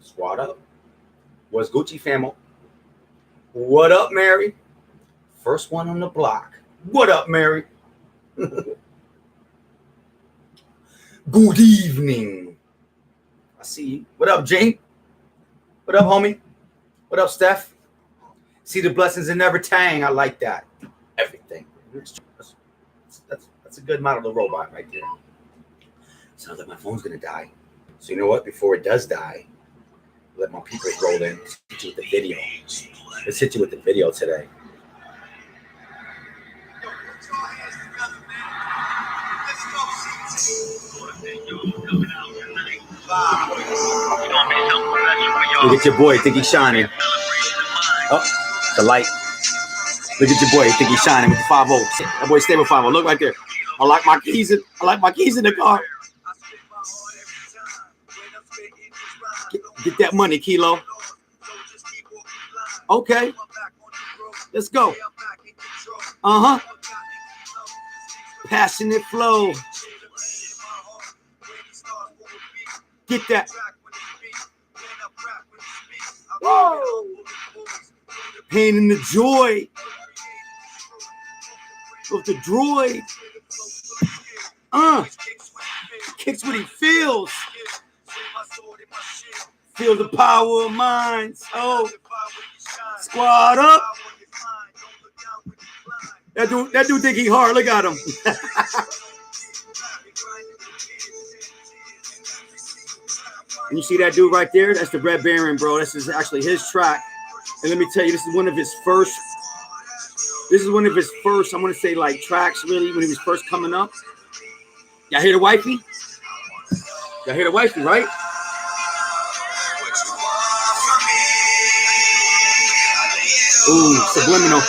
Squad up. What's Gucci famo? What up, Mary? First one on the block. What up, Mary? Good evening. I see you. What up, Jane? What up, homie? What up, Steph? See the blessings in every tang. I like that. Everything. That's a good model of robot right there. Sounds like my phone's gonna die. So you know what? Before it does die, let my people roll in. Let's hit you with the video. Let's hit you with the video today. Look at your boy, think he's shining. Oh, the light. Look at your boy, think he's shining with the 5-0. That boy stay with 5-0. Look right there. I like my keys in the car. Get that money, Kilo. Okay. Let's go. Passionate flow. Get that. Whoa. Pain and the joy of the droid. Kicks what he feels. Feel the power of minds. Oh, squad up. That dude think he hard. Look at him. And you see that dude right there? That's the Red Baron, bro. This is actually his track. And let me tell you, this is one of his first. I want to say, like, tracks, really, when he was first coming up. Y'all hear the wifey? Y'all hear the wifey, right? Ooh, subliminal.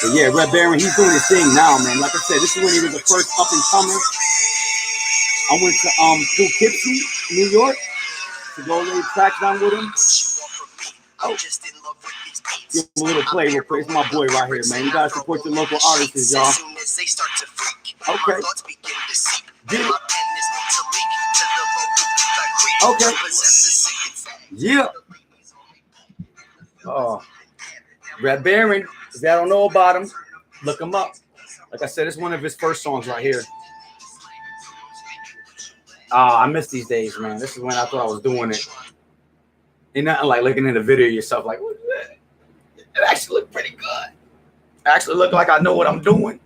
But yeah, Red Baron, he's doing his thing now, man. Like I said, this is when he was the first up and comer. I went to Poughkeepsie, New York, to go lay tracks down with him. Oh, give him a little play real quick. It's my boy right here, man. You gotta support your local artists, y'all. Okay. Get it. Okay. Yeah. Oh, Red Baron. If y'all don't know about him, look him up. Like I said, it's one of his first songs right here. I miss these days, man. This is when I thought I was doing it. Ain't nothing like looking at the video yourself like, what is that? It actually looked pretty good. It actually looked like I know what I'm doing.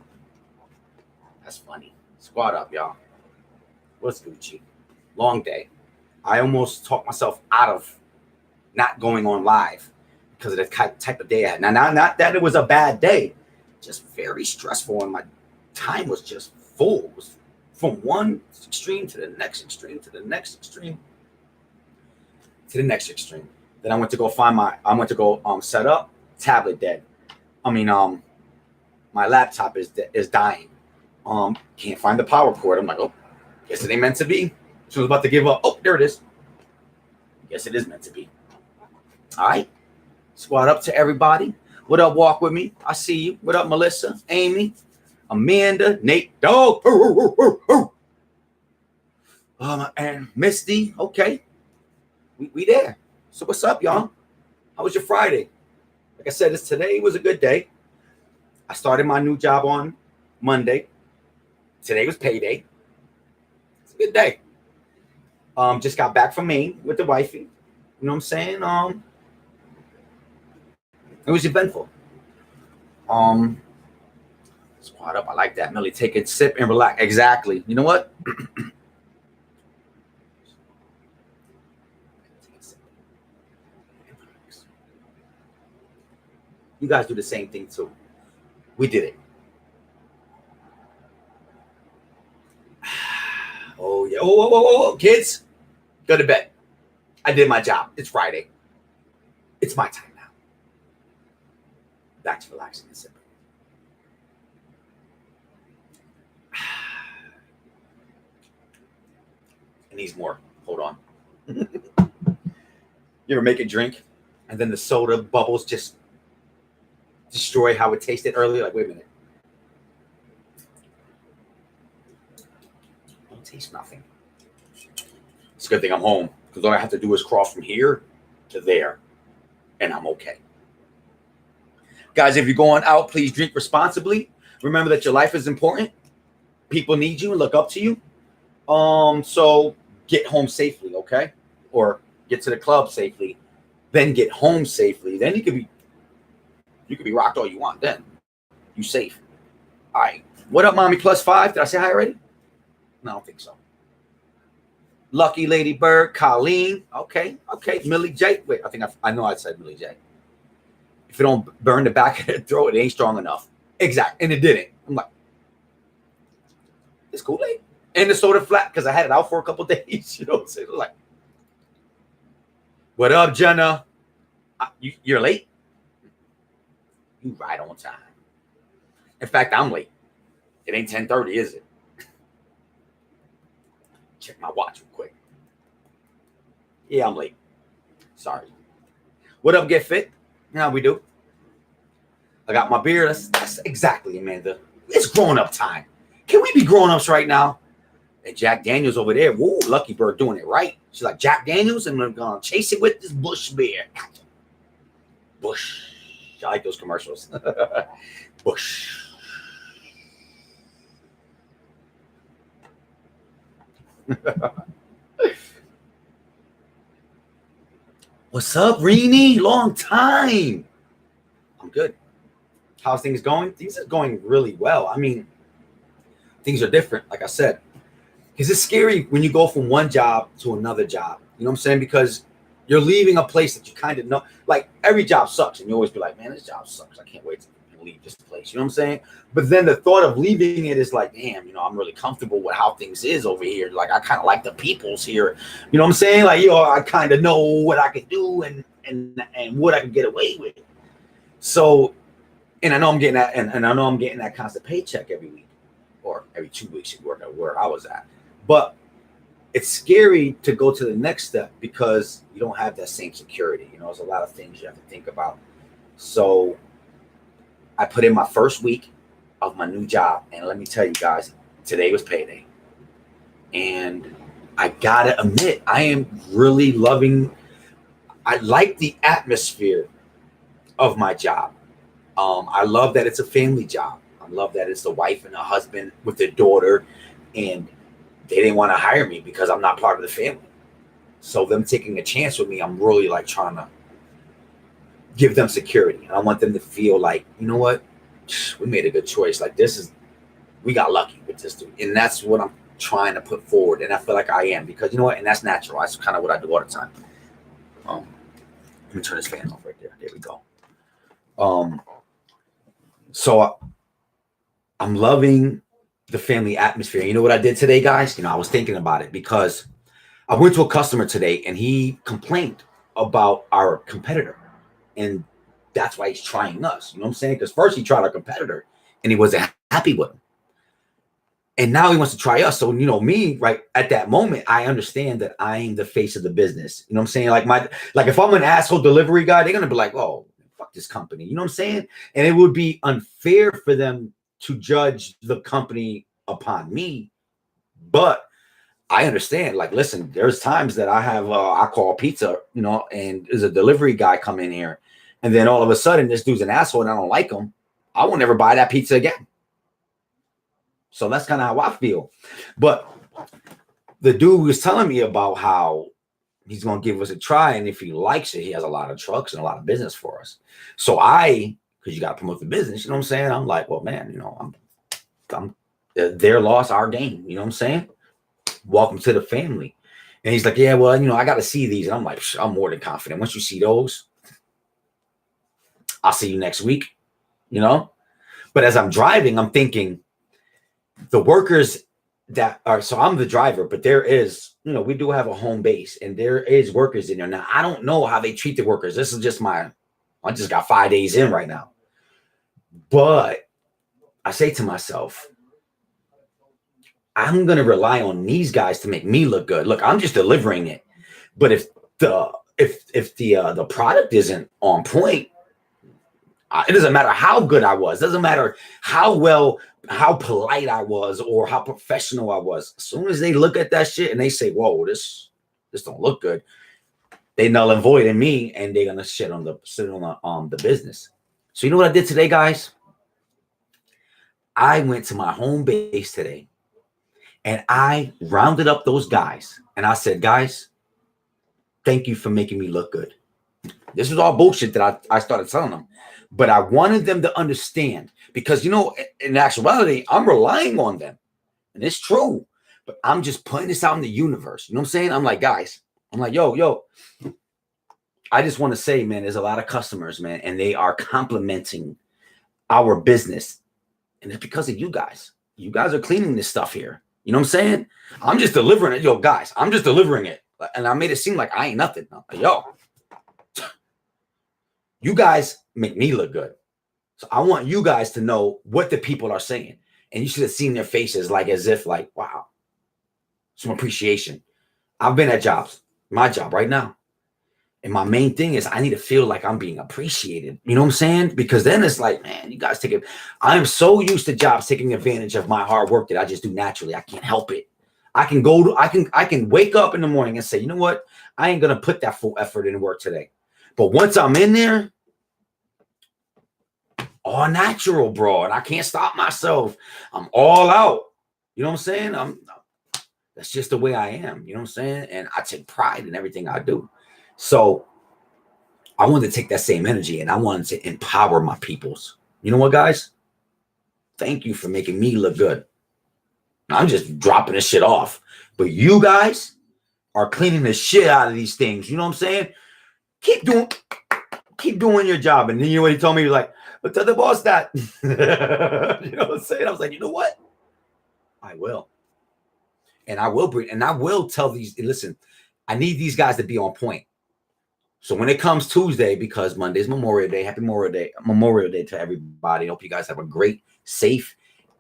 That's funny. Squad up, y'all. What's Gucci? Long day. I almost talked myself out of not going on live because of the type of day I had. Now, not that it was a bad day, just very stressful, and my time was just full. It was from one extreme to the next extreme to the next extreme to the next extreme. Then I went to go set up. Tablet dead. I mean, my laptop is dying. Can't find the power cord. I'm like, oh, guess it ain't meant to be. She was about to give up. Oh, there it is. Guess it is meant to be. All right. Squad up to everybody. What up, Walk With Me? I see you. What up, Melissa, Amy, Amanda, Nate, Dog, and Misty. Okay. We there. So what's up, y'all? How was your Friday? Like I said, today was a good day. I started my new job on Monday. Today was payday. It's a good day. Just got back from Maine with the wifey. You know what I'm saying? It was eventful. Squad up. I like that. Millie, take a sip and relax. Exactly. You know what? You guys do the same thing too. We did it. Oh yeah. Oh, kids, go to bed. I did my job. It's Friday. It's my time now. Back to relaxing and sipping. It needs more. Hold on. You ever make a drink and then the soda bubbles just destroy how it tasted earlier? Like, wait a minute. taste nothing. It's a good thing I'm home, because all I have to do is cross from here to there, and I'm okay. Guys, if you're going out, please drink responsibly. Remember that your life is important. People need you and look up to you. So get home safely, okay? Or get to the club safely, then get home safely. Then you could be rocked all you want. Then you safe. All right. What up, Mommy Plus 5? Did I say hi already? No, I don't think so. Lucky Lady Bird, Colleen. Okay. Millie J. Wait, I know I said Millie J. If it don't burn the back of the throat, it ain't strong enough. Exactly. And it didn't. I'm like, it's Kool-Aid. And the soda flat, because I had it out for a couple days. You know what I'm saying? Like, what up, Jenna? You're late? You right on time. In fact, I'm late. It ain't 10:30, is it? Check my watch real quick. Yeah, I'm late. Sorry. What up, Get Fit? How we do? I got my beer. That's exactly, Amanda. It's grown-up time. Can we be grown-ups right now? And Jack Daniels over there. Whoa, Lucky Bird doing it right. She's like, Jack Daniels, and I'm going to chase it with this Bush beer. Bush. I like those commercials. Bush. What's up, Greeny? Long time. I'm good. How's things going? Things are going really well. I mean, things are different, like I said. Because it's scary when you go from one job to another job. You know what I'm saying? Because you're leaving a place that you kind of know. Like, every job sucks. And you always be like, man, this job sucks. I can't wait to leave this place. You know what I'm saying? But then the thought of leaving it is like, damn, I'm really comfortable with how things is over here. Like, I kind of like the peoples here. You know what I'm saying? Like, I kind of know what I can do and what I can get away with. So, and I know I'm getting that, and I know I'm getting that constant paycheck every week or every 2 weeks you work at where I was at. But it's scary to go to the next step because you don't have that same security. There's a lot of things you have to think about. So I put in my first week of my new job, and let me tell you guys, today was payday. And I gotta admit, I am really I like the atmosphere of my job. I love that it's a family job. I love that it's the wife and the husband with their daughter, and they didn't want to hire me because I'm not part of the family. So them taking a chance with me, I'm really like trying to give them security. And I want them to feel like, you know what? We made a good choice. Like, we got lucky with this dude. And that's what I'm trying to put forward. And I feel like I am, because you know what? And that's natural. That's kind of what I do all the time. Let me turn this fan off right there. There we go. So I'm loving the family atmosphere. You know what I did today, guys? I was thinking about it because I went to a customer today and he complained about our competitor. And that's why he's trying us. You know what I'm saying? Because first he tried our competitor and he wasn't happy with him. And now he wants to try us. So, me, right at that moment, I understand that I'm the face of the business. You know what I'm saying? Like if I'm an asshole delivery guy, they're going to be like, oh, fuck this company. You know what I'm saying? And it would be unfair for them to judge the company upon me. But I understand. Like, listen, there's times that I have, I call pizza, and there's a delivery guy come in here. And then all of a sudden, this dude's an asshole and I don't like him. I will never buy that pizza again. So that's kind of how I feel. But the dude was telling me about how he's going to give us a try. And if he likes it, he has a lot of trucks and a lot of business for us. So because you got to promote the business, you know what I'm saying? I'm like, well, man, I'm their loss, our gain. You know what I'm saying? Welcome to the family. And he's like, yeah, well, I got to see these. And I'm like, I'm more than confident. Once you see those, I'll see you next week, But as I'm driving, I'm thinking the workers that are, so I'm the driver, but there is, we do have a home base and there is workers in there. Now, I don't know how they treat the workers. This is just I just got 5 days in right now. But I say to myself, I'm going to rely on these guys to make me look good. Look, I'm just delivering it. But if the product isn't on point, It doesn't matter how good I was. It doesn't matter how polite I was or how professional I was. As soon as they look at that shit and they say, whoa, this don't look good, they null and void in me, and they're gonna sit on the business. So you know what I did today, guys? I went to my home base today and I rounded up those guys and I said, guys, thank you for making me look good. This was all bullshit that I started telling them, but I wanted them to understand, because, you know, in actuality, I'm relying on them, and it's true, but I'm just putting this out in the universe. You know what I'm saying? I'm like, guys, I'm like, yo, I just want to say, man, there's a lot of customers, man, and they are complimenting our business. And it's because of you guys. You guys are cleaning this stuff here. You know what I'm saying? I'm just delivering it. Yo, guys, I'm just delivering it. And I made it seem like I ain't nothing. Like, yo, you guys make me look good. So I want you guys to know what the people are saying. And you should have seen their faces, like as if like, wow, some appreciation. I've been at jobs, my job right now. And my main thing is I need to feel like I'm being appreciated. You know what I'm saying? Because then it's like, man, you guys take it. I'm so used to jobs taking advantage of my hard work that I just do naturally. I can't help it. I can wake up in the morning and say, you know what? I ain't going to put that full effort into work today. But once I'm in there, all natural, bro. And I can't stop myself. I'm all out. You know what I'm saying? That's just the way I am. You know what I'm saying? And I take pride in everything I do. So I wanted to take that same energy and I wanted to empower my peoples. You know what, guys? Thank you for making me look good. I'm just dropping this shit off. But you guys are cleaning the shit out of these things. You know what I'm saying? Keep doing your job. And then you know what he told me? He was like, but tell the boss that. You know what I'm saying? I was like, you know what? I will. And I will tell these, listen, I need these guys to be on point. So when it comes Tuesday, because Monday's Memorial Day, happy Memorial Day to everybody. I hope you guys have a great, safe,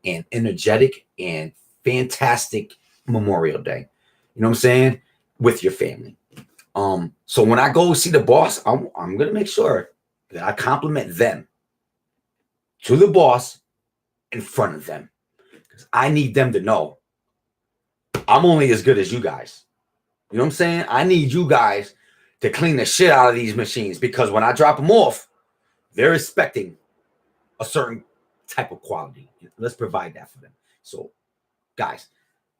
and energetic and fantastic Memorial Day. You know what I'm saying? With your family. So when I go see the boss, I'm going to make sure that I compliment them to the boss in front of them. Because I need them to know I'm only as good as you guys. You know what I'm saying? I need you guys to clean the shit out of these machines, because when I drop them off, they're expecting a certain type of quality. Let's provide that for them. So, guys,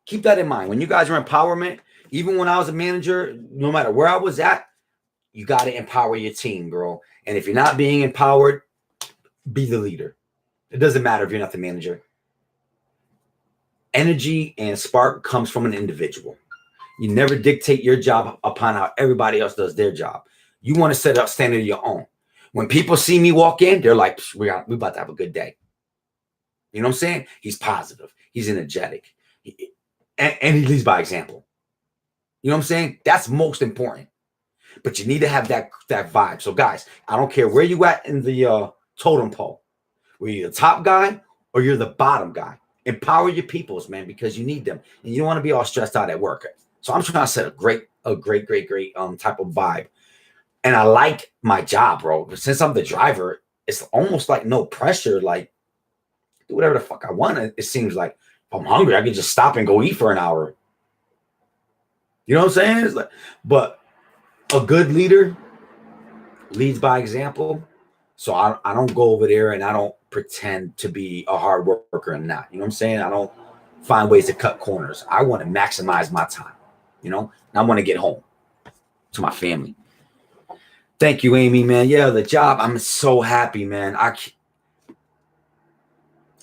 keep that in mind. When you guys are empowerment, even when I was a manager, no matter where I was at, you got to empower your team, bro. And if you're not being empowered, be the leader. It doesn't matter if you're not the manager. Energy and spark comes from an individual. You never dictate your job upon how everybody else does their job. You want to set up standard of your own. When people see me walk in, they're like, we're about to have a good day. You know what I'm saying? He's positive. He's energetic. And he leads by example. You know what I'm saying? That's most important. But you need to have that vibe. So, guys, I don't care where you at in the totem pole. Whether you're the top guy or you're the bottom guy. Empower your peoples, man, because you need them. And you don't want to be all stressed out at work. So I'm trying to set a great type of vibe. And I like my job, bro. But since I'm the driver, it's almost like no pressure. Like, do whatever the fuck I want. It seems like if I'm hungry, I can just stop and go eat for an hour. You know what I'm saying? It's like, but a good leader leads by example. So I don't go over there and I don't pretend to be a hard worker and not. You know what I'm saying? I don't find ways to cut corners. I want to maximize my time. You know, and I want to get home to my family. Thank you, Amy, man. Yeah, the job. I'm so happy, man.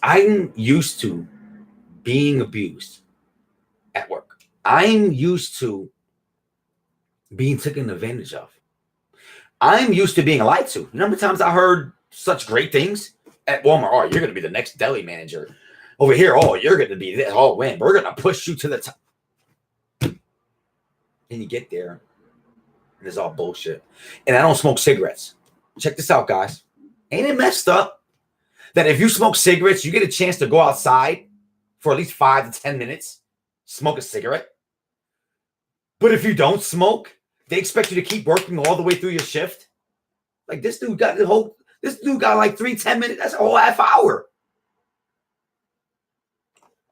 I'm used to being abused at work. I'm used to being taken advantage of. I'm used to being lied to. You know how many times I heard such great things at Walmart? Oh, you're going to be the next deli manager. Over here, oh, you're going to be this. Oh, man, we're going to push you to the top. And you get there, and it's all bullshit. And I don't smoke cigarettes. Check this out, guys. Ain't it messed up that if you smoke cigarettes, you get a chance to go outside for at least 5 to 10 minutes, smoke a cigarette? But if you don't smoke, they expect you to keep working all the way through your shift? Like, this dude got This dude got like 10 minutes. That's a whole half hour.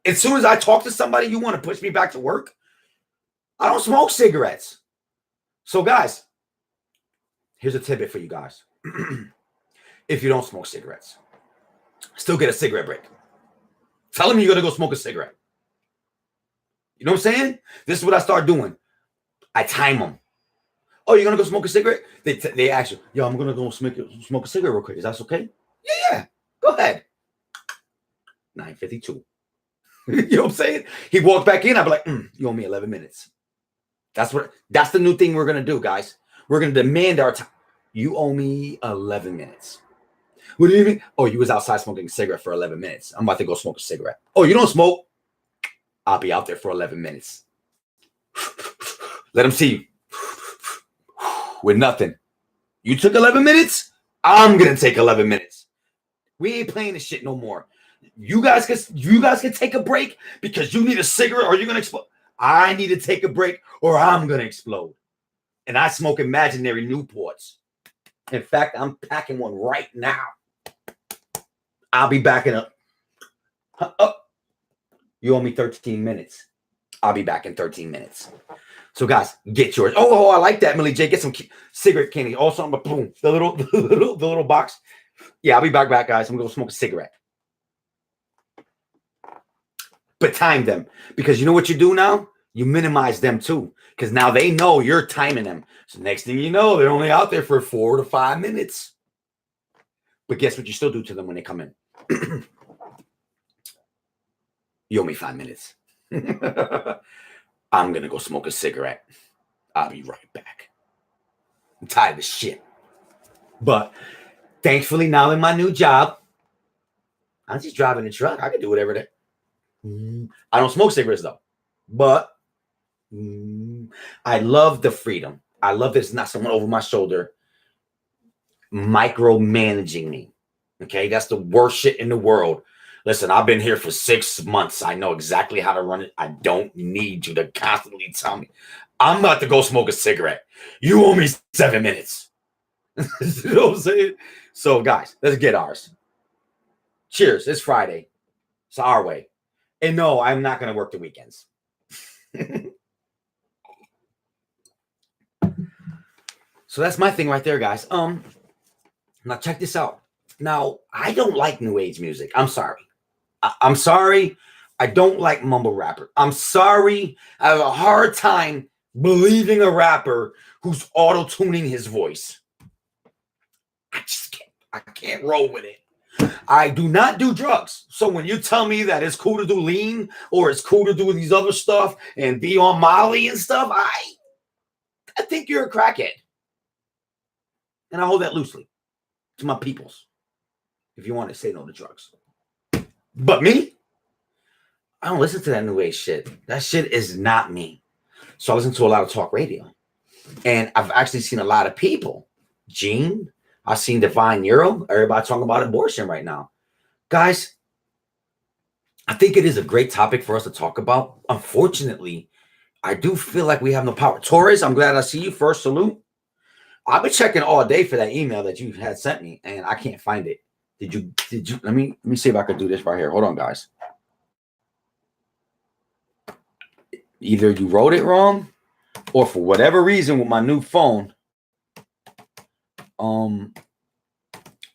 As soon as I talk to somebody, you want to push me back to work? I don't smoke cigarettes. So, guys, here's a tidbit for you guys. If you don't smoke cigarettes, still get a cigarette break. Tell them you're going to go smoke a cigarette. You know what I'm saying? This is what I start doing. I time them. Oh, you're going to go smoke a cigarette? They ask you, yo, I'm going to go smoke a cigarette real quick. Is that okay? Yeah. Go ahead. 9:52. You know what I'm saying? He walked back in. I'd be like, you owe me 11 minutes. That's the new thing we're going to do, guys. We're going to demand our time. You owe me 11 minutes. What do you mean? Oh, you was outside smoking a cigarette for 11 minutes. I'm about to go smoke a cigarette. Oh, you don't smoke? I'll be out there for 11 minutes. Let them see you. With nothing. You took 11 minutes? I'm going to take 11 minutes. We ain't playing this shit no more. You guys can take a break because you need a cigarette or you're going to explode. I need to take a break or I'm going to explode. And I smoke imaginary Newports. In fact, I'm packing one right now. I'll be backing up. You owe me 13 minutes. I'll be back in 13 minutes. So, guys, get yours. Oh, I like that, Millie J. Get some cigarette candy. Also, boom, the little box. Yeah, I'll be back, guys. I'm going to smoke a cigarette. But time them. Because you know what you do now? You minimize them, too. Because now they know you're timing them. So, next thing you know, they're only out there for 4 to 5 minutes. But guess what you still do to them when they come in? You owe me 5 minutes. I'm going to go smoke a cigarette. I'll be right back. I'm tired of this shit. But thankfully, now in my new job, I'm just driving a truck. I can do whatever that. I don't smoke cigarettes, though. But I love the freedom. I love that it's not someone over my shoulder micromanaging me. Okay? That's the worst shit in the world. Listen, I've been here for 6 months. I know exactly how to run it. I don't need you to constantly tell me. I'm about to go smoke a cigarette. You owe me 7 minutes. You know what I'm saying? So, guys, let's get ours. Cheers. It's Friday. It's our way. And no, I'm not going to work the weekends. So that's my thing right there, guys. Now check this out. Now, I don't like new age music. I'm sorry. I'm sorry. I don't like mumble rapper. I'm sorry. I have a hard time believing a rapper who's auto-tuning his voice. I just can't. I can't roll with it. I do not do drugs. So when you tell me that it's cool to do lean or it's cool to do these other stuff and be on Molly and stuff, I think you're a crackhead. And I hold that loosely to my peoples. If you want to say no to drugs. But me, I don't listen to that new age shit. That shit is not me. So I listen to a lot of talk radio. And I've actually seen a lot of people. Gene, I've seen Divine Euro. Everybody talking about abortion right now. Guys, I think it is a great topic for us to talk about. Unfortunately, I do feel like we have no power. Torres, I'm glad I see you. First salute. I've been checking all day for that email that you had sent me, and I can't find it. Did you let me see if I could do this right here. Hold on, guys. Either you wrote it wrong or for whatever reason with my new phone, I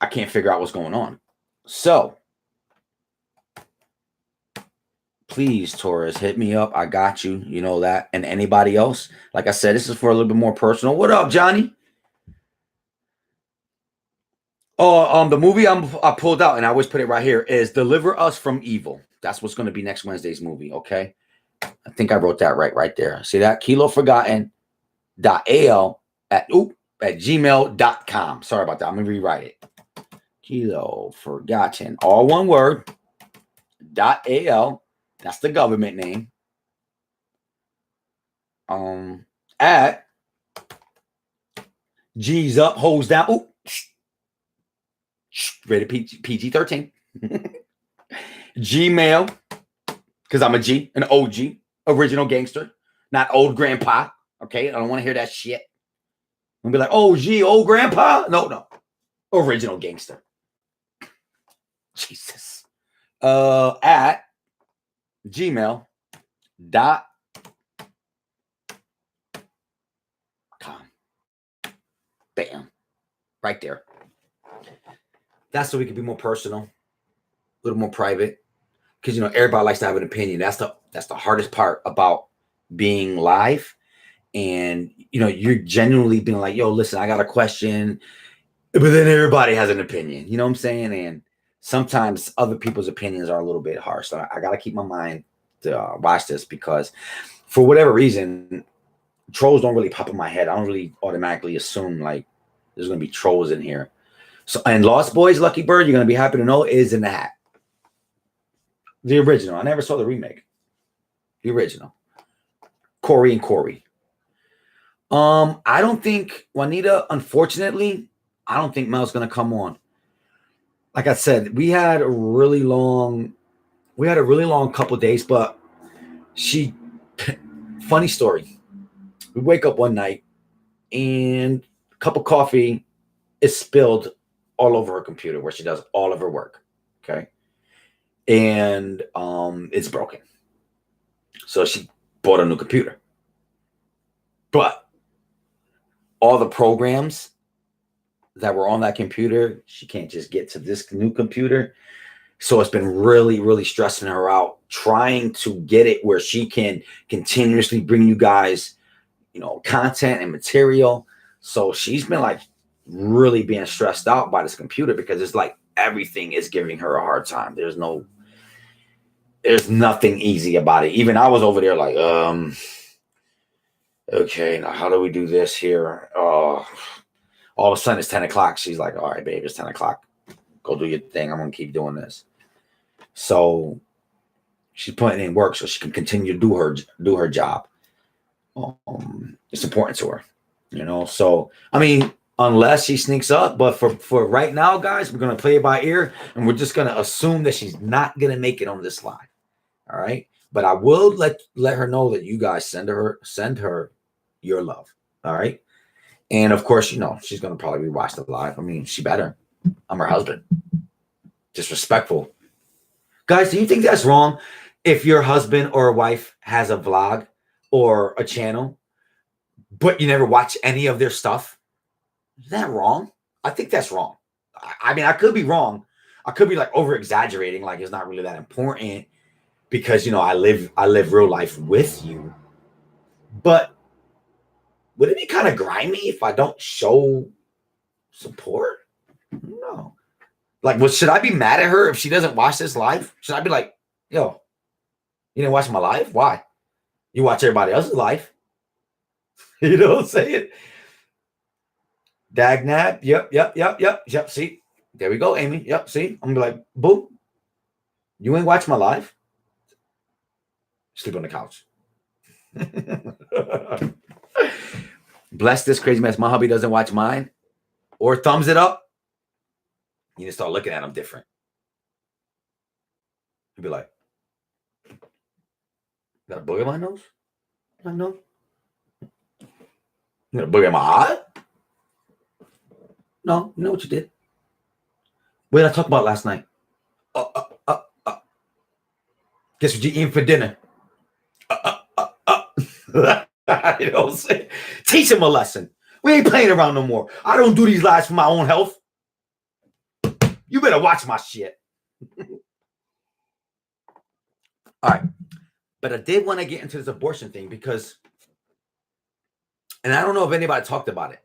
can't figure out what's going on. So please, Torres, hit me up. I got you. You know that. And anybody else, like I said, this is for a little bit more personal. What up, Johnny? Oh, the movie I pulled out, and I always put it right here, is Deliver Us from Evil. That's what's going to be next Wednesday's movie, okay? I think I wrote that right there. See that? kiloforgotten.al at gmail.com. Sorry about that. I'm going to rewrite it. Kilo Forgotten, all one word, .al. That's the government name. At G's up, hoes down. Ooh. Rated PG-13. Gmail, because I'm a G, an OG, original gangster, not old grandpa. Okay, I don't want to hear that shit. I'm gonna be like, oh, gee, old grandpa. No. Original gangster. Jesus. At gmail.com. Bam. Right there. That's so we can be more personal, a little more private. Because everybody likes to have an opinion. That's the hardest part about being live. And you're genuinely being like, yo, listen, I got a question. But then everybody has an opinion. You know what I'm saying? And sometimes other people's opinions are a little bit harsh. So I got to keep my mind to watch this, because for whatever reason, trolls don't really pop in my head. I don't really automatically assume like there's going to be trolls in here. So, and Lost Boys, Lucky Bird, you're going to be happy to know, is in the hat. The original. I never saw the remake. The original. Corey and Corey. I don't think Juanita, unfortunately, I don't think Mel's going to come on. Like I said, we had a really long couple days, but funny story. We wake up one night and a cup of coffee is spilled all over her computer where she does all of her work. Okay. And it's broken. So she bought a new computer. But all the programs that were on that computer, she can't just get to this new computer. So it's been really, really stressing her out, trying to get it where she can continuously bring you guys, content and material. So she's been like really being stressed out by this computer, because it's like everything is giving her a hard time. There's nothing easy about it. Even I was over there like, okay, now how do we do this here? All of a sudden it's 10 o'clock. She's like, all right, babe, it's 10 o'clock. Go do your thing. I'm going to keep doing this. So she's putting in work so she can continue to do her job. It's important to her, So, I mean, unless she sneaks up, but for right now, guys, we're going to play it by ear, and we're just going to assume that she's not going to make it on this live. All right. But I will let her know that you guys send her your love. All right. And of course, she's going to probably watch the live. I mean, she better. I'm her husband. Disrespectful. Guys, do you think that's wrong if your husband or wife has a vlog or a channel, but you never watch any of their stuff? Is that wrong? I think that's wrong. I mean, I could be wrong. I could be like over exaggerating, like it's not really that important because, I live real life with you. But would it be kind of grimy if I don't show support? No. Like, should I be mad at her if she doesn't watch this live? Should I be like, yo, you didn't watch my live? Why? You watch everybody else's live. You know what I'm saying? Dagnab. Yep. See, there we go, Amy. Yep. See, I'm gonna be like, boom. You ain't watch my live. Sleep on the couch. Bless this crazy mess. My hubby doesn't watch mine or thumbs it up. You need to start looking at them different. He'd be like, got a booger in my nose? I know. You got a booger in my eye? No, you know what you did? What did I talk about last night? Guess what you eating for dinner? You know what I'm saying? Teach him a lesson. We ain't playing around no more. I don't do these lives for my own health. You better watch my shit. All right. But I did want to get into this abortion thing because, and I don't know if anybody talked about it,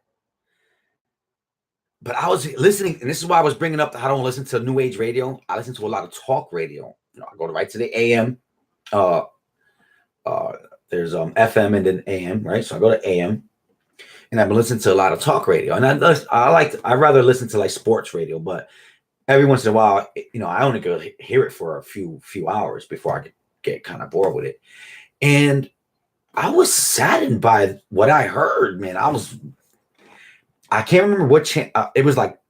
but I was listening, and this is why I was bringing up that I don't listen to new age radio. I listen to a lot of talk radio. I go right to the AM. There's FM and then AM, right? So I go to AM, and I've been listening to a lot of talk radio, and I rather listen to like sports radio, but every once in a while, I only go hear it for a few hours before I get kind of bored with it. And I was saddened by what I heard, man. I can't remember what channel. It was like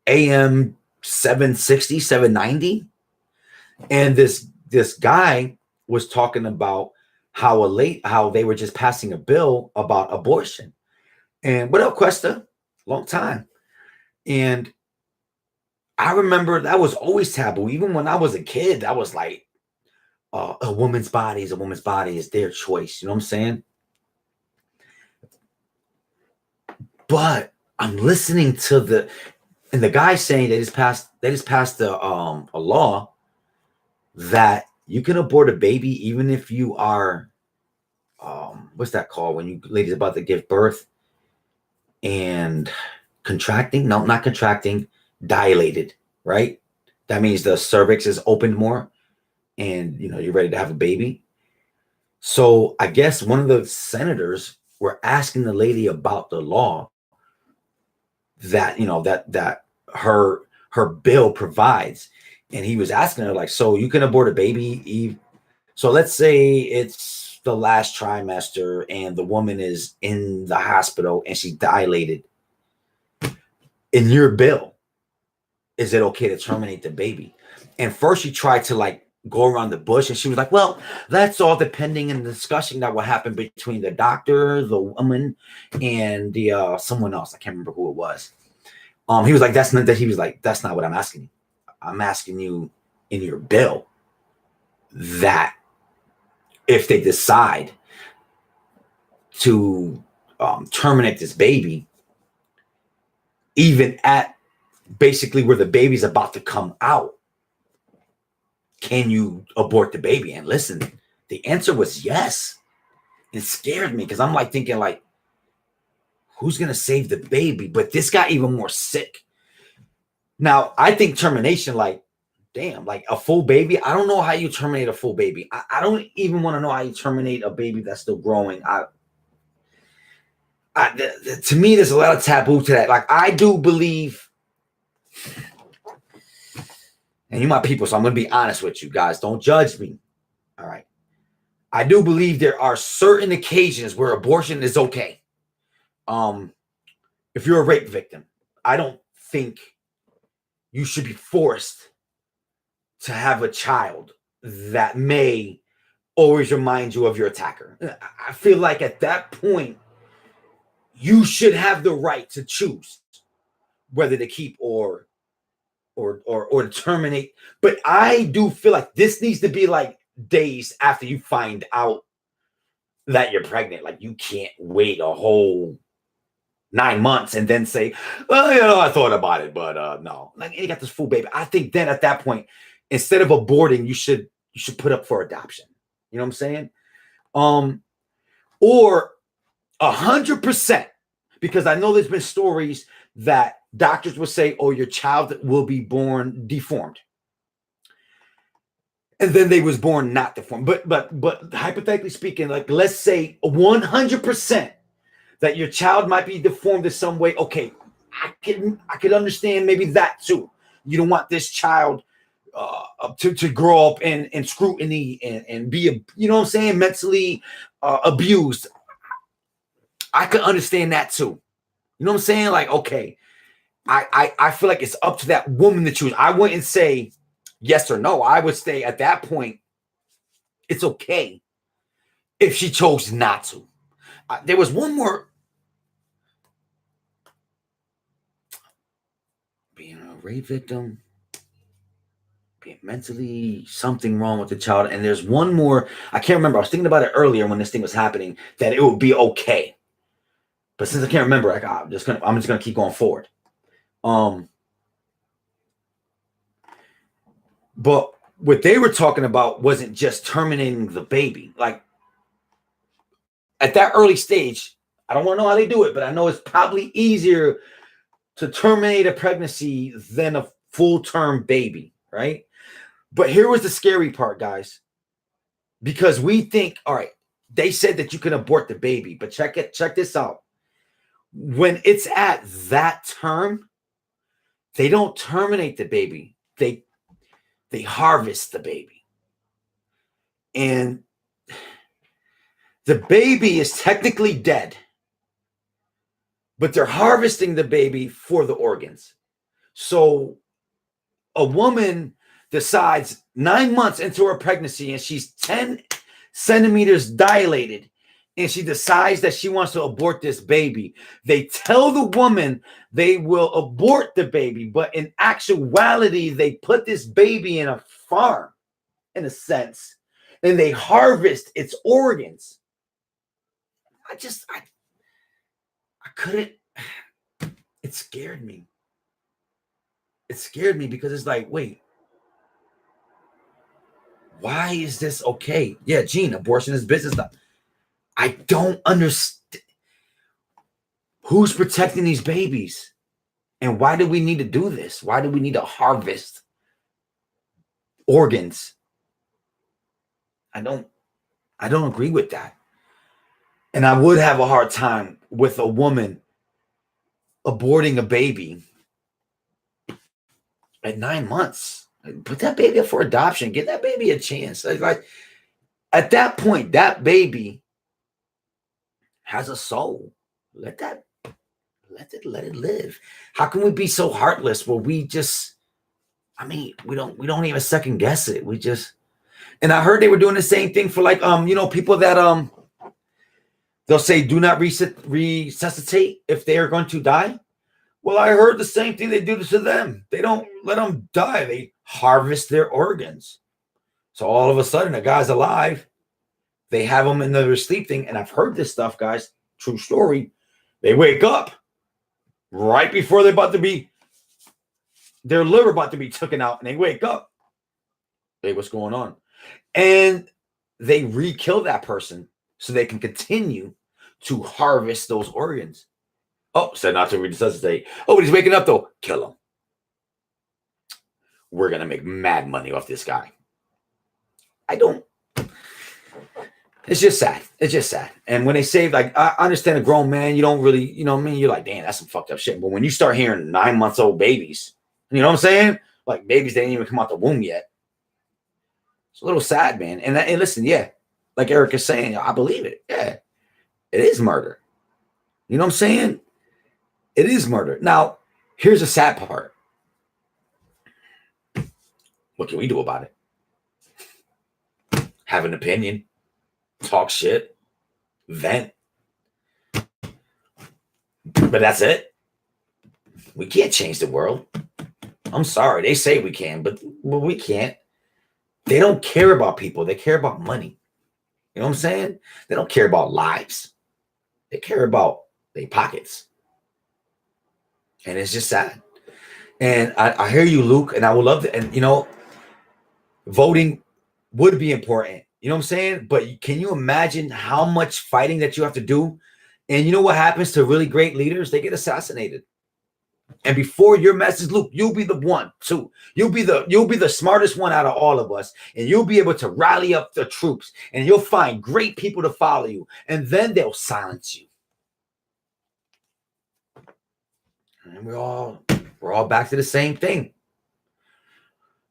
AM 760, 790. And this guy was talking about how they were just passing a bill about abortion. And what up, Cuesta? Long time. And I remember that was always taboo. Even when I was a kid, that was like, a woman's body is a woman's body, is their choice. You know what I'm saying? But I'm listening to the guy saying that he's passed a law that you can abort a baby even if you are, what's that called when you ladies about to give birth and contracting? No, not contracting, dilated, right? That means the cervix is opened more and you're ready to have a baby. So I guess one of the senators were asking the lady about the law that that her bill provides, and he was asking her like, so you can abort a baby, Eve? So let's say it's the last trimester and the woman is in the hospital and she's dilated. In your bill, is it okay to terminate the baby? And first she tried to like go around the bush, and she was like, well, that's all depending in the discussion that will happen between the doctor, the woman, and the someone else. I can't remember who it was. He was like, that's not what I'm asking you. I'm asking you in your bill that if they decide to terminate this baby, even at basically where the baby's about to come out, can you abort the baby? And listen, the answer was yes. It scared me because I'm like thinking like, who's going to save the baby? But this got even more sick. Now, I think termination, like, damn, like a full baby. I don't know how you terminate a full baby. I don't even want to know how you terminate a baby that's still growing. To me, there's a lot of taboo to that. Like, I do believe, and you my people, so I'm going to be honest with you guys. Don't judge me. All right. I do believe there are certain occasions where abortion is okay. If you're a rape victim, I don't think you should be forced to have a child that may always remind you of your attacker. I feel like at that point, you should have the right to choose whether to keep or to terminate. But I do feel like this needs to be like days after you find out that you're pregnant. Like, you can't wait a whole 9 months and then say, well, I thought about it, but no. Like, you got this full baby. I think then at that point, instead of aborting, you should put up for adoption. You know what I'm saying? Or 100%, because I know there's been stories that doctors will say, oh, your child will be born deformed. And then they was born not deformed. But hypothetically speaking, like, let's say 100% that your child might be deformed in some way. Okay, I could understand maybe that too. You don't want this child to grow up in scrutiny and be, you know what I'm saying, mentally abused. I could understand that too. You know what I'm saying? Like, okay, I feel like it's up to that woman to choose. I wouldn't say yes or no. I would say at that point, it's okay if she chose not to. There was one more. Being a rape victim, being mentally something wrong with the child. And there's one more. I can't remember. I was thinking about it earlier when this thing was happening, that it would be okay. But since I can't remember, like, I'm just gonna keep going forward. But what they were talking about wasn't just terminating the baby. Like, at that early stage, I don't want to know how they do it, but I know it's probably easier to terminate a pregnancy than a full-term baby, right? But here was the scary part, guys. Because we think, all right, they said that you can abort the baby, but check this out. When it's at that term, they don't terminate the baby. They harvest the baby. And the baby is technically dead, but they're harvesting the baby for the organs. So a woman decides 9 months into her pregnancy and she's 10 centimeters dilated and she decides that she wants to abort this baby. They tell the woman they will abort the baby, but in actuality, they put this baby in a farm, in a sense, and they harvest its organs. I couldn't. It scared me. It scared me because it's like, wait, why is this okay? Yeah, Gene, abortion is business. I don't understand. Who's protecting these babies? And why do we need to do this? Why do we need to harvest organs? I don't agree with that. And I would have a hard time with a woman aborting a baby at 9 months. Put that baby up for adoption. Give that baby a chance. Like at that point, that baby has a soul. Let it live. How can we be so heartless where we just, we don't even second guess it. We just, and I heard they were doing the same thing for like, people that, they'll say, do not resuscitate if they are going to die. Well, I heard the same thing they do to them. They don't let them die. They harvest their organs. So all of a sudden, a guy's alive. They have him in their sleep thing. And I've heard this stuff, guys. True story. They wake up right before they're about to be, their liver about to be taken out. And they wake up. Hey, what's going on? And they re-kill that person so they can continue to harvest those organs. Oh, said not to resuscitate. Oh, but he's waking up though. Kill him. We're going to make mad money off this guy. It's just sad. It's just sad. And when they say, like, I understand a grown man, you don't really, you know what I mean? You're like, damn, that's some fucked up shit. But when you start hearing 9-month-old babies, you know what I'm saying? Like babies, they didn't even come out the womb yet. It's a little sad, man. And listen, yeah, like Eric is saying, I believe it. Yeah, it is murder. You know what I'm saying? It is murder. Now, here's the sad part. What can we do about it? Have an opinion, talk shit, vent. But that's it. We can't change the world. I'm sorry. They say we can, but we can't. They don't care about people. They care about money. You know what I'm saying? They don't care about lives. They care about their pockets. And it's just sad. And I hear you, Luke, and I would love to. And, voting would be important. You know what I'm saying? But can you imagine how much fighting that you have to do? And you know what happens to really great leaders? They get assassinated. And before your message, Luke, you'll be the one too. You'll be the smartest one out of all of us. And you'll be able to rally up the troops. And you'll find great people to follow you. And then they'll silence you. And we're all back to the same thing.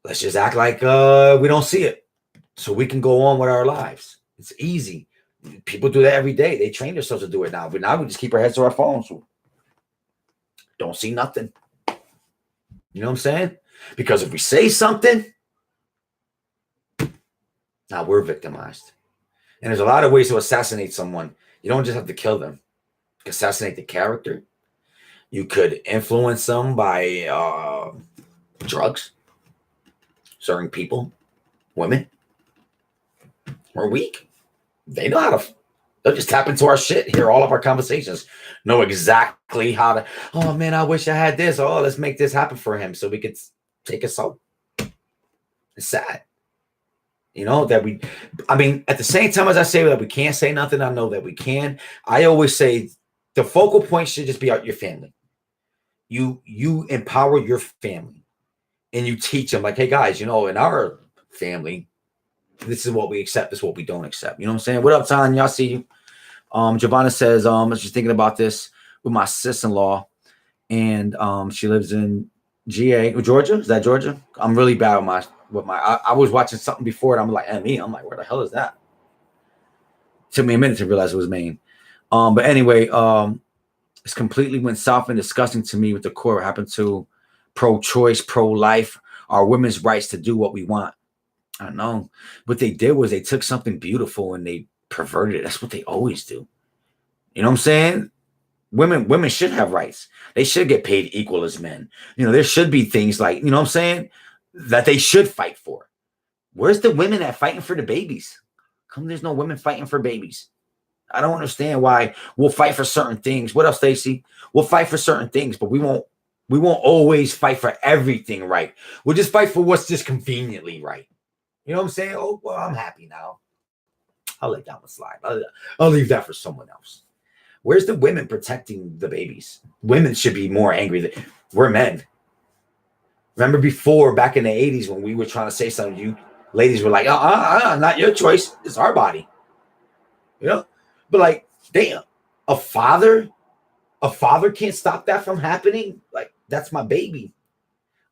Let's just act like we don't see it so we can go on with our lives. It's easy. People do that every day. They train themselves to do it now. But now we just keep our heads to our phones. Don't see nothing. You know what I'm saying? Because if we say something, now we're victimized. And there's a lot of ways to assassinate someone. You don't just have to kill them. You can assassinate the character. You could influence them by drugs. Certain people, women, are weak. They know how to, they'll just tap into our shit, hear all of our conversations, know exactly how to, oh man, I wish I had this. Oh, let's make this happen for him so we could take us out. It's sad. At the same time as I say that we can't say nothing, I know that we can. I always say the focal point should just be out your family. You empower your family. And you teach them like, hey guys, in our family, this is what we accept. This is what we don't accept. You know what I'm saying? What up, Tanya? Y'all see you. Giovanna says, I was just thinking about this with my sister-in-law. And she lives in Georgia. Is that Georgia? I'm really bad with my I was watching something before and I'm like, ME. I'm like, where the hell is that? Took me a minute to realize it was Maine. But anyway, it's completely went south and disgusting to me with the core happened to pro-choice, pro-life, our women's rights to do what we want. I don't know. What they did was they took something beautiful and they perverted. That's what they always do. You know what I'm saying? Women should have rights. They should get paid equal as men. There should be things like, you know what I'm saying, that they should fight for. Where's the women that fighting for the babies? Come, there's no women fighting for babies. I don't understand why we'll fight for certain things. What else, Stacy? We'll fight for certain things, but we won't always fight for everything right. We'll just fight for what's just conveniently right. You know what I'm saying? Oh, well, I'm happy now. I'll let that one slide. I'll leave that for someone else. Where's the women protecting the babies? Women should be more angry. We're men. Remember before, back in the 80s, when we were trying to say something, you ladies were like, not your choice. It's our body. But like, damn, a father can't stop that from happening. Like, that's my baby.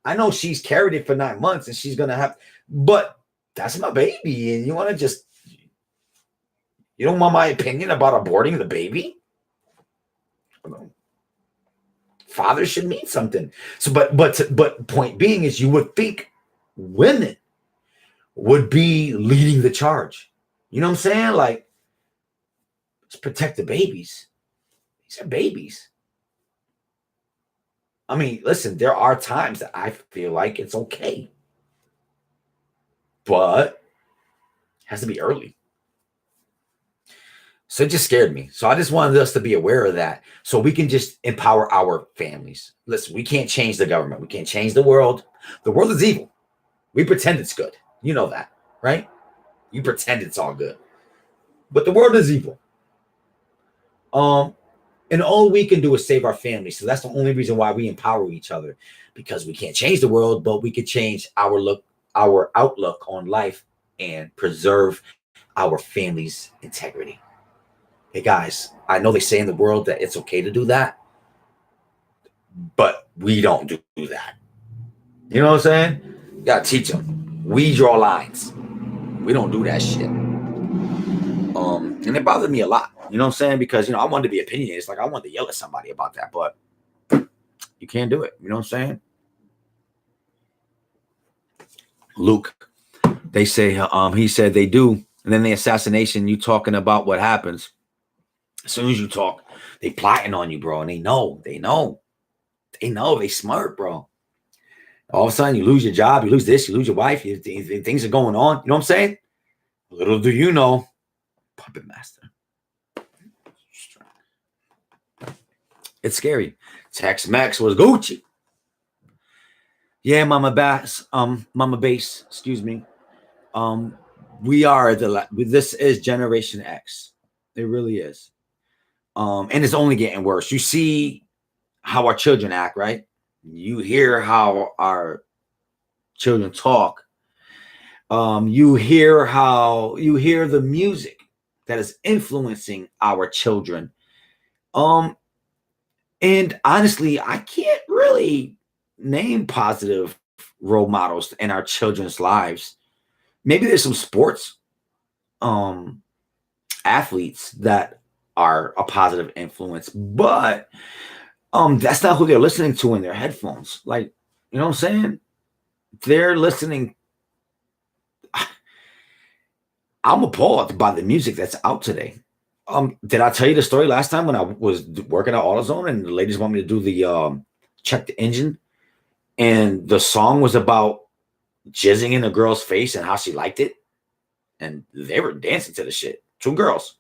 I know she's carried it for 9 months and she's going to have, but that's my baby. And you want to just, you don't want my opinion about aborting the baby? Father should mean something. So, but point being is, you would think women would be leading the charge. You know what I'm saying? Like, let's protect the babies. These are babies. I mean, listen, there are times that I feel like it's okay, but it has to be early. So it just scared me. So I just wanted us to be aware of that, so we can just empower our families. Listen, we can't change the government. We can't change the world. The world is evil. We pretend it's good. You know that, right? You pretend it's all good. But the world is evil. And all we can do is save our families. So that's the only reason why we empower each other, because we can't change the world, but we could change our outlook on life and preserve our family's integrity. Hey guys, I know they say in the world that it's okay to do that, but we don't do that. You know what I'm saying? You gotta teach them. We draw lines. We don't do that shit. And it bothered me a lot. You know what I'm saying? Because, I wanted to be opinionated. It's like I wanted to yell at somebody about that, but you can't do it. You know what I'm saying? Luke, they say, he said they do. And then the assassination, you talking about what happens. As soon as you talk, they plotting on you, bro. And they know, they smart, bro. All of a sudden you lose your job, you lose this, you lose your wife, things are going on. You know what I'm saying? Little do you know, puppet master. It's scary. Tex-Mex was Gucci. Yeah, Mama Bass, excuse me. We are this is Generation X. It really is. And it's only getting worse. You see how our children act, right? You hear how our children talk. You hear the music that is influencing our children. And honestly, I can't really name positive role models in our children's lives. Maybe there's some sports athletes that are a positive influence, but that's not who they're listening to in their headphones. Like, you know what I'm saying? They're listening. I'm appalled by the music that's out today. Did I tell you the story last time when I was working at AutoZone and the ladies want me to do the check the engine, and the song was about jizzing in a girl's face and how she liked it, and they were dancing to the shit. 2 girls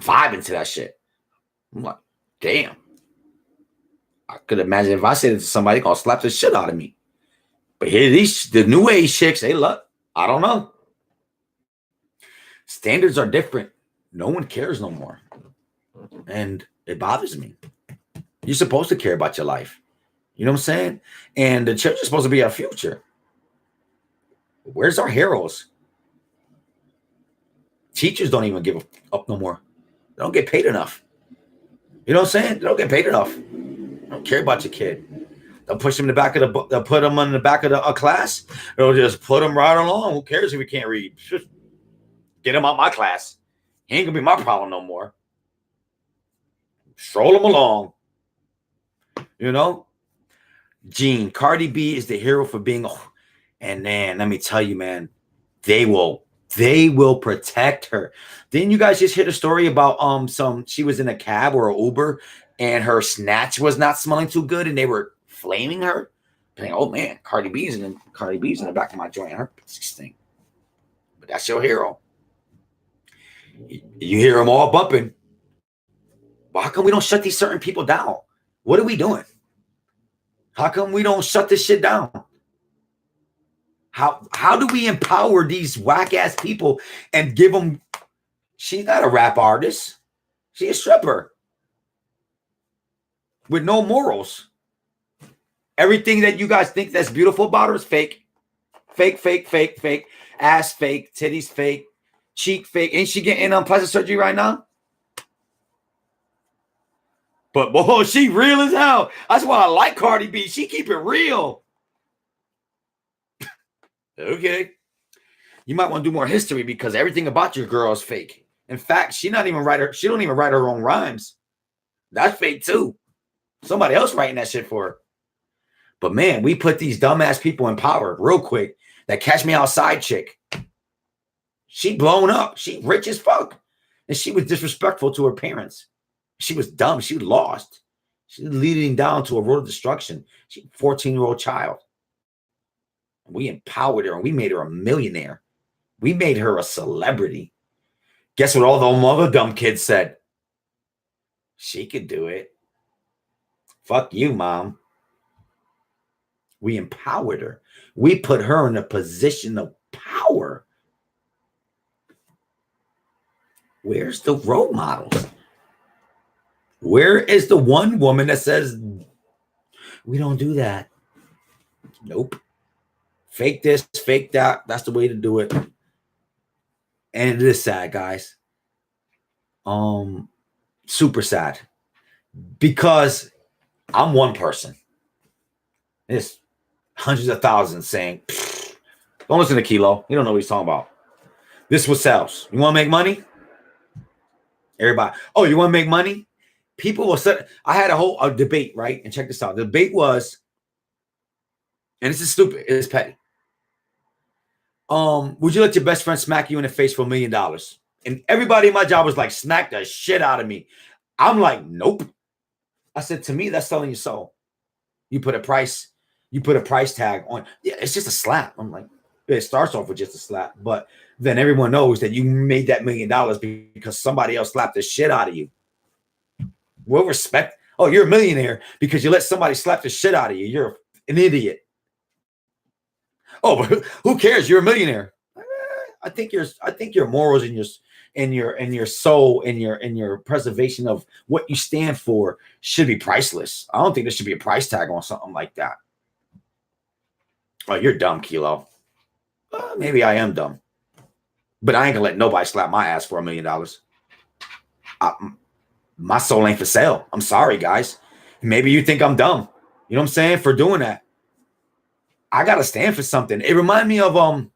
vibing to that shit. I'm like, damn. I could imagine if I said it to somebody, gonna slap the shit out of me. But here, the new age chicks, they look. I don't know. Standards are different. No one cares no more. And it bothers me. You're supposed to care about your life. You know what I'm saying? And the church is supposed to be our future. Where's our heroes? Teachers don't even give up no more. They don't get paid enough. You know what I'm saying? They don't get paid enough. They don't care about your kid. They'll push him in the back of they'll put him in the back of a class. They'll just put him right along. Who cares if he can't read? Just get him out my class. He ain't gonna be my problem no more. Stroll him along. You know? Gene, Cardi B is the hero for being. And man, let me tell you, man, they will They will protect her. Didn't you guys just hear the story about she was in a cab or an Uber and her snatch was not smelling too good and they were flaming her? Saying, oh man, Cardi B's in the back of my joint. Her pussy stink. But that's your hero. You hear them all bumping. Well, how come we don't shut these certain people down? What are we doing? How come we don't shut this shit down? How do we empower these whack ass people and give them? She's not a rap artist. She's a stripper with no morals. Everything that you guys think that's beautiful about her is fake. Fake, fake, fake, fake. Ass fake, titties fake, cheek fake. Ain't she getting plastic surgery right now? But boy, she real as hell. That's why I like Cardi B. She keep it real. Okay. You might want to do more history because everything about your girl is fake. In fact, she don't even write her own rhymes. That's fake too. Somebody else writing that shit for her. But man, we put these dumbass people in power real quick. That Catch Me Outside chick. She blown up. She rich as fuck. And she was disrespectful to her parents. She was dumb. She was lost. She was leading down to a road of destruction. She's a 14-year-old child. We empowered her and we made her a millionaire. We made her a celebrity. Guess what all the other dumb kids said? She could do it. Fuck you, mom. We empowered her. We put her in a position of power. Where's the role models? Where is the one woman that says, we don't do that? Nope. Fake this, fake that. That's the way to do it. And it is sad, guys. Super sad. Because I'm one person. There's hundreds of thousands saying, don't listen to Kilo. You don't know what he's talking about. This is what sells. You want to make money? Everybody. Oh, you want to make money? People will say, I had a debate, right? And check this out. The debate was, and this is stupid. It's petty. Would you let your best friend smack you in the face for $1 million? And everybody in my job was like, smack the shit out of me. I'm like, nope. I said, to me, that's selling your soul. You put a price tag on. Yeah, it's just a slap. I'm like, it starts off with just a slap, but then everyone knows that you made that $1 million because somebody else slapped the shit out of you. We'll respect. Oh, you're a millionaire because you let somebody slap the shit out of you. You're an idiot. Oh, but who cares? You're a millionaire. I think your morals and your soul and your preservation of what you stand for should be priceless. I don't think there should be a price tag on something like that. Oh, you're dumb, Kilo. Maybe I am dumb, but I ain't gonna let nobody slap my ass for $1 million. My soul ain't for sale. I'm sorry, guys. Maybe you think I'm dumb. You know what I'm saying? For doing that. I gotta stand for something. It reminded me of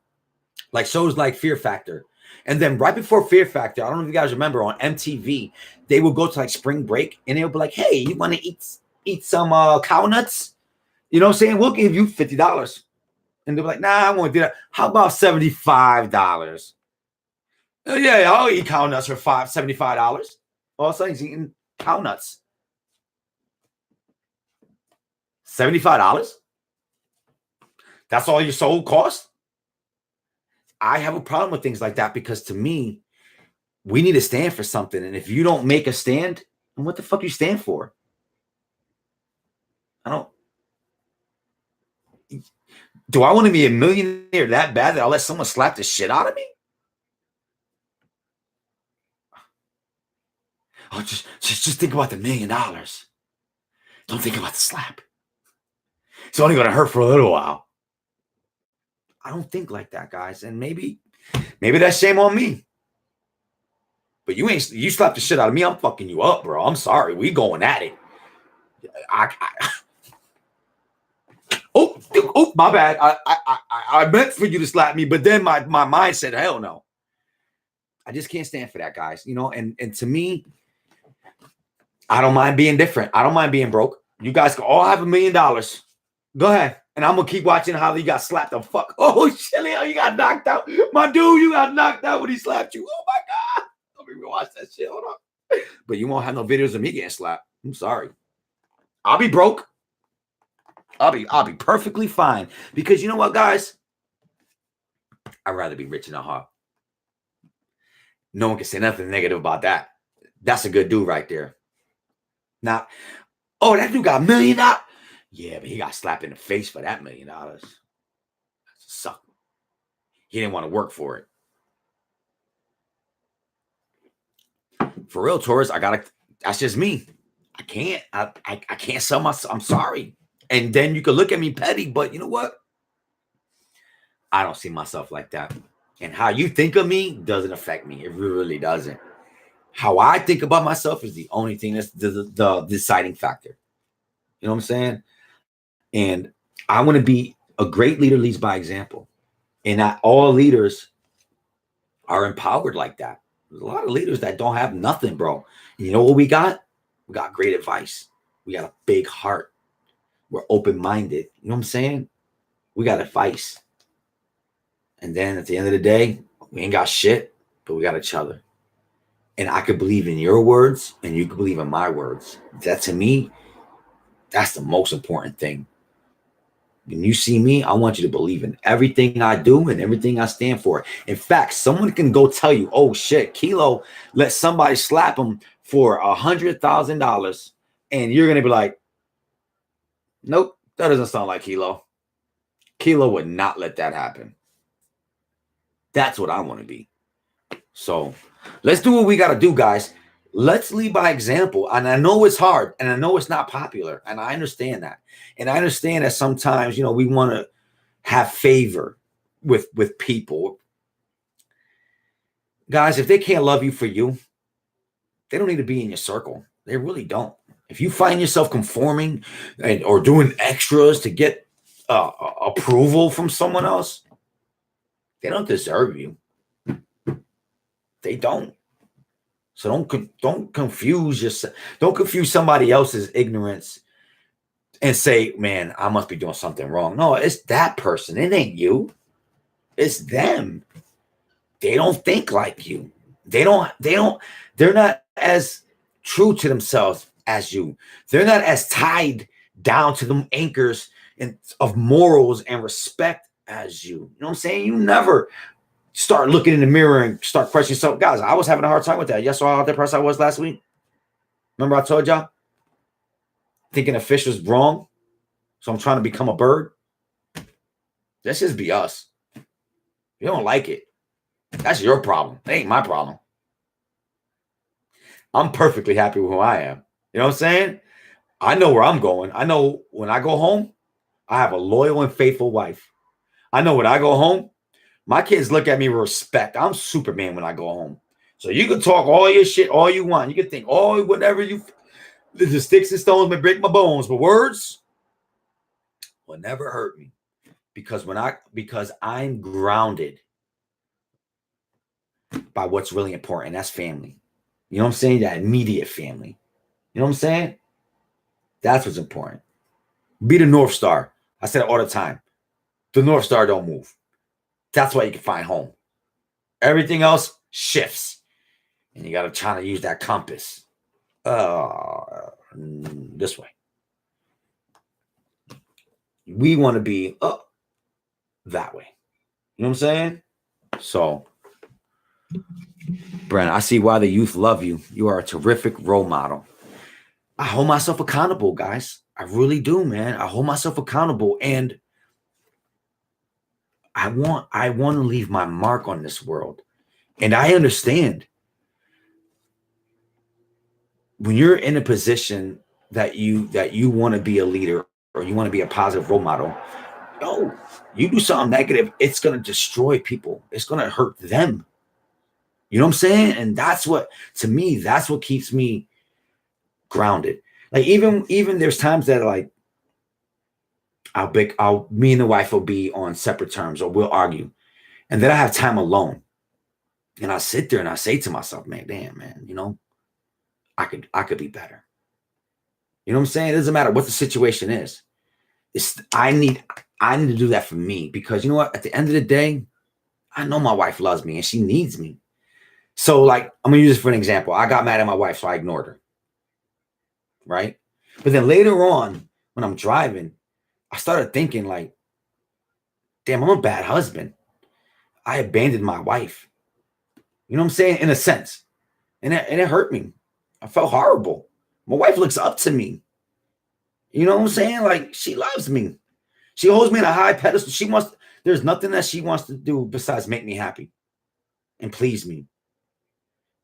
like shows like Fear Factor. And then right before Fear Factor, I don't know if you guys remember on MTV, they would go to like spring break and they would be like, hey, you want to eat some cow nuts? You know what I'm saying? We'll give you $50. And they're like, nah, I won't do that. How about $75? Oh, yeah, I'll eat cow nuts for $75. All of a sudden he's eating cow nuts. $75? That's all your soul costs? I have a problem with things like that because to me, we need to stand for something. And if you don't make a stand, then what the fuck you stand for? Do I want to be a millionaire that bad that I'll let someone slap the shit out of me? Oh, just think about the $1 million. Don't think about the slap. It's only going to hurt for a little while. I don't think like that, guys. And maybe that's shame on me. But you slap the shit out of me, I'm fucking you up, bro. I'm sorry. We going at it. Oh, my bad. I meant for you to slap me, but then my mind said, hell no. I just can't stand for that, guys. You know, and to me, I don't mind being different. I don't mind being broke. You guys can all have $1 million. Go ahead. And I'm gonna keep watching how he got slapped the fuck. Oh shit, Leo, you got knocked out. My dude, you got knocked out when he slapped you. Oh my God. Let me watch that shit. Hold on. But you won't have no videos of me getting slapped. I'm sorry. I'll be broke. I'll be perfectly fine. Because you know what, guys? I'd rather be rich in the heart. No one can say nothing negative about that. That's a good dude right there. Now, oh, that dude got $1 million. Yeah, but he got slapped in the face for that $1 million. That's a sucker. He didn't want to work for it. For real, Taurus, that's just me. I can't sell myself. I'm sorry. And then you could look at me petty, but you know what? I don't see myself like that. And how you think of me doesn't affect me. It really doesn't. How I think about myself is the only thing that's the deciding factor. You know what I'm saying? And I want to be a great leader leads by example. And not all leaders are empowered like that. There's a lot of leaders that don't have nothing, bro. And you know what we got? We got great advice. We got a big heart. We're open-minded. You know what I'm saying? We got advice. And then at the end of the day, we ain't got shit, but we got each other. And I could believe in your words and you could believe in my words. That to me, that's the most important thing. When you see me, I want you to believe in everything I do and everything I stand for. In fact, someone can go tell you, oh shit, Kilo let somebody slap him for $100,000. And you're going to be like, nope, that doesn't sound like Kilo. Kilo would not let that happen. That's what I want to be. So let's do what we got to do, guys. Let's lead by example. And I know it's hard and I know it's not popular. And I understand that. And I understand that sometimes, we want to have favor with people. Guys, if they can't love you for you, they don't need to be in your circle. They really don't. If you find yourself conforming or doing extras to get approval from someone else, they don't deserve you. They don't. So don't confuse yourself. Don't confuse somebody else's ignorance and say, man, I must be doing something wrong. No, it's that person. It ain't you. It's them. They don't think like you. They're not as true to themselves as you. They're not as tied down to them anchors of morals and respect as you. You know what I'm saying? You never start looking in the mirror and start questioning yourself. Guys, I was having a hard time with that. Y'all saw how depressed I was last week? Remember I told y'all? Thinking a fish was wrong. So I'm trying to become a bird. Let's just be us. If you don't like it, that's your problem. It ain't my problem. I'm perfectly happy with who I am. You know what I'm saying? I know where I'm going. I know when I go home, I have a loyal and faithful wife. I know when I go home, my kids look at me with respect. I'm Superman when I go home. So you can talk all your shit all you want. You can think all whatever the sticks and stones may break my bones, but words will never hurt me. Because I'm grounded by what's really important. That's family. You know what I'm saying? That immediate family. You know what I'm saying? That's what's important. Be the North Star. I say it all the time. The North Star don't move. That's why you can find home. Everything else shifts. And you got to try to use that compass. This way. We want to be that way. You know what I'm saying? So, Brent, I see why the youth love you. You are a terrific role model. I hold myself accountable, guys. I really do, man. I hold myself accountable, and I want to leave my mark on this world. And I understand when you're in a position that you want to be a leader or you want to be a positive role model. You do something negative, it's going to destroy people. It's going to hurt them. You know what I'm saying? And that's what keeps me grounded. Like even there's times that like me and the wife will be on separate terms or we'll argue. And then I have time alone. And I sit there and I say to myself, man, damn, man, I could be better. You know what I'm saying? It doesn't matter what the situation is. I need to do that for me, because you know what? At the end of the day, I know my wife loves me and she needs me. So, like, I'm gonna use this for an example. I got mad at my wife, so I ignored her. Right. But then later on, when I'm driving, I started thinking, like, damn, I'm a bad husband. I abandoned my wife. You know what I'm saying? In a sense. And it hurt me. I felt horrible. My wife looks up to me. You know what I'm saying? Like, she loves me. She holds me in a high pedestal. There's nothing that she wants to do besides make me happy and please me.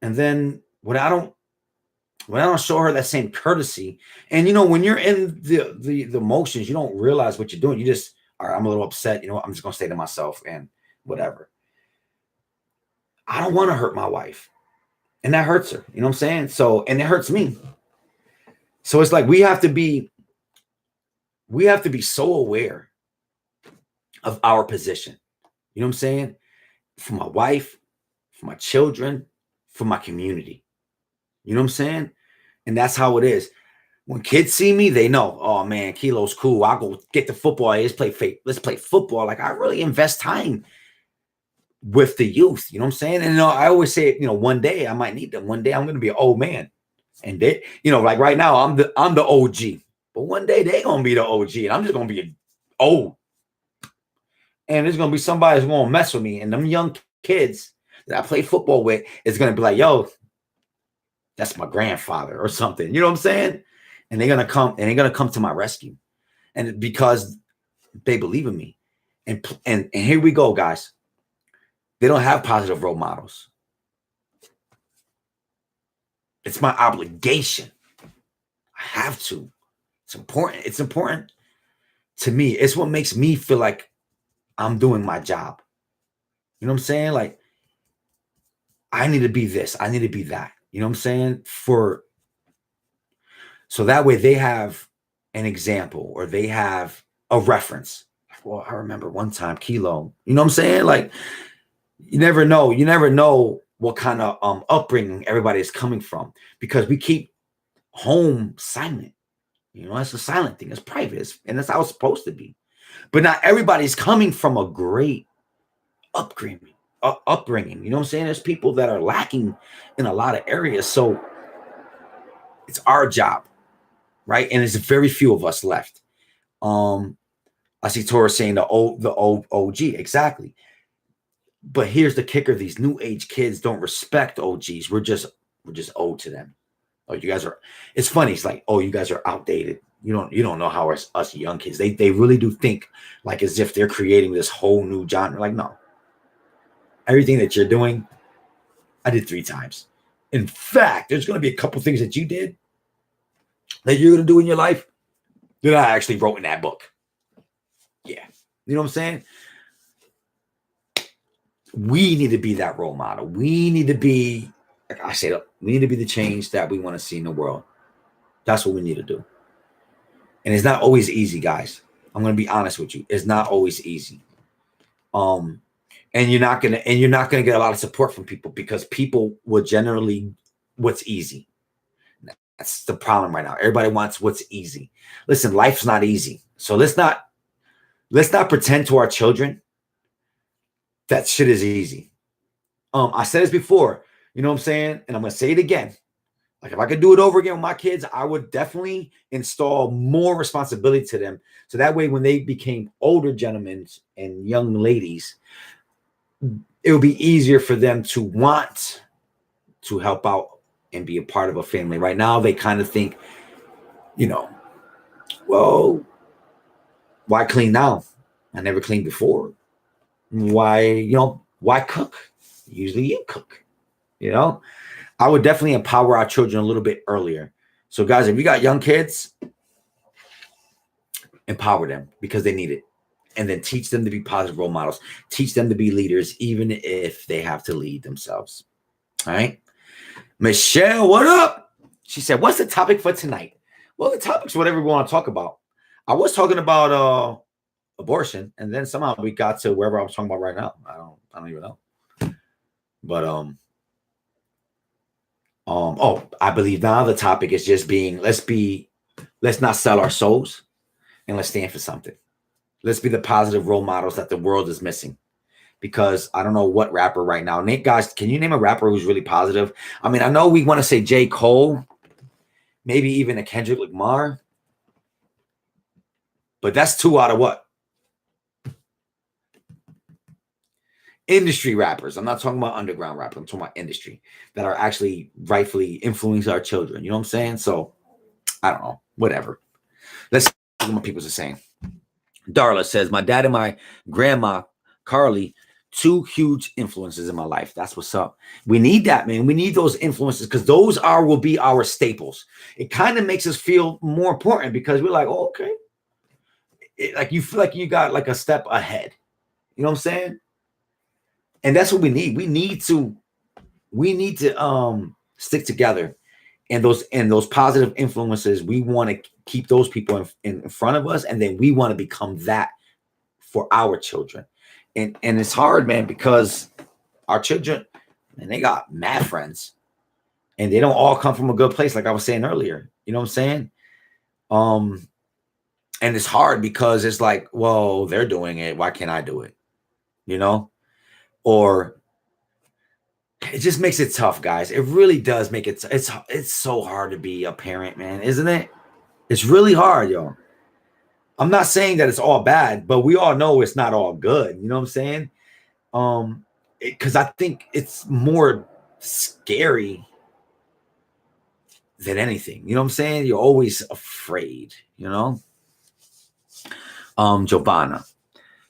And then when I don't show her that same courtesy, and you know, when you're in the motions, you don't realize what you're doing. You just, all right, I'm a little upset. You know what? I'm just gonna stay to myself and whatever. I don't want to hurt my wife. And that hurts her. You know what I'm saying? So, and it hurts me. So it's like we have to be so aware of our position. You know what I'm saying? For my wife, for my children, for my community. You know what I'm saying? And that's how it is. When kids see me, they know, oh man, Kilo's cool. I'll go get the football. Let's play football. Like, I really invest time with the youth. You know what I'm saying? And I always say, one day I might need them. One day I'm going to be an old man. And they, like right now, I'm the OG. But one day they're going to be the OG. And I'm just going to be old. And there's going to be somebody who's going to mess with me. And them young kids that I play football with is going to be like, yo, that's my grandfather or something. You know what I'm saying? And they're going to come to my rescue. And because they believe in me. And here we go, guys. They don't have positive role models. It's my obligation. I have to. It's important. It's important to me. It's what makes me feel like I'm doing my job. You know what I'm saying? Like, I need to be this. I need to be that. You know what I'm saying? So that way they have an example or they have a reference. Well, I remember one time Kilo. You know what I'm saying? Like, you never know. You never know what kind of upbringing everybody is coming from, because we keep home silent. It's a silent thing. It's private, and that's how it's supposed to be. But not everybody's coming from a great upbringing. You know what I'm saying? There's people that are lacking in a lot of areas. So it's our job, right? And there's very few of us left. I see Tora saying the old OG, exactly. But here's the kicker: these new age kids don't respect OGs. We're just old to them. Oh, you guys are. It's funny. It's like, oh, you guys are outdated. You don't know how us young kids. They really do think like as if they're creating this whole new genre. Like, no. Everything that you're doing, I did 3 times. In fact, there's going to be a couple things that you did that you're going to do in your life that I actually wrote in that book. Yeah, you know what I'm saying? We need to be that role model. We need to be, like I said, we need to be the change that we want to see in the world. That's what we need to do. And it's not always easy, guys. I'm going to be honest with you. It's not always easy. And you're not gonna get a lot of support from people, because people will generally what's easy. That's the problem right now. Everybody wants what's easy. Listen, life's not easy. So let's not pretend to our children that shit is easy. I said this before, you know what I'm saying? And I'm gonna say it again. Like, if I could do it over again with my kids, I would definitely install more responsibility to them. So that way, when they became older gentlemen and young ladies, it would be easier for them to want to help out and be a part of a family. Right now, they kind of think, well, why clean now? I never cleaned before. Why cook? Usually you cook, I would definitely empower our children a little bit earlier. So guys, if you got young kids, empower them because they need it. And then teach them to be positive role models. Teach them to be leaders, even if they have to lead themselves. All right. Michelle, what up? She said, what's the topic for tonight? Well, the topic's whatever we want to talk about. I was talking about abortion, and then somehow we got to wherever I was talking about right now. I don't even know. But I believe now the topic is just being, let's not sell our souls and let's stand for something. Let's be the positive role models that the world is missing. Because I don't know what rapper right now. Nate, guys, can you name a rapper who's really positive? I mean, I know we want to say J. Cole, maybe even a Kendrick Lamar, but that's 2 out of what? Industry rappers. I'm not talking about underground rappers. I'm talking about industry that are actually rightfully influencing our children. You know what I'm saying? So I don't know. Whatever. Let's see what people are saying. Darla says, my dad and my grandma, Carly, 2 huge influences in my life. That's what's up. We need that, man. We need those influences because those will be our staples. It kind of makes us feel more important because we're like, oh, okay. Like you feel like you got like a step ahead. You know what I'm saying? And that's what we need. We need to stick together. And those positive influences, we want to keep those people in front of us, and then we want to become that for our children. And it's hard, man, because our children, and they got mad friends, and they don't all come from a good place, like I was saying earlier. You know what I'm saying? And it's hard because it's like, well, they're doing it, why can't I do it? You know, or it just makes it tough, guys. It really does make it. It's so hard to be a parent, man, isn't it? It's really hard, yo. I'm not saying that it's all bad, but we all know it's not all good. You know what I'm saying? Because I think it's more scary than anything. You know what I'm saying? You're always afraid. You know. Giovanna,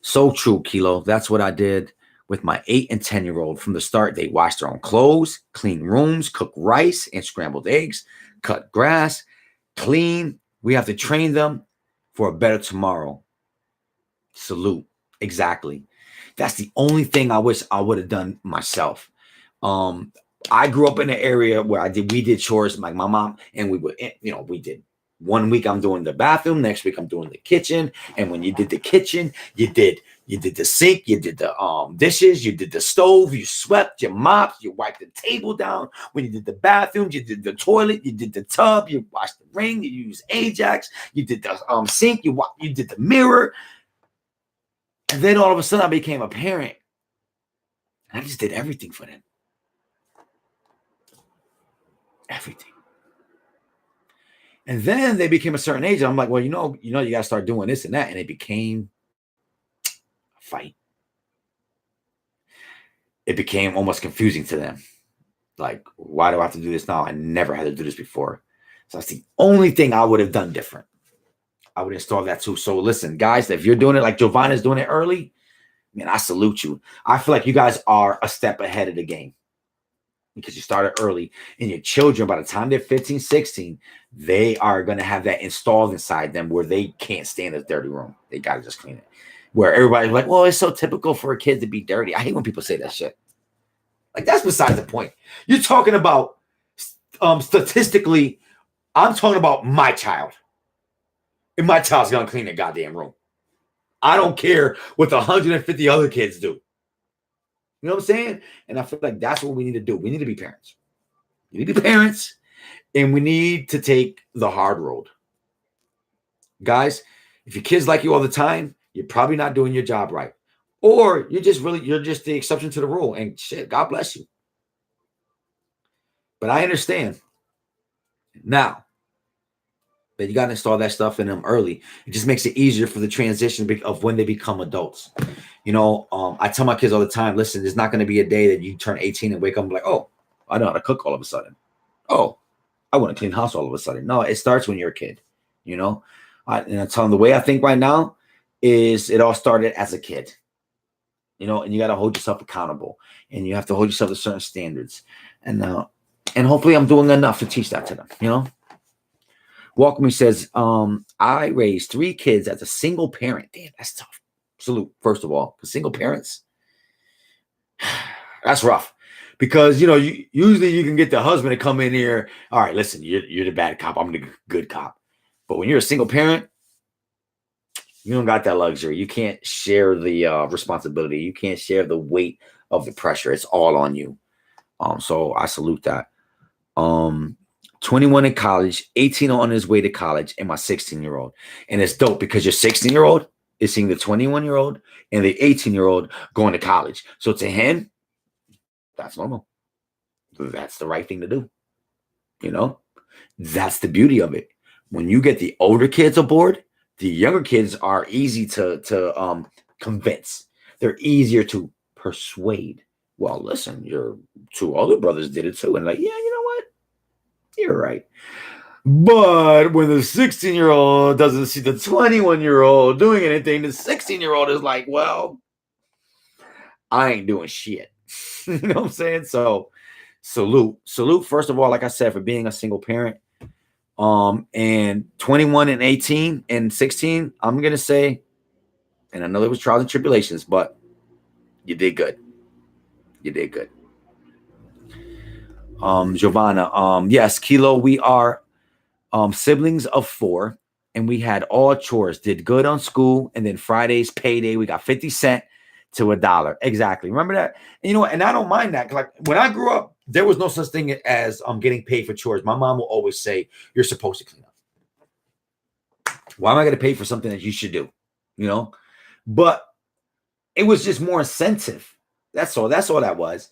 so true, Kilo. That's what I did with my 8 and 10-year-old from the start. They wash their own clothes, clean rooms, cook rice and scrambled eggs, cut grass, clean. We have to train them for a better tomorrow. Salute. Exactly. That's the only thing I wish I would have done myself. I grew up in an area where we did chores like my mom, and we did. One week I'm doing the bathroom, next week I'm doing the kitchen. And when you did the kitchen, you did the sink, you did the dishes, you did the stove, you swept, you mopped, you wiped the table down. When you did the bathroom, you did the toilet, you did the tub, you washed the ring, you used Ajax, you did the sink, you did the mirror. And then all of a sudden I became a parent. And I just did everything for them. Everything. And then they became a certain age. And I'm like, well, you got to start doing this and that. And it became a fight. It became almost confusing to them. Like, why do I have to do this now? I never had to do this before. So that's the only thing I would have done different. I would install that too. So listen, guys, if you're doing it like Giovanna's doing it early, man, I salute you. I feel like you guys are a step ahead of the game because you started early, and your children, by the time they're 15, 16, they are going to have that installed inside them where they can't stay in a dirty room. They got to just clean it. Where everybody's like, well, it's so typical for a kid to be dirty. I hate when people say that shit. Like, that's besides the point. You're talking about statistically, I'm talking about my child. And my child's going to clean the goddamn room. I don't care what 150 other kids do. You know what I'm saying? And I feel like that's what we need to do. We need to be parents. We need to be parents, and we need to take the hard road. Guys, if your kids like you all the time, you're probably not doing your job right. Or you're just the exception to the rule. And shit, God bless you. But I understand. Now that you got to install that stuff in them early, it just makes it easier for the transition of when they become adults. You know, I tell my kids all the time, listen, there's not going to be a day that you turn 18 and wake up and be like, oh, I know how to cook all of a sudden. Oh, I want to clean the house all of a sudden. No, it starts when you're a kid, you know. And I tell them the way I think right now is it all started as a kid, you know, and you got to hold yourself accountable, and you have to hold yourself to certain standards. And hopefully I'm doing enough to teach that to them, you know. Welcome, he says, I raised 3 kids as a single parent. Damn, that's tough. Salute, first of all, because single parents, that's rough. Because, you know, usually you can get the husband to come in here. All right, listen, you're the bad cop. I'm the good cop. But when you're a single parent, you don't got that luxury. You can't share the responsibility. You can't share the weight of the pressure. It's all on you. So I salute that. 21 in college, 18 on his way to college, and my 16-year-old. And it's dope because your 16-year-old is seeing the 21-year-old and the 18-year-old going to college. So to him, that's normal. That's the right thing to do. That's the beauty of it. When you get the older kids aboard, the younger kids are easy to convince. They're easier to persuade. Well, listen, your two older brothers did it too. And like, yeah, you know what? You're right. But when the 16-year-old doesn't see the 21-year-old doing anything, the 16-year-old is like, well, I ain't doing shit. You know what I'm saying? So salute, first of all, like I said, for being a single parent. And 21 and 18 and 16, I'm gonna say, and I know there was trials and tribulations, but you did good. You did good. Giovanna, yes, Kilo, we are siblings of 4, and we had all chores, did good on school, and then Friday's payday, we got 50 cents to $1. Exactly. Remember that? And and I don't mind that. Like when I grew up, there was no such thing as getting paid for chores. My mom will always say, you're supposed to clean up. Why am I going to pay for something that you should do? But it was just more incentive. That's all that was.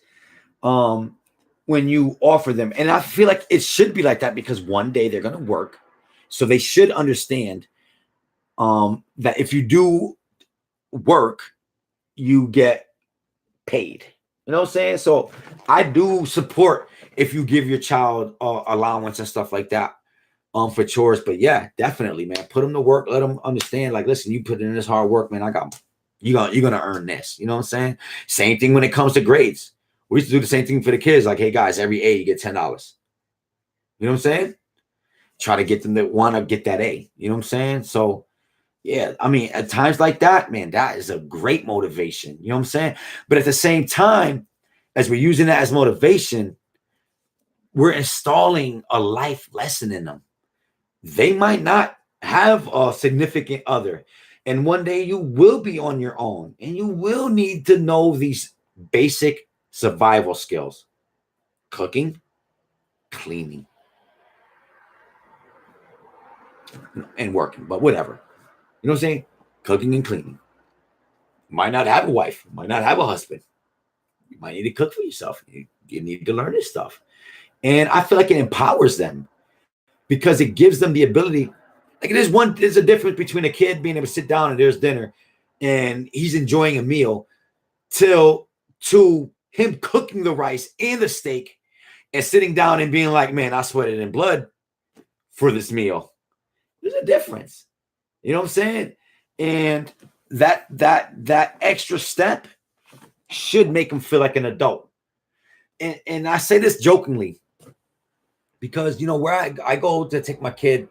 When you offer them, and I feel like it should be like that because one day they're going to work. So they should understand that if you do work, you get paid. You know what I'm saying? So I do support if you give your child allowance and stuff like that for chores. But yeah, definitely, man, put them to work. Let them understand, like, listen, you put in this hard work, man. You're gonna earn this. You know what I'm saying? Same thing when it comes to grades. We used to do the same thing for the kids. Like, hey guys, every A you get $10. You know what I'm saying? Try to get them to want to get that A. You know what I'm saying? So yeah, I mean, at times like that, man, that is a great motivation. You know what I'm saying? But at the same time, as we're using that as motivation, we're installing a life lesson in them. They might not have a significant other. And one day you will be on your own and you will need to know these basic survival skills: cooking, cleaning, and working, but whatever. You know what I'm saying? Cooking and cleaning. Might not have a wife, might not have a husband. You might need to cook for yourself. You need to learn this stuff. And I feel like it empowers them because it gives them the ability. Like there's a difference between a kid being able to sit down and there's dinner and he's enjoying a meal to him cooking the rice and the steak and sitting down and being like, man, I sweated in blood for this meal. There's a difference. You know what I'm saying? And that extra step should make him feel like an adult. And I say this jokingly because, where I go to take my kids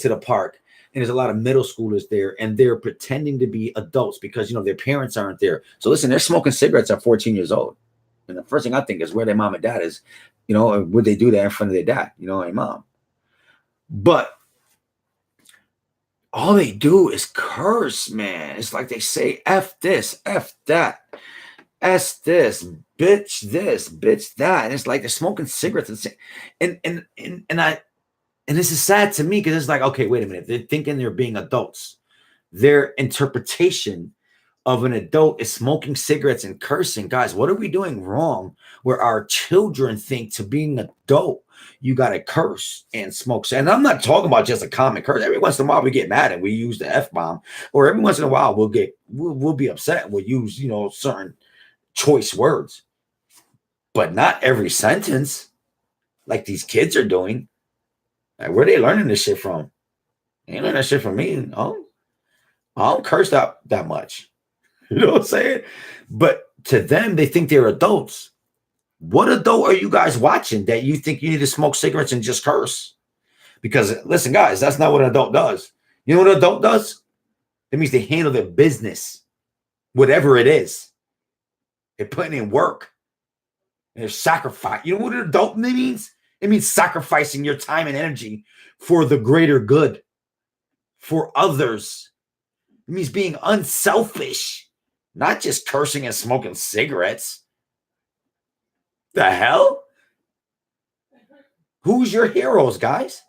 to the park, and there's a lot of middle schoolers there, and they're pretending to be adults because, their parents aren't there. So listen, they're smoking cigarettes at 14 years old. And the first thing I think is where their mom and dad is, or would they do that in front of their dad, and mom? But all they do is curse, man. It's like they say, F this, F that, S this, bitch this, bitch that. And it's like they're smoking cigarettes. And this is sad to me because it's like, okay, wait a minute. They're thinking they're being adults. Their interpretation of an adult is smoking cigarettes and cursing. Guys, what are we doing wrong where our children think to being an adult, you got to curse and smoke? And I'm not talking about just a common curse. Every once in a while we get mad and we use the F-bomb, or every once in a while we'll be upset and we'll use, certain choice words, but not every sentence like these kids are doing. Like, where are they learning this shit from? They ain't learning that shit from me. I don't curse that much. You know what I'm saying? But to them, they think they're adults. What adult are you guys watching that you think you need to smoke cigarettes and just curse? Because listen, guys, that's not what an adult does. You know what an adult does? It means they handle their business, whatever it is. They're putting in work. They're sacrifice. You know what an adult means? It means sacrificing your time and energy for the greater good, for others. It means being unselfish, not just cursing and smoking cigarettes. The hell? Who's your heroes, guys?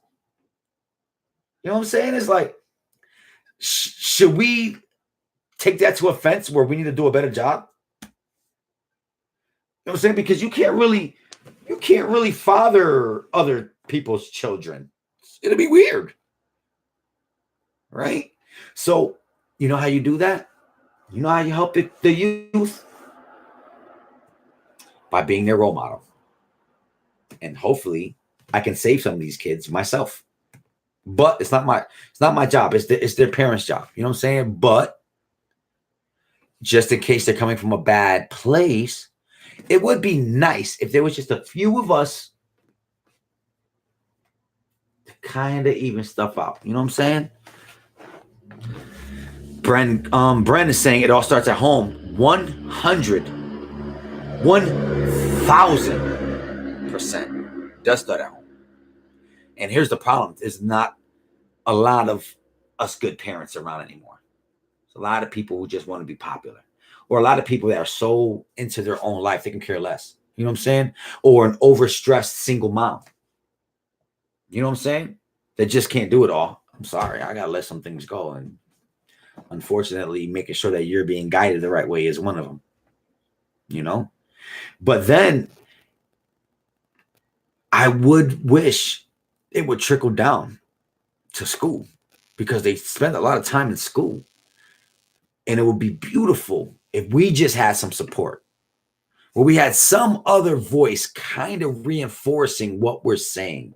You know what I'm saying? It's like, should we take that to offense where we need to do a better job? You know what I'm saying? Because you can't really father other people's children. It'll be weird. Right? So, you know how you do that? You know how you help the youth? By being their role model. And hopefully I can save some of these kids myself. But it's not my job. It's their parents' job. You know what I'm saying? But just in case they're coming from a bad place, it would be nice if there was just a few of us to kind of even stuff out. You know what I'm saying? Bren is saying it all starts at home. 1000% does start at home. And here's the problem. There's not a lot of us good parents around anymore. There's a lot of people who just want to be popular. Or a lot of people that are so into their own life, they can care less. You know what I'm saying? Or an overstressed single mom. You know what I'm saying? That just can't do it all. I'm sorry. I got to let some things go. And unfortunately, making sure that you're being guided the right way is one of them. You know? But then I would wish it would trickle down to school because they spend a lot of time in school. And it would be beautiful if we just had some support, where we had some other voice kind of reinforcing what we're saying.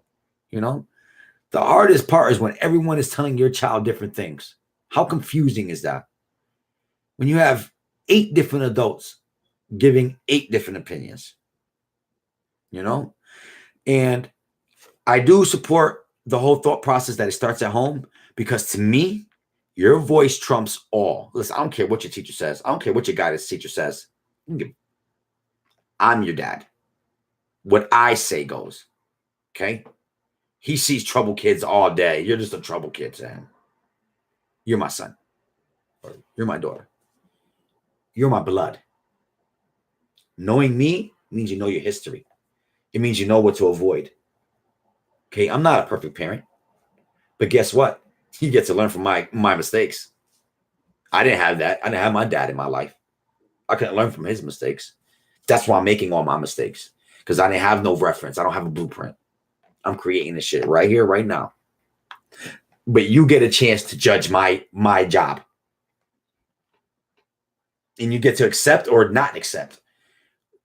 You know, the hardest part is when everyone is telling your child different things. How confusing is that? When you have 8 different adults giving 8 different opinions, you know? And I do support the whole thought process that it starts at home, because to me, your voice trumps all. Listen, I don't care what your teacher says. I don't care what your guidance teacher says. I'm your dad. What I say goes. Okay? He sees trouble kids all day. You're just a trouble kid to him. You're my son. Or you're my daughter. You're my blood. Knowing me means you know your history. It means you know what to avoid. Okay? I'm not a perfect parent. But guess what? You get to learn from my mistakes. I didn't have that. I didn't have my dad in my life. I couldn't learn from his mistakes. That's why I'm making all my mistakes. Because I didn't have no reference. I don't have a blueprint. I'm creating this shit right here, right now. But you get a chance to judge my job. And you get to accept or not accept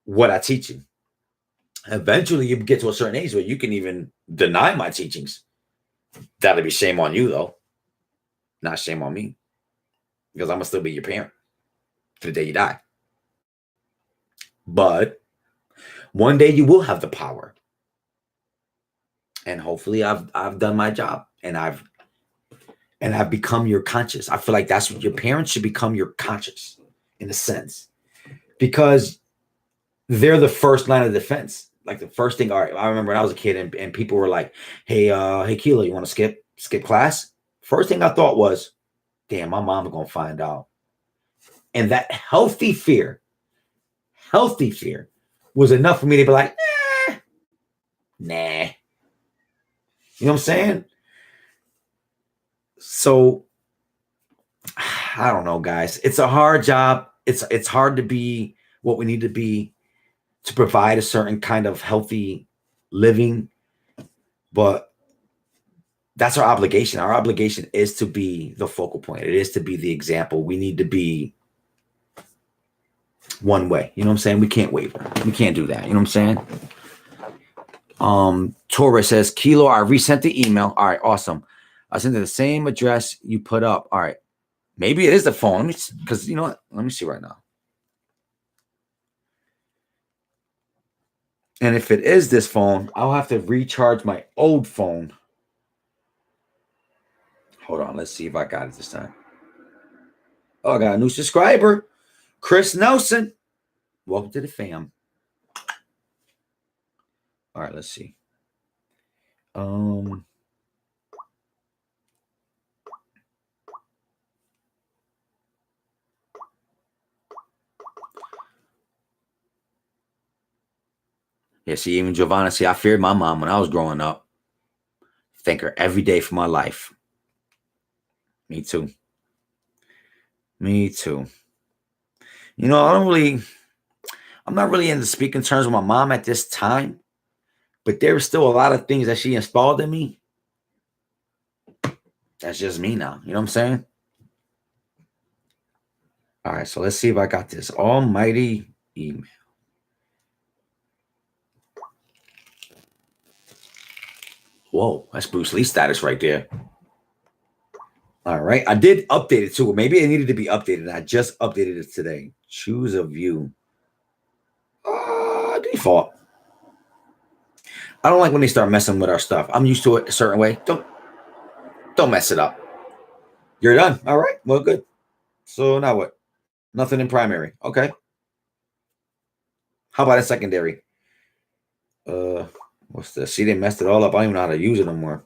what I teach you. Eventually, you get to a certain age where you can even deny my teachings. That'll be shame on you, though. Not shame on me. Because I'm going to still be your parent to the day you die. But one day you will have the power. And hopefully I've done my job. And I've become your conscious. I feel like that's what your parents should become, your conscious, in a sense. Because they're the first line of defense. Like the first thing, all right, I remember when I was a kid and people were like, hey Keela, you want to skip class? First thing I thought was, damn, my mom's going to find out. And that healthy fear was enough for me to be like, nah. You know what I'm saying? So, I don't know, guys. It's a hard job. It's hard to be what we need to be to provide a certain kind of healthy living. But that's our obligation. Our obligation is to be the focal point. It is to be the example. We need to be one way. You know what I'm saying? We can't waver. We can't do that. You know what I'm saying? Torres says, Kilo, I resent the email. All right, awesome. I sent it to the same address you put up. All right. Maybe it is the phone. Because you know what? Let me see right now. And if it is this phone, I'll have to recharge my old phone. Hold on. Let's see if I got it this time. Oh, I got a new subscriber. Chris Nelson. Welcome to the fam. All right, let's see. Yeah, see, even Giovanna, see, I feared my mom when I was growing up. Thank her every day for my life. Me too. Me too. I'm not really into speaking terms with my mom at this time, but there are still a lot of things that she installed in me. That's just me now. You know what I'm saying? All right, so let's see if I got this almighty email. Whoa, that's Bruce Lee status right there. All right, I did update it too. Maybe it needed to be updated. I just updated it today. Choose a view. Default. I don't like when they start messing with our stuff. I'm used to it a certain way. Don't mess it up. You're done. All right. Well, good. So now what? Nothing in primary. Okay. How about in secondary? What's this? See, they messed it all up. I don't even know how to use it no more.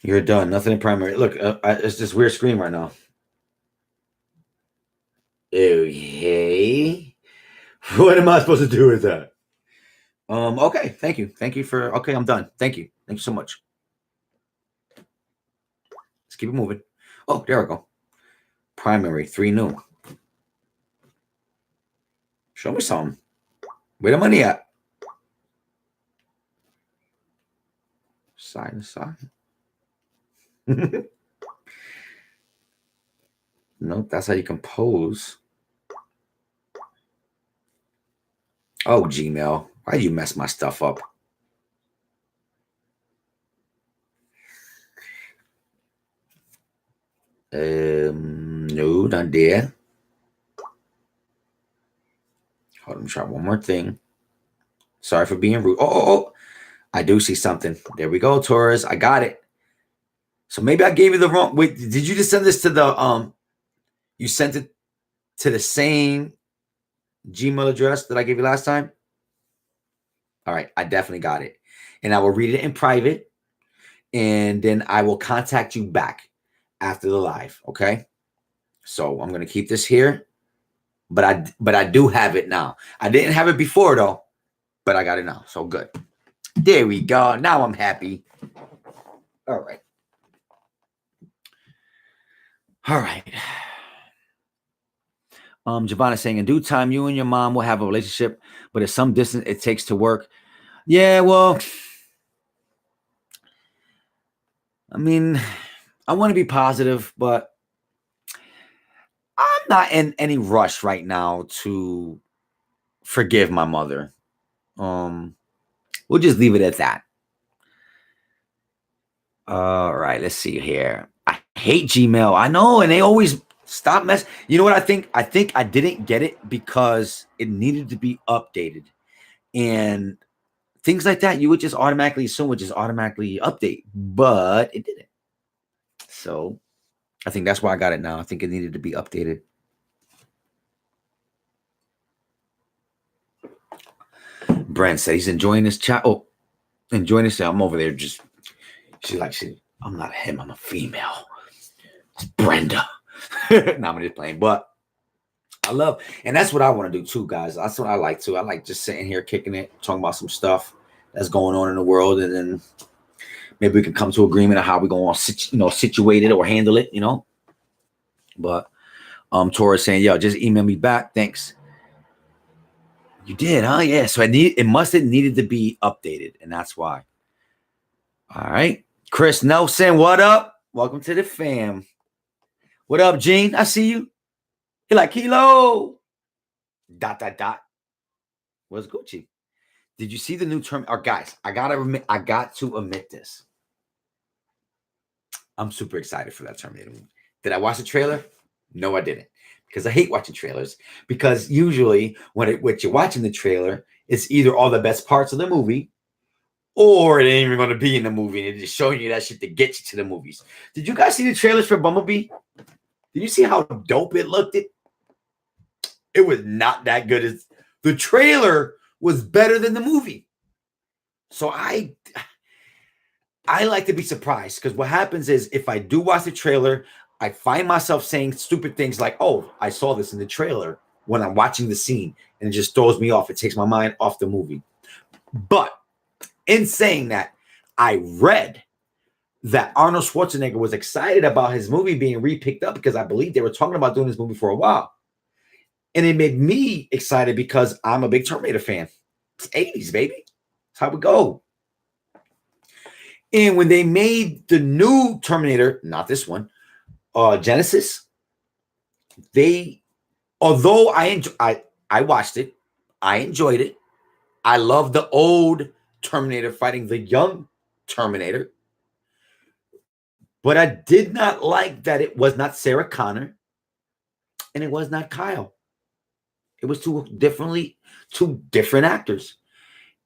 You're done. Nothing in primary. Look, it's this weird screen right now. Okay. What am I supposed to do with that? Okay. Thank you. Thank you for. Okay, I'm done. Thank you. Thank you so much. Let's keep it moving. Oh, there we go. Primary 3 new. Show me something. Where the money at? Side to side. Nope, that's how you compose. Oh, Gmail. Why you mess my stuff up? No, not there. Hold on, try one more thing. Sorry for being rude. Oh. I do see something. There we go, Taurus. I got it. So maybe I gave you the wrong. Wait, did you just send this to the you sent it to the same Gmail address that I gave you last time? All right, I definitely got it. And I will read it in private. And then I will contact you back after the live. Okay. So I'm gonna keep this here. But I do have it now. I didn't have it before though, but I got it now. So good. There we go. Now I'm happy. All right. All right. Giovanna saying, in due time, you and your mom will have a relationship, but at some distance it takes to work. Yeah, well, I mean, I want to be positive, but I'm not in any rush right now to forgive my mother. We'll just leave it at that. All right, let's see here. I hate Gmail. I know, and they always stop mess. You know what I think? I think I didn't get it because it needed to be updated. And things like that, you would just automatically assume would just automatically update, but it didn't. So I think that's why I got it now. I think it needed to be updated. Brent said he's enjoying this chat. Oh, enjoying this. I'm over there just. She's like, I'm not a him. I'm a female. It's Brenda. No, I'm just playing, but I love, and that's what I want to do too, guys. That's what I like too. I like just sitting here kicking it, talking about some stuff that's going on in the world, and then maybe we can come to agreement on how we're going to, situate it or handle it, But Taurus saying, yo, just email me back. Thanks. You did, huh? Yeah. So it must have needed to be updated, and that's why. All right. Chris Nelson, what up? Welcome to the fam. What up, Gene? I see you. You're like, Kilo. ... What's Gucci? Did you see the new term? Or guys, I got to admit this. I'm super excited for that Terminator movie. Did I watch the trailer? No, I didn't. Because I hate watching trailers. Because usually when you're watching the trailer, it's either all the best parts of the movie, or it ain't even going to be in the movie. And it's just showing you that shit to get you to the movies. Did you guys see the trailers for Bumblebee? Did you see how dope it looked? It was not that good. The trailer was better than the movie. So I like to be surprised, because what happens is if I do watch the trailer, I find myself saying stupid things like, oh, I saw this in the trailer when I'm watching the scene, and it just throws me off. It takes my mind off the movie. But in saying that, I read that Arnold Schwarzenegger was excited about his movie being repicked up because I believe they were talking about doing this movie for a while. And it made me excited because I'm a big Terminator fan. It's 80s, baby. That's how we go. And when they made the new Terminator, not this one, Genesis, although I watched it, I enjoyed it. I love the old Terminator fighting the young Terminator. But I did not like that it was not Sarah Connor and it was not Kyle. It was two different actors.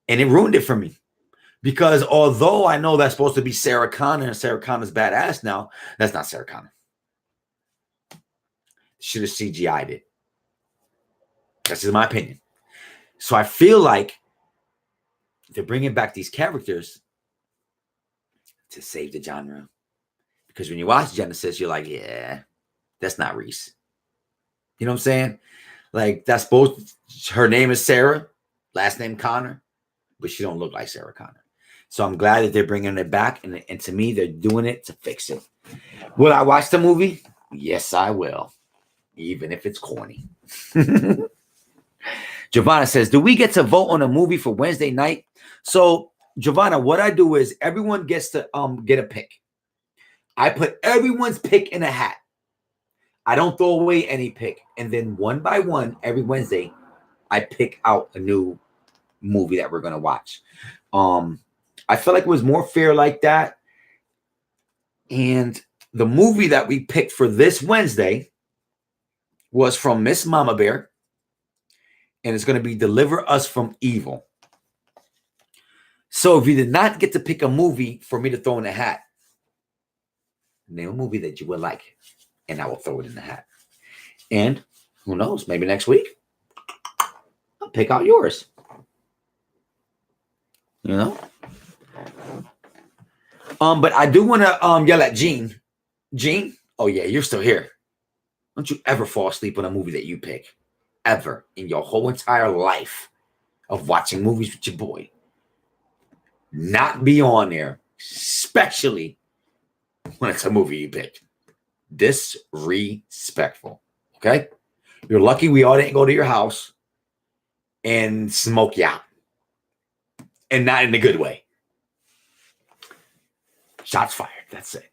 And it ruined it for me. Because although I know that's supposed to be Sarah Connor and Sarah Connor's badass now, that's not Sarah Connor. Should have CGI'd it. That's just my opinion. So I feel like they're bringing back these characters to save the genre. Because when you watch Genesis, you're like, yeah, that's not Reese. You know what I'm saying? Like, that's both, her name is Sarah, last name Connor, but she don't look like Sarah Connor. So I'm glad that they're bringing it back. And to me, they're doing it to fix it. Will I watch the movie? Yes, I will. Even if it's corny. Giovanna says, do we get to vote on a movie for Wednesday night? So, Giovanna, what I do is everyone gets to get a pick. I put everyone's pick in a hat. I don't throw away any pick. And then one by one, every Wednesday, I pick out a new movie that we're going to watch. I feel like it was more fair like that. And the movie that we picked for this Wednesday was from Miss Mama Bear. And it's going to be Deliver Us from Evil. So if you did not get to pick a movie for me to throw in the hat, name a movie that you would like, and I will throw it in the hat. And who knows, maybe next week, I'll pick out yours. You know? But I do want to yell at Gene. Gene? Oh, yeah, you're still here. Don't you ever fall asleep on a movie that you pick. Ever in your whole entire life of watching movies with your boy. Not be on there, especially when it's a movie you picked. Disrespectful. Okay? You're lucky we all didn't go to your house and smoke you out. And not in a good way. Shots fired. That's it.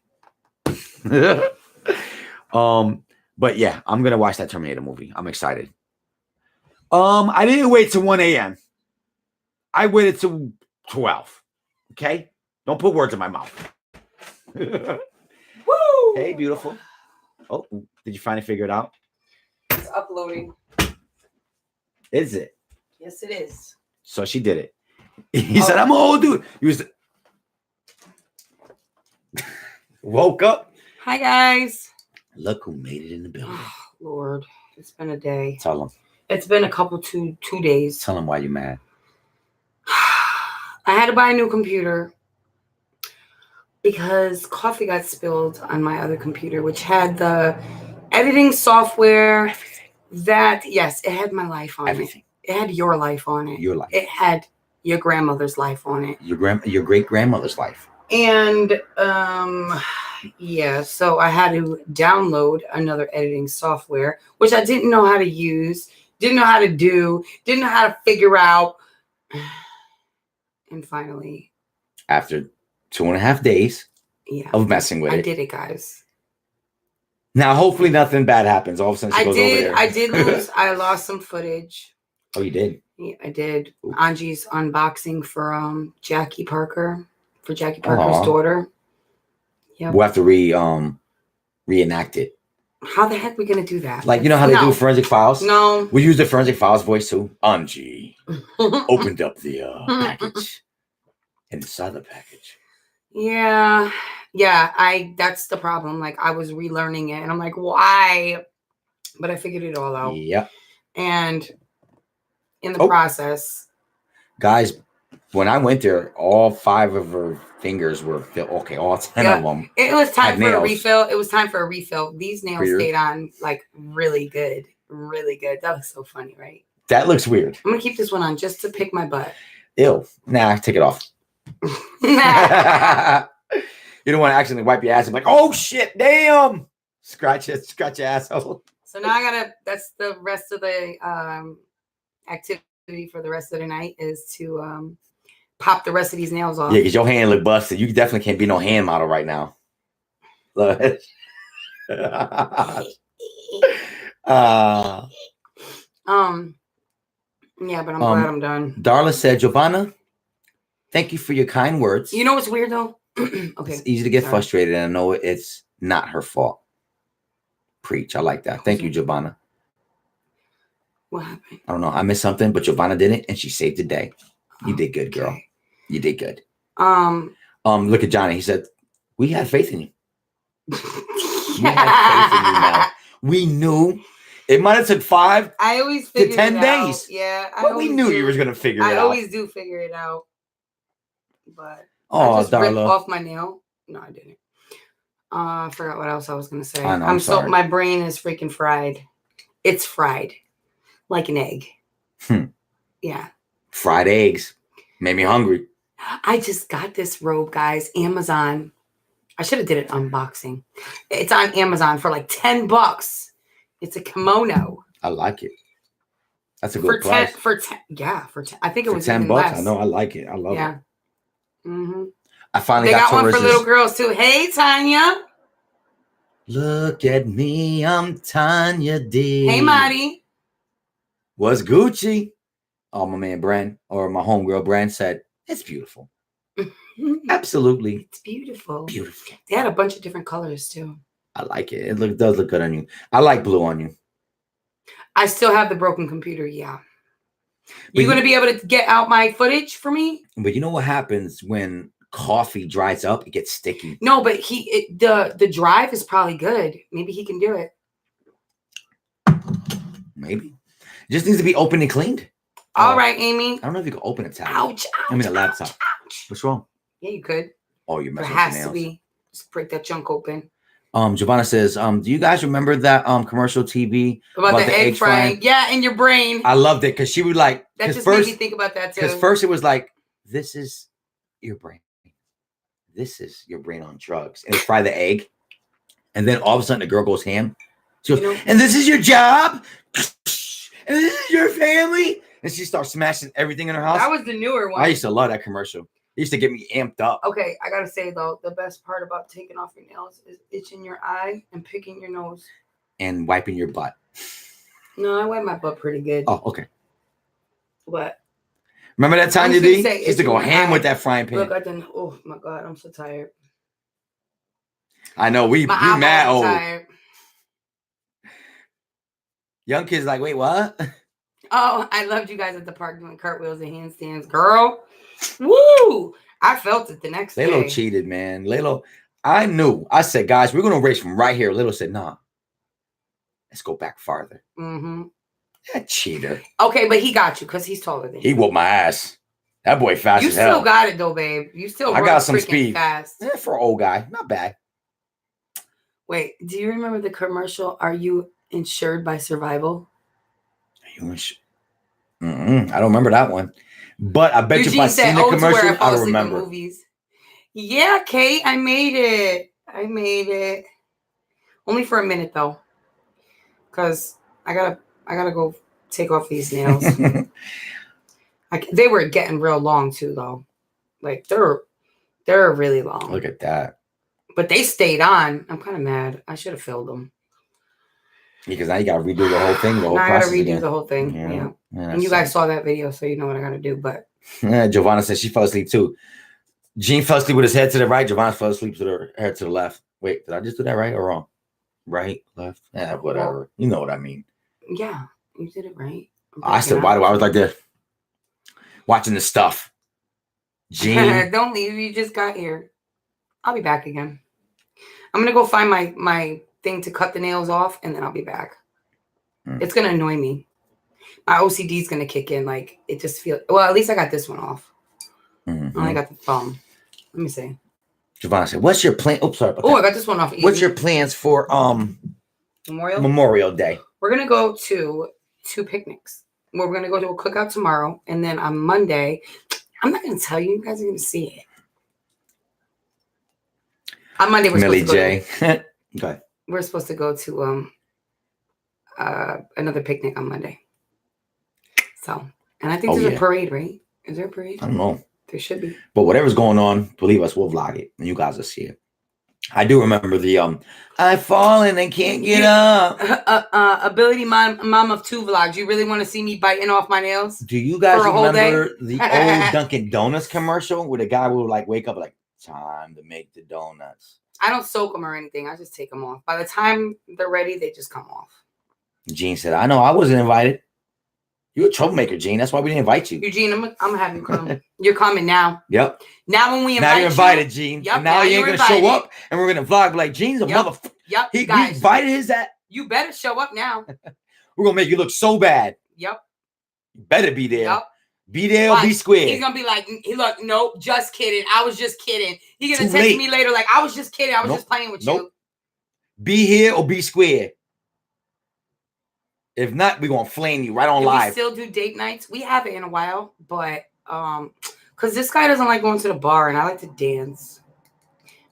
But yeah, I'm gonna watch that Terminator movie. I'm excited. I didn't wait till 1 a.m. I waited till 12. Okay? Don't put words in my mouth. Woo! Hey, beautiful. Oh, did you finally figure it out? It's uploading. Is it? Yes, it is. So she did it. He said, I'm an old dude. He was woke up. Hi, guys. Look who made it in the building. Oh, Lord, it's been a day. Tell him. It's been a couple, two days. Tell him why you're mad. I had to buy a new computer because coffee got spilled on my other computer, which had the editing software. Everything. Yes, it had my life on Everything. it. It had your life on it. Your life. It had your grandmother's life on it. Your great grandmother's life. And yeah, so I had to download another editing software, which I didn't know how to use, didn't know how to do, didn't know how to figure out. And finally, after 2.5 days of messing with it, I did it, guys. Now, hopefully, nothing bad happens. All of a sudden, she goes over there. I lost some footage. Oh, you did? Yeah, I did. Angie's unboxing for Jackie Parker, for Jackie Parker's daughter. Yep. We'll have to reenact it. How the heck are we gonna do that? Like, you know how they do Forensic Files? No. We use the Forensic Files voice too. Angie opened up the package. And inside the package. Yeah. That's the problem. Like, I was relearning it and I'm like, why? But I figured it all out. Yep. And in the process. Guys, when I went there, all 5 of her fingers were filled. Okay, all 10 of them. It was time for nails. a refill. It was time for a refill. These nails stayed on like really good. Really good. That looks so funny, right? That looks weird. I'm going to keep this one on just to pick my butt. Ew. Nah, take it off. You don't want to accidentally wipe your ass and be like, oh shit, damn. Scratch your asshole. So now that's the rest of the activity for the rest of the night is to pop the rest of these nails off. Yeah, because your hand look busted. You definitely can't be no hand model right now. Look. Yeah, but I'm glad I'm done. Darla said, Giovanna, thank you for your kind words. You know what's weird though? Okay. It's easy to get frustrated, and I know it's not her fault. Preach. I like that. Thank you, Giovanna. What happened? I don't know. I missed something, but Giovanna did it, and she saved the day. You did good, girl. Okay. You did good. Look at Johnny. He said, we had faith in you. We had faith in you, Mel. We knew. It might have took 5 I always to figure 10 it days. Out. Yeah. But we knew you were going to figure it out. I always do figure it out. But oh, I just ripped Darla. off my nail. No, I didn't. I forgot what else I was going to say. I know, I'm sorry. My brain is freaking fried. It's fried. Like an egg. Yeah. Fried eggs. Made me hungry. I just got this robe, guys. Amazon. I should have did it unboxing. It's on Amazon for like $10. It's a kimono. I like it. That's a good price. For 10. I think it was $10. even less. I know. I like it. I love it. Mm-hmm. I finally They got one Taurus's. for little girls too. Hey, Tanya. Look at me. I'm Tanya D. Hey, Marty. What's Gucci? Oh, my man Brand or my homegirl Brand said, it's beautiful. Absolutely. It's beautiful. Beautiful. They had a bunch of different colors too. I like it. It does look good on you. I like blue on you. I still have the broken computer. Yeah. You going to be able to get out my footage for me? But you know what happens when coffee dries up? It gets sticky. No, but the drive is probably good. Maybe he can do it. Maybe. It just needs to be opened and cleaned. All right, Amy. I don't know if you can open a tablet. Ouch. I mean a laptop. Ouch. What's wrong? Yeah, you could. Oh, you're messing with your with nails. nails. To be. Just break that junk open. Giovanna says, do you guys remember that commercial TV about the egg frying? Yeah, in your brain. I loved it because she would like that just first, made me think about that too. Because first it was like, this is your brain. This is your brain on drugs. And fry the egg. And then all of a sudden the girl goes ham. She goes, and this is your job. And this is your family. And she starts smashing everything in her house. That was the newer one. I used to love that commercial. It used to get me amped up. Okay, I gotta say though, the best part about taking off your nails is itching your eye and picking your nose. And wiping your butt. No, I wipe my butt pretty good. Oh, okay. But remember that time you used to go ham with that frying pan? Look, oh my God, I'm so tired. I know, we mad old. Tired. Young kids like, wait, what? Oh, I loved you guys at the park doing cartwheels and handstands. Girl, woo! I felt it the next day. Lilo cheated, man. Lilo, I knew. I said, guys, we're going to race from right here. Lilo said, nah. Let's go back farther. Mm-hmm. That cheater. Okay, but he got you because he's taller than you. He whooped my ass. That boy fast as hell. You still got it, though, babe. You still I got some speed. Fast. Yeah, for an old guy. Not bad. Wait, do you remember the commercial, Are You Insured by Survival? Are you insured? I don't remember that one. But I bet Eugene you if I seen the commercial, I remember. Movies. Yeah, Kate, I made it. Only for a minute though, because I gotta go take off these nails. They were getting real long too, though. Like they're really long. Look at that. But they stayed on. I'm kind of mad. I should have filled them. Because now you gotta redo the whole thing. I gotta redo the whole thing. Yeah. And you guys saw that video, so you know what I gotta do. But Giovanna said she fell asleep too. Gene fell asleep with his head to the right. Giovanna fell asleep with her head to the left. Wait, did I just do that right or wrong? Right, left, yeah, whatever. Well, you know what I mean. Yeah, you did it right. I said, why do I was like this? Watching this stuff. Gene. Don't leave. You just got here. I'll be back again. I'm gonna go find my thing to cut the nails off, and then I'll be back. It's gonna annoy me. My OCD is gonna kick in. Like it just feels. Well, at least I got this one off. I only got the thumb. Let me see. Giovanna said, "What's your plan?" Oops, sorry. Oh, I got this one off. Easy. What's your plans for Memorial Day? We're gonna go to 2 picnics. We're gonna go to a cookout tomorrow, and then on Monday, I'm not gonna tell you. You guys are gonna see it. On Monday, Millie J. Okay. We're supposed to go to another picnic on Monday. So, and I think there's a parade, right? Is there a parade? I don't know. There should be. But whatever's going on, believe us, we'll vlog it, and you guys will see it. I do remember the I've fallen and can't get up. Ability mom of 2 vlogs. You really want to see me biting off my nails? Do you guys remember the day? old Dunkin' Donuts commercial where the guy would like wake up like, time to make the donuts? I don't soak them or anything. I just take them off. By the time they're ready, they just come off. Gene said, I know I wasn't invited. You're a troublemaker, Gene. That's why we didn't invite you. Eugene, I'm gonna have you come. You're coming now. Yep. Now when we invite now you're invited, Gene. Yep. And now you ain't gonna show up, and we're gonna vlog like Gene's a motherfucker. Yep. He guys, invited his ass. You better show up now. We're gonna make you look so bad. Yep. You better be there. Yep. Be there or be square. He's gonna be like, look, nope, just kidding. I was just kidding. He's gonna text me later like, I was just kidding. I was just playing with you. Be here or be square. If not, we're gonna flame you right on live. We still do date nights. We haven't in a while, but because this guy doesn't like going to the bar and I like to dance.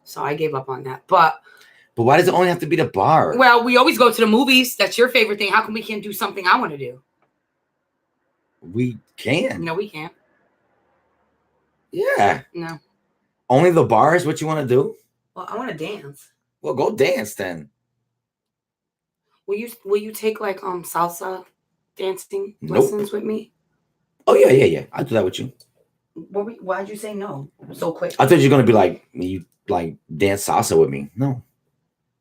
So I gave up on that. But why does it only have to be the bar? Well, we always go to the movies. That's your favorite thing. How come we can't do something I want to do? We can. No, we can't. Yeah. No. Only the bar is what you want to do? Well, I want to dance. Well, go dance then. Will you take like salsa dancing lessons with me? Oh yeah. I'll do that with you. Why'd you say no so quick? I thought you were gonna be like you like dance salsa with me. No.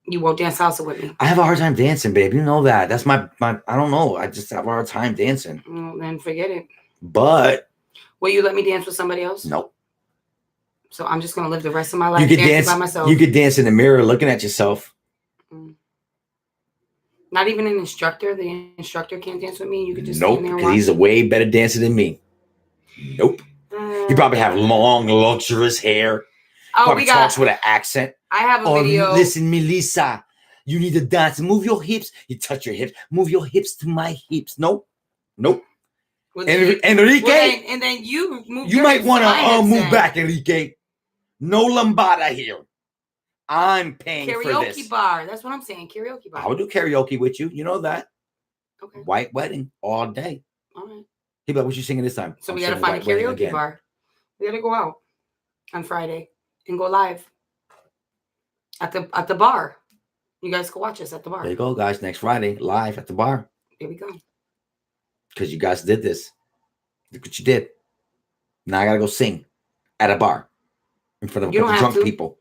You won't dance salsa with me. I have a hard time dancing, babe. You know that. That's my I don't know. I just have a hard time dancing. Well, then forget it. But will you let me dance with somebody else? Nope. So I'm just gonna live the rest of my life dancing by myself. You could dance in the mirror looking at yourself. Not even an instructor. The instructor can't dance with me. You could just nope, because he's a way better dancer than me. Nope. He probably have long, luxurious hair. Oh, probably talks with an accent. I have a video. Listen, Melissa, you need to dance. Move your hips. You touch your hips. Move your hips to my hips. Nope. Enrique. And then you move. You might want to move back, Enrique. No lambada here. I'm paying for this. Karaoke bar. That's what I'm saying. Karaoke bar. I would do karaoke with you. You know that. Okay. White wedding all day. All right. Hey, but what you singing this time? So we got to find a karaoke bar. We got to go out on Friday and go live at the bar. You guys can watch us at the bar. There you go, guys. Next Friday, live at the bar. Here we go. Because you guys did this. Look what you did. Now I got to go sing at a bar in front of drunk people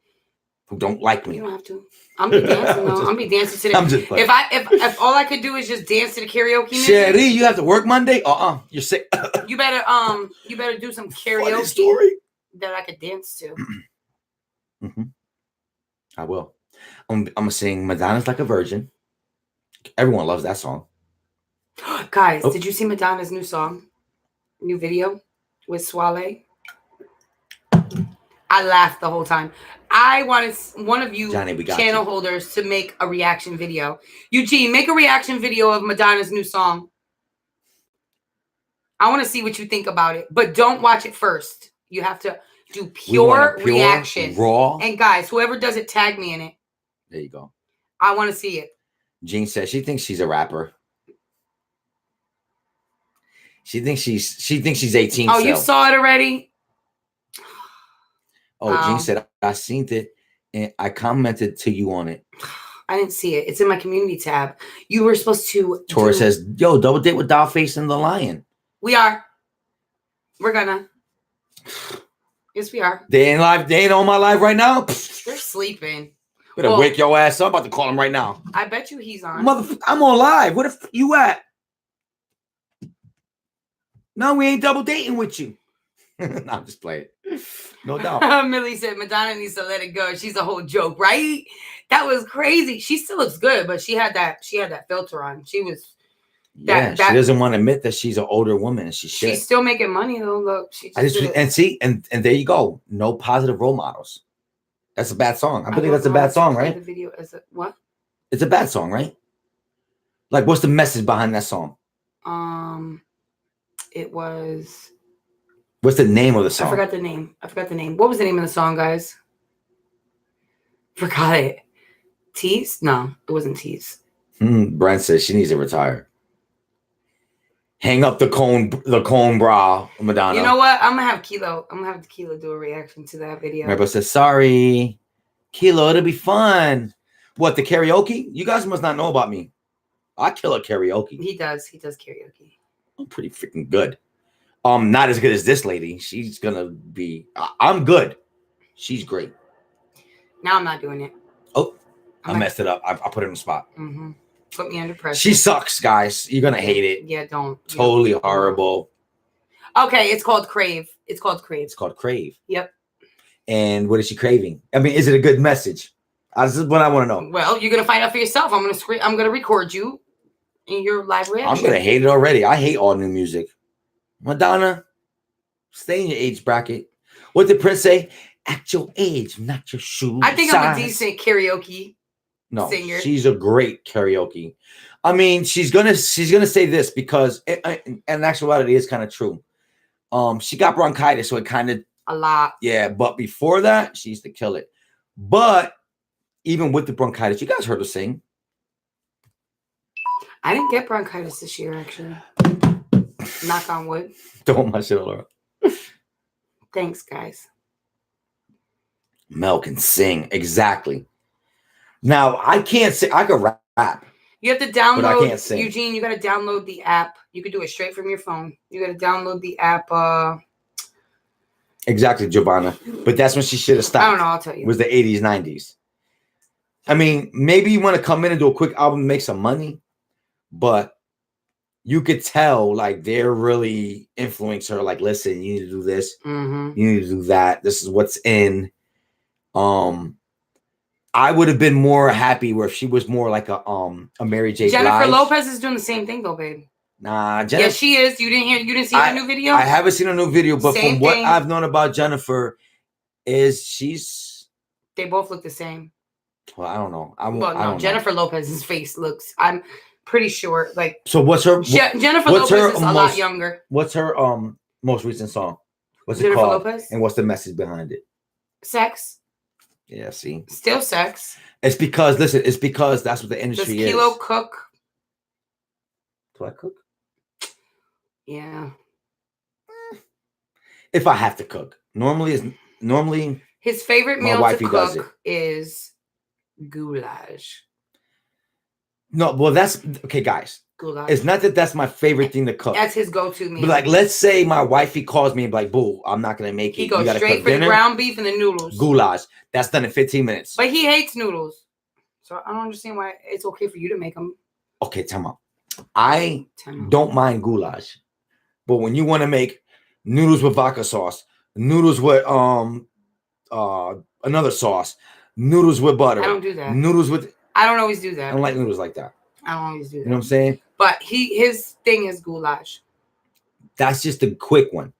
who don't like me. You don't have to. I'm be dancing though. I'm be dancing to the. I'm just playing. If all I could do is just dance to the karaoke music. Sherry, you have to work Monday? You're sick. You better do some karaoke Funny story that I could dance to. I will. I'm gonna sing Madonna's Like a Virgin. Everyone loves that song. Guys, did you see Madonna's new video with Swale? I laughed the whole time. I wanted one of you channel holders to make a reaction video. Eugene, make a reaction video of Madonna's new song. I want to see what you think about it, but don't watch it first. You have to do pure reaction. Raw. And guys, whoever does it, tag me in it. There you go. I want to see it. Jean says she thinks she's a rapper. She thinks she's 18. Oh, you saw it already? Oh, Jean said I seen it and I commented to you on it. I didn't see it. It's in my community tab. You were supposed to. Tora says, "Yo, double date with Dollface and the Lion." We are. We're gonna. Yes, we are. They ain't live. They ain't on my live right now. They're sleeping. Better wake your ass up. I'm about to call him right now. I bet you he's on. I'm on live. Where the f you at? No, we ain't double dating with you. No, I'm just playing. No doubt. Millie said Madonna needs to let it go. She's a whole joke, right? That was crazy. She still looks good, but she had that filter on. She was. She doesn't want to admit that she's an older woman, and she's still making money though. Look, and there you go. No positive role models. That's a bad song. I believe that's a bad song, right? The video is it what? It's a bad song, right? Like, what's the message behind that song? It was What's the name of the song? I forgot the name. What was the name of the song, guys? Forgot it. Tease? No, it wasn't Tease. Brent says she needs to retire. Hang up the cone bra, Madonna. You know what? I'm gonna have Kilo do a reaction to that video. Remember says, sorry, Kilo, it'll be fun. What, the karaoke? You guys must not know about me. I kill a karaoke. He does karaoke. I'm pretty freaking good. Not as good as this lady. She's gonna be. I'm good. She's great. Now I'm not doing it. Oh, I messed it up. I put it in the spot. Mm-hmm. Put me under pressure. She sucks, guys. You're gonna hate it. Yeah, don't. Totally horrible. Okay, it's called Crave. It's called Crave. Yep. And what is she craving? I mean, is it a good message? This is what I want to know. Well, you're gonna find out for yourself. I'm gonna record you in your live reaction. I'm gonna hate it already. I hate all new music. Madonna, stay in your age bracket. What did Prince say? At your age, not your shoe I think size. I'm a decent karaoke singer. She's a great karaoke. I mean, she's gonna say this because, in actuality, it's kind of true. She got bronchitis, so it kind of a lot. Yeah, but before that, she used to kill it. But even with the bronchitis, you guys heard her sing. I didn't get bronchitis this year, actually. Knock on wood. Don't my shit, Laura. Thanks, guys. Mel can sing. Exactly. Now, I can't sing. I can rap. You have to download, but I can't sing. Eugene, you got to download the app. You could do it straight from your phone. You got to download the app. Exactly, Giovanna. But that's when she should have stopped. I don't know. I'll tell you. It was the 80s, 90s. I mean, maybe you want to come in and do a quick album and make some money, but you could tell, like, they're really influencing her. Like, listen, you need to do this. Mm-hmm. You need to do that. This is what's in. I would have been more happy where if she was more like a Mary J. Jennifer Blige. Lopez is doing the same thing, though, babe. Nah, Jennifer. Yes, she is. You didn't see her new video? I haven't seen a new video, but Same from what thing. I've known about Jennifer, is they both look the same. Well, I don't know. I don't know. Jennifer Lopez's face looks. I'm pretty sure. Like, so, what's her? Jennifer Lopez is a lot younger. What's her most recent song? What's Jennifer it called? Lopez? And what's the message behind it? Sex. Yeah, see, still sex. It's because it's because that's what the industry Does Kilo cook? Do I cook? Yeah. If I have to cook, normally his favorite meal to cook is goulash. No, well, that's okay, guys. Goulash. It's not that that's my favorite thing to cook. That's his go-to meal. But like, let's say my wifey calls me and be like, "Boo, I'm not gonna make it." He goes straight for the ground beef and the noodles. Goulash. That's done in 15 minutes. But he hates noodles, so I don't understand why it's okay for you to make them. Okay, time out. I don't mind goulash, but when you want to make noodles with vodka sauce, noodles with another sauce, noodles with butter, I don't do that. Noodles with I don't always do that. I don't like noodles like that. I don't always do that. You know what I'm saying? But his thing is goulash. That's just a quick one.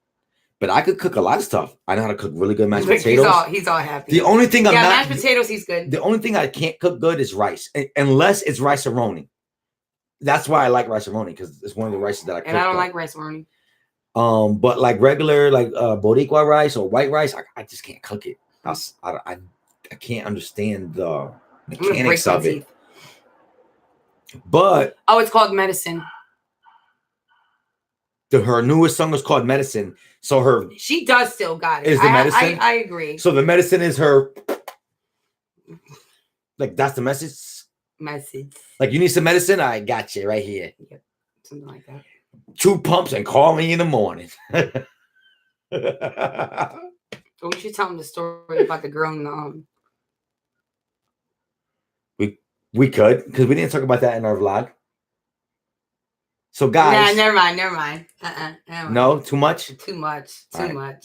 But I could cook a lot of stuff. I know how to cook really good mashed potatoes. He's all happy. The only thing mashed potatoes, he's good. The only thing I can't cook good is rice, unless it's rice-a-roni. That's why I like rice-a-roni, because it's one of the rices that I cook. And I don't like rice-a-roni. But like regular, like Boricua rice or white rice, I just can't cook it. I can't understand the mechanics of it. But it's called Medicine. Her newest song is called Medicine. So she does still got it. Is the medicine? I agree. So the medicine is her. Like that's the message. Like you need some medicine. I got you right here. Yep, something like that. 2 pumps and call me in the morning. We should tell him the story about the girl in the We could, because we didn't talk about that in our vlog. So guys, never mind. Never mind. No, too much. Too much.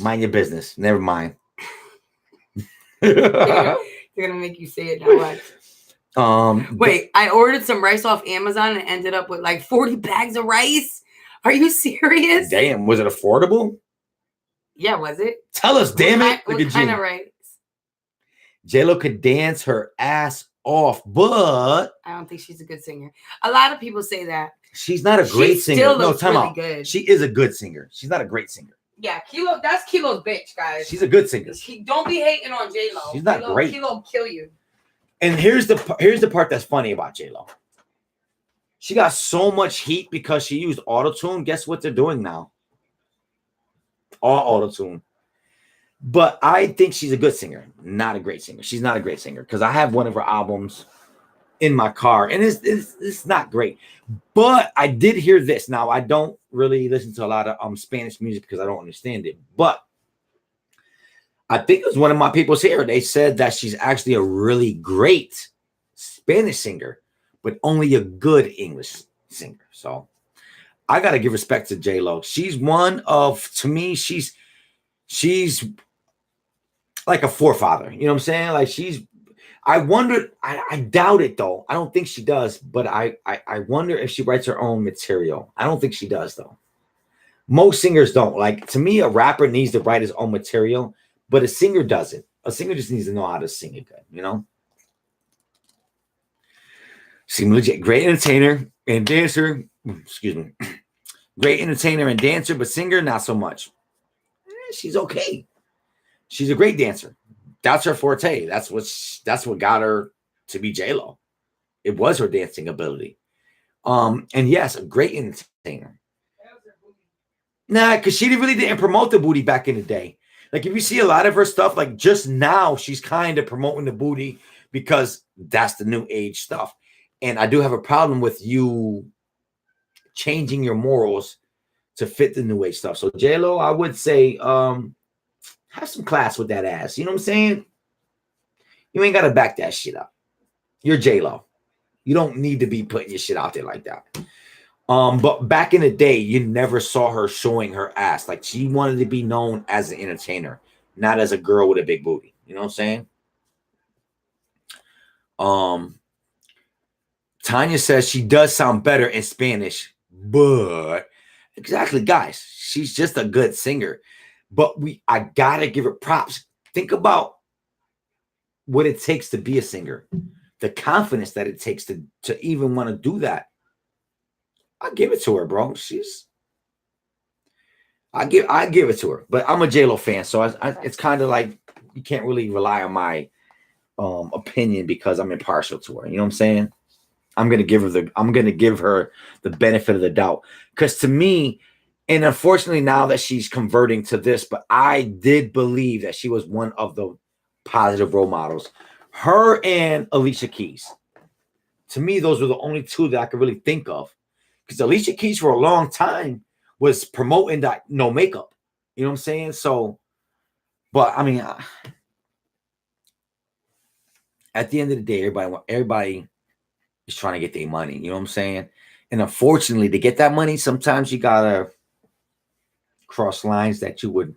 Mind your business. Never mind. They're gonna make you say it now. Wait, I ordered some rice off Amazon and ended up with like 40 bags of rice. Are you serious? Damn, was it affordable? Yeah, was it? Tell us, damn it. What kind of rice? J-Lo could dance her ass off, but I don't think she's a good singer. A lot of people say that. She's not a great singer. No, time out. Good. She is a good singer. She's not a great singer. Yeah, Kilo. That's Kilo's bitch, guys. She's a good singer. Don't be hating on J Lo. She's not great. Kilo will kill you. And here's the part that's funny about J Lo. She got so much heat because she used autotune. Guess what they're doing now? All autotune. But I think she's a good singer, not a great singer. She's not a great singer because I have one of her albums in my car, and it's not great. But I did hear this. Now, I don't really listen to a lot of Spanish music because I don't understand it. But I think it was one of my people's here. They said that she's actually a really great Spanish singer, but only a good English singer. So I got to give respect to J-Lo. She's one of, to me, she's like a forefather. You know what I'm saying? Like I wonder, I doubt it though. I don't think she does, but I wonder if she writes her own material. I don't think she does though. Most singers don't. Like, to me, a rapper needs to write his own material, but a singer doesn't. A singer just needs to know how to sing it good, you know? Seem legit. Great entertainer and dancer. Excuse me. Great entertainer and dancer, but singer, not so much. She's okay. She's a great dancer. That's her forte. That's what got her to be J-Lo. It was her dancing ability. And yes, a great entertainer. Nah, because she really didn't promote the booty back in the day. Like, if you see a lot of her stuff, like just now, she's kind of promoting the booty because that's the new age stuff. And I do have a problem with you changing your morals to fit the new age stuff. So J-Lo, I would say, have some class with that ass. You know what I'm saying? You ain't got to back that shit up. You're J-Lo. You don't need to be putting your shit out there like that. But back in the day, you never saw her showing her ass. Like, she wanted to be known as an entertainer, not as a girl with a big booty. You know what I'm saying? Tanya says she does sound better in Spanish, but exactly, guys, she's just a good singer. But I gotta give her props. Think about what it takes to be a singer, the confidence that it takes to even want to do that. I give it to her, bro. I give it to her. But I'm a J-Lo fan, so it's kind of like you can't really rely on my opinion because I'm impartial to her. You know what I'm saying? I'm gonna give her the benefit of the doubt. Because to me, and unfortunately now that she's converting to this, but I did believe that she was one of the positive role models. Her and Alicia Keys. To me, those were the only two that I could really think of. Because Alicia Keys for a long time was promoting that no makeup. You know what I'm saying? So, but I mean, at the end of the day, everybody is trying to get their money. You know what I'm saying? And unfortunately, to get that money, sometimes you gotta cross lines that you would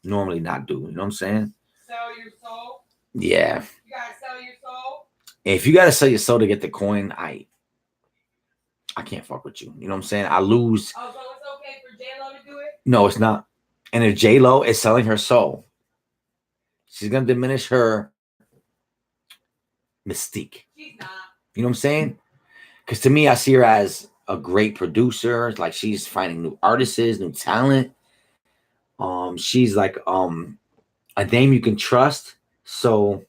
normally not do. You know what I'm saying? Sell your soul. Yeah. You gotta sell your soul. If you gotta sell your soul to get the coin, I can't fuck with you. You know what I'm saying? I lose. Oh, so it's okay for J-Lo to do it? No, it's not. And if J-Lo is selling her soul, she's gonna diminish her mystique. She's not. You know what I'm saying? Because to me, I see her as a great producer. Like, she's finding new artists, new talent. She's like a name you can trust. So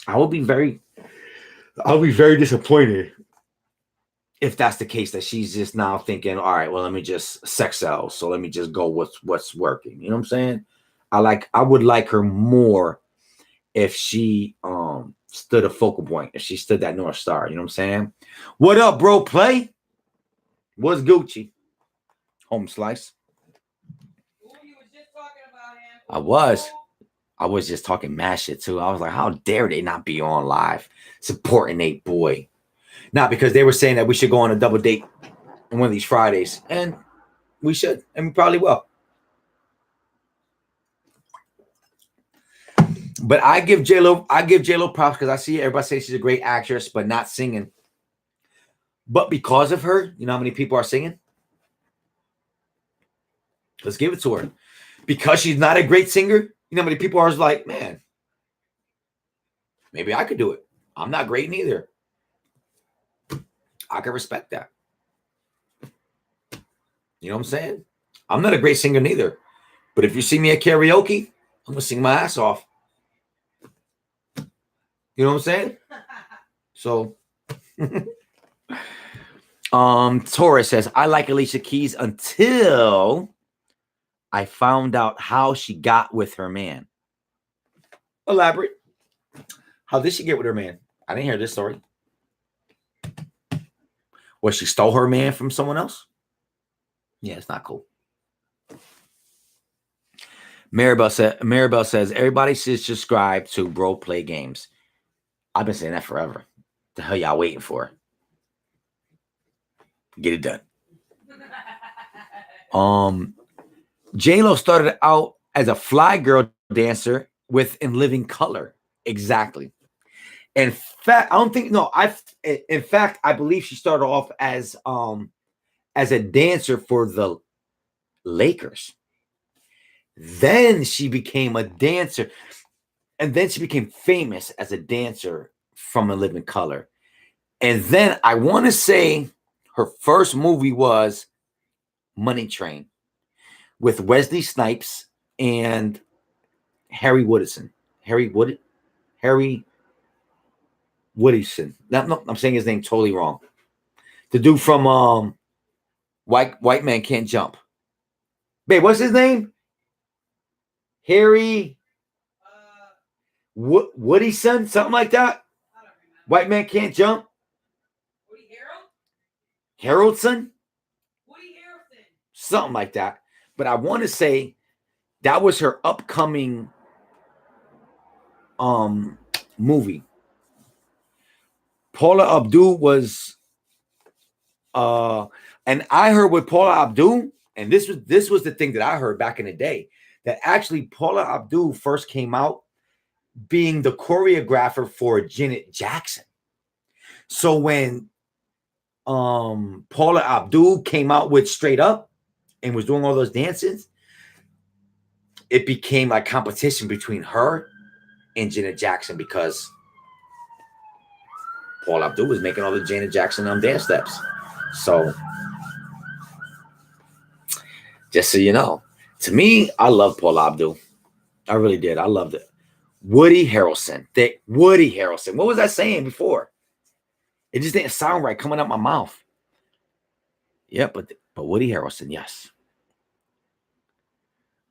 I'll be very disappointed if that's the case, that she's just now thinking, all right, well, let me just sex sell. So let me just go with what's working. You know what I'm saying? I would like her more if she stood a focal point, if she stood that North Star. You know what I'm saying? What up, bro? Play? What's Gucci? Home slice. Ooh, you was just talking about him. I was just talking mad shit too. I was like, how dare they not be on live supporting a boy? Not because they were saying that we should go on a double date on one of these Fridays. And we should. And we probably will. But I give J-Lo props because I see everybody say she's a great actress, but not singing. But because of her, you know how many people are singing? Let's give it to her. Because she's not a great singer, you know how many people are like, man, maybe I could do it. I'm not great neither. I can respect that. You know what I'm saying? I'm not a great singer neither. But if you see me at karaoke, I'm gonna sing my ass off. You know what I'm saying? So Taurus says, I like Alicia Keys until I found out how she got with her man. Elaborate. How did she get with her man? I didn't hear this story. Was she stole her man from someone else? Yeah, it's not cool. Maribel says, everybody should subscribe to Bro Play Games. I've been saying that forever. The hell y'all waiting for? Get it done. J-Lo started out as a fly girl dancer with In Living Color. Exactly. In fact, I believe she started off as a dancer for the Lakers. Then she became a dancer, and then she became famous as a dancer from In Living Color. And then I want to say her first movie was Money Train with Wesley Snipes and Harry Woodison. Harry Woodison. No, I'm saying his name totally wrong. The dude from White Man Can't Jump. Babe, what's his name? Harry Woodison, something like that. White Man Can't Jump. Woody Harrelson? Woody Harrelson. Something like that. But I want to say that was her upcoming movie. Paula Abdul was and I heard with Paula Abdul, and this was the thing that I heard back in the day, that actually Paula Abdul first came out being the choreographer for Janet Jackson. So when Paula Abdul came out with Straight Up and was doing all those dances, it became like competition between her and Janet Jackson, because Paula Abdul was making all the Janet Jackson dance steps. So just so you know, to me, I love Paula Abdul. I really did. I loved it. Woody Harrelson. Woody Harrelson. What was I saying before? It just didn't sound right coming out my mouth. Yeah, but Woody Harrelson, yes.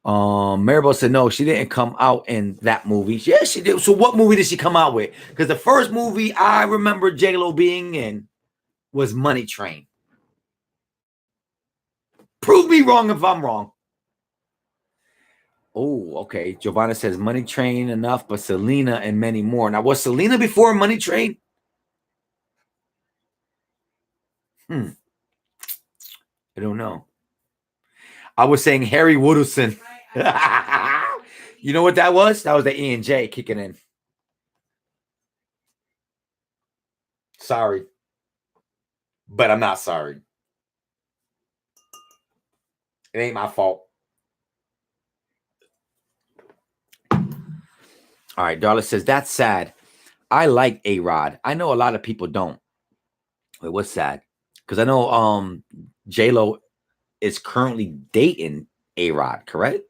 Maribel said no, she didn't come out in that movie. Yes, she did. So what movie did she come out with? Because the first movie I remember J-Lo being in was Money Train. Prove me wrong if I'm wrong. Oh, okay. Giovanna says Money Train enough, but Selena and many more. Now, was Selena before Money Train? I don't know. I was saying Harry Woodison. You know what that was? That was the E&J kicking in. Sorry. But I'm not sorry. It ain't my fault. All right, Darla says, that's sad. I like A-Rod. I know a lot of people don't. Wait, what's sad? Because I know J-Lo is currently dating A-Rod, correct?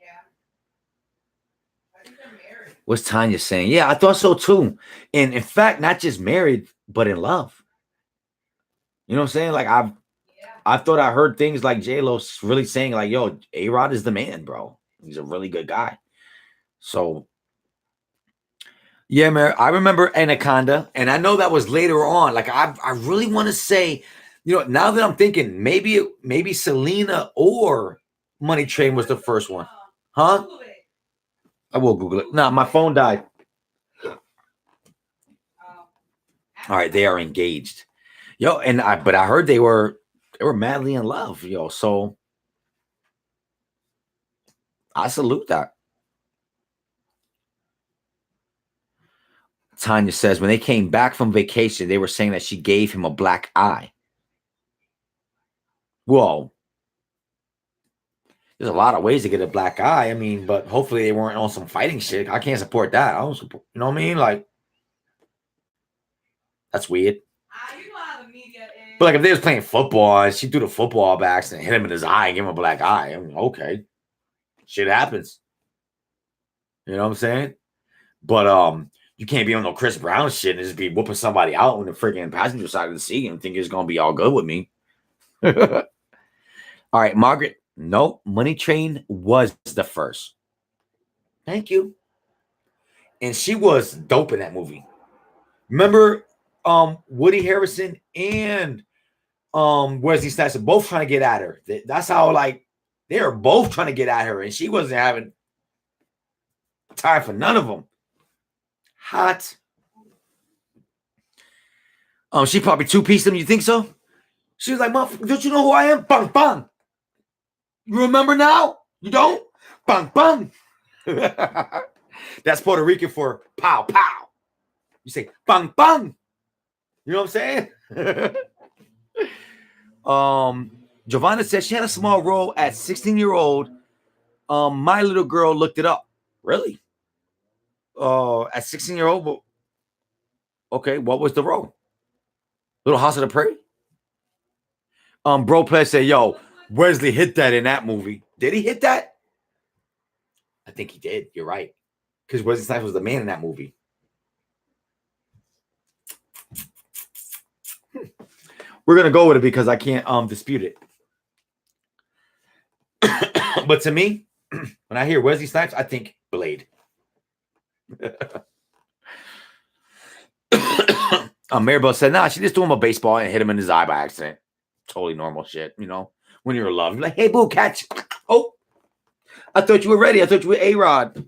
Yeah. I think they're married. What's Tanya saying? Yeah, I thought so too. And in fact, not just married, but in love. You know what I'm saying? Like I thought I heard things like J-Lo really saying like, yo, A-Rod is the man, bro. He's a really good guy. So yeah, man, I remember Anaconda, and I know that was later on. Like I really want to say, you know, now that I'm thinking, maybe Selena or Money Train was the first one. Huh? I will Google it. No, my phone died. All right, they are engaged. Yo, but I heard they were madly in love, yo. So I salute that. Tanya says when they came back from vacation, they were saying that she gave him a black eye. Whoa. There's a lot of ways to get a black eye. I mean, but hopefully they weren't on some fighting shit. I can't support that. I don't support, you know what I mean? Like, that's weird. You know how the media But like if they was playing football and she threw the football by accident, hit him in his eye, and gave him a black eye. I mean, okay, shit happens. You know what I'm saying? But you can't be on no Chris Brown shit and just be whooping somebody out on the freaking passenger side of the seat and think it's gonna be all good with me. All right, Margaret. No, Money Train was the first. Thank you. And she was dope in that movie. Remember, Woody Harrelson and Wesley Snipes are both trying to get at her. That's how like they were both trying to get at her, and she wasn't having time for none of them. Hot. She probably two-pieced him. You think so? She was like, "Motherfucker, don't you know who I am? Bang bang. You remember now? You don't? Bang bang." That's Puerto Rican for pow pow. You say bang bang. You know what I'm saying? Giovanna said she had a small role at 16-year-old. My little girl looked it up. Really? At 16-year-old? Well, okay, what was the role? Little House of the Prairie? Bro Play said, yo, Wesley hit that in that movie. Did he hit that? I think he did. You're right. Because Wesley Snipes was the man in that movie. We're gonna go with it because I can't dispute it. But to me, when I hear Wesley Snipes, I think Blade. Maribel said, nah, she just threw him a baseball and hit him in his eye by accident. Totally normal shit, you know. When you're in love, you're like, hey, boo, catch. Oh, I thought you were ready. I thought you were A-Rod.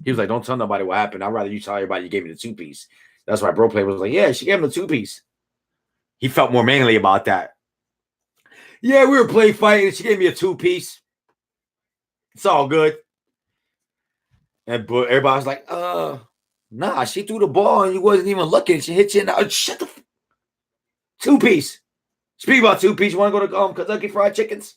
He was like, don't tell nobody what happened. I'd rather you tell everybody you gave me the two-piece. That's why Bro Play was like, yeah, she gave him the two-piece. He felt more manly about that. Yeah, we were play fighting. She gave me a two-piece. It's all good. And everybody was like, nah, she threw the ball and you wasn't even looking. She hit you in the shut the two-piece. Speak about two-piece. You want to go to Kentucky Fried Chickens?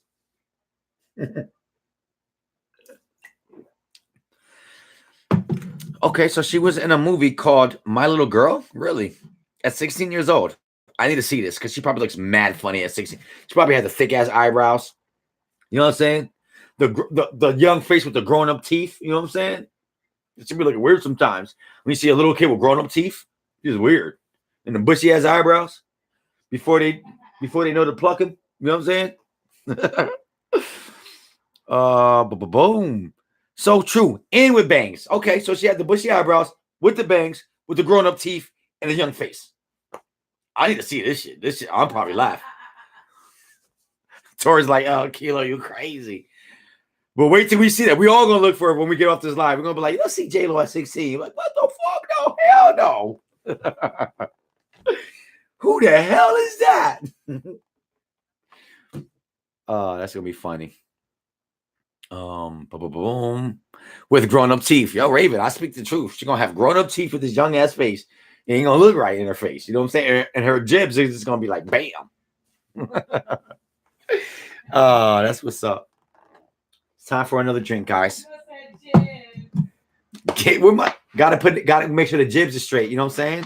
Okay, so she was in a movie called My Little Girl? Really? At 16 years old. I need to see this because she probably looks mad funny at 16. She probably had the thick-ass eyebrows. You know what I'm saying? The young face with the grown-up teeth. You know what I'm saying? It should be looking weird sometimes. When you see a little kid with grown-up teeth, it's weird. And the bushy-ass eyebrows before they know to pluck him. You know what I'm saying? Boom. So true. And with bangs. Okay, so she had the bushy eyebrows with the bangs, with the grown-up teeth, and the young face. I need to see this shit. This shit, I'll probably laugh. Tori's like, oh, Kilo, you crazy. But wait till we see that. We all gonna look for it when we get off this live. We're gonna be like, let's see J-Lo at 16. You're like, what the fuck? No, hell no. Who the hell is that? That's gonna be funny. Boom. With grown-up teeth. Yo, Raven, I speak the truth. She's gonna have grown-up teeth with this young ass face. It ain't gonna look right in her face. You know what I'm saying? And her jibs is just gonna be like, bam. That's what's up. It's time for another drink, guys. Okay, gotta make sure the jibs are straight. You know what I'm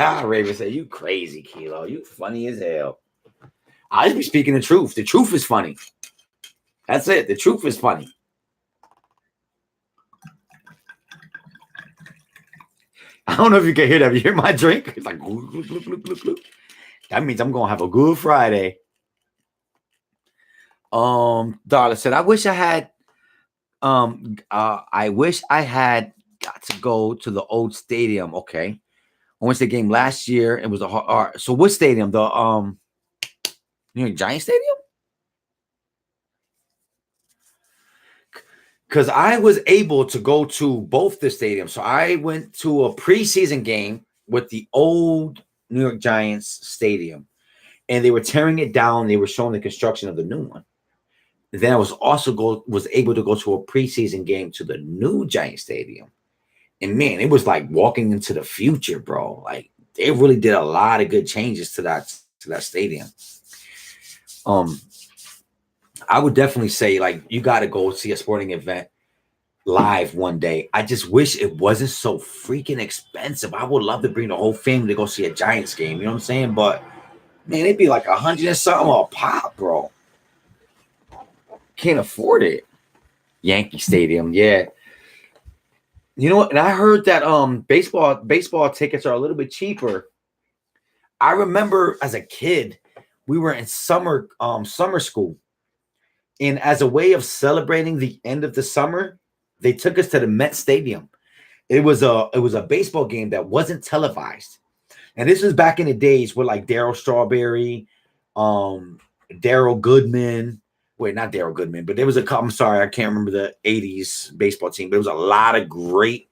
saying? Raven said, you crazy, Kilo. You funny as hell. I just be speaking the truth. The truth is funny. That's it. The truth is funny. I don't know if you can hear that. You hear my drink? It's like, gloop, gloop, gloop, gloop, gloop, gloop. That means I'm going to have a good Friday. Darla said, I wish I had got to go to the old stadium. Okay. I went to the game last year. It was a hard. So what stadium? The New York Giants Stadium? Because I was able to go to both the stadiums. So I went to a preseason game with the old New York Giants Stadium. And they were tearing it down. They were showing the construction of the new one. Then I was able to go to a preseason game to the new Giant Stadium. And man, it was like walking into the future, bro. Like they really did a lot of good changes to that stadium. I would definitely say like you got to go see a sporting event live one day. I just wish it wasn't so freaking expensive. I would love to bring the whole family to go see a Giants game. You know what I'm saying? But man, it'd be like 100 and something a pop, bro. Can't afford it. Yankee Stadium, yeah. You know what? And I heard that baseball tickets are a little bit cheaper. I remember as a kid, we were in summer school, and as a way of celebrating the end of the summer, they took us to the Met Stadium. It was a baseball game that wasn't televised, and this was back in the days with like Darryl Strawberry, Darryl Goodman. Wait, not Darryl Goodman, but there was a couple. I'm sorry, I can't remember the '80s baseball team, but it was a lot of great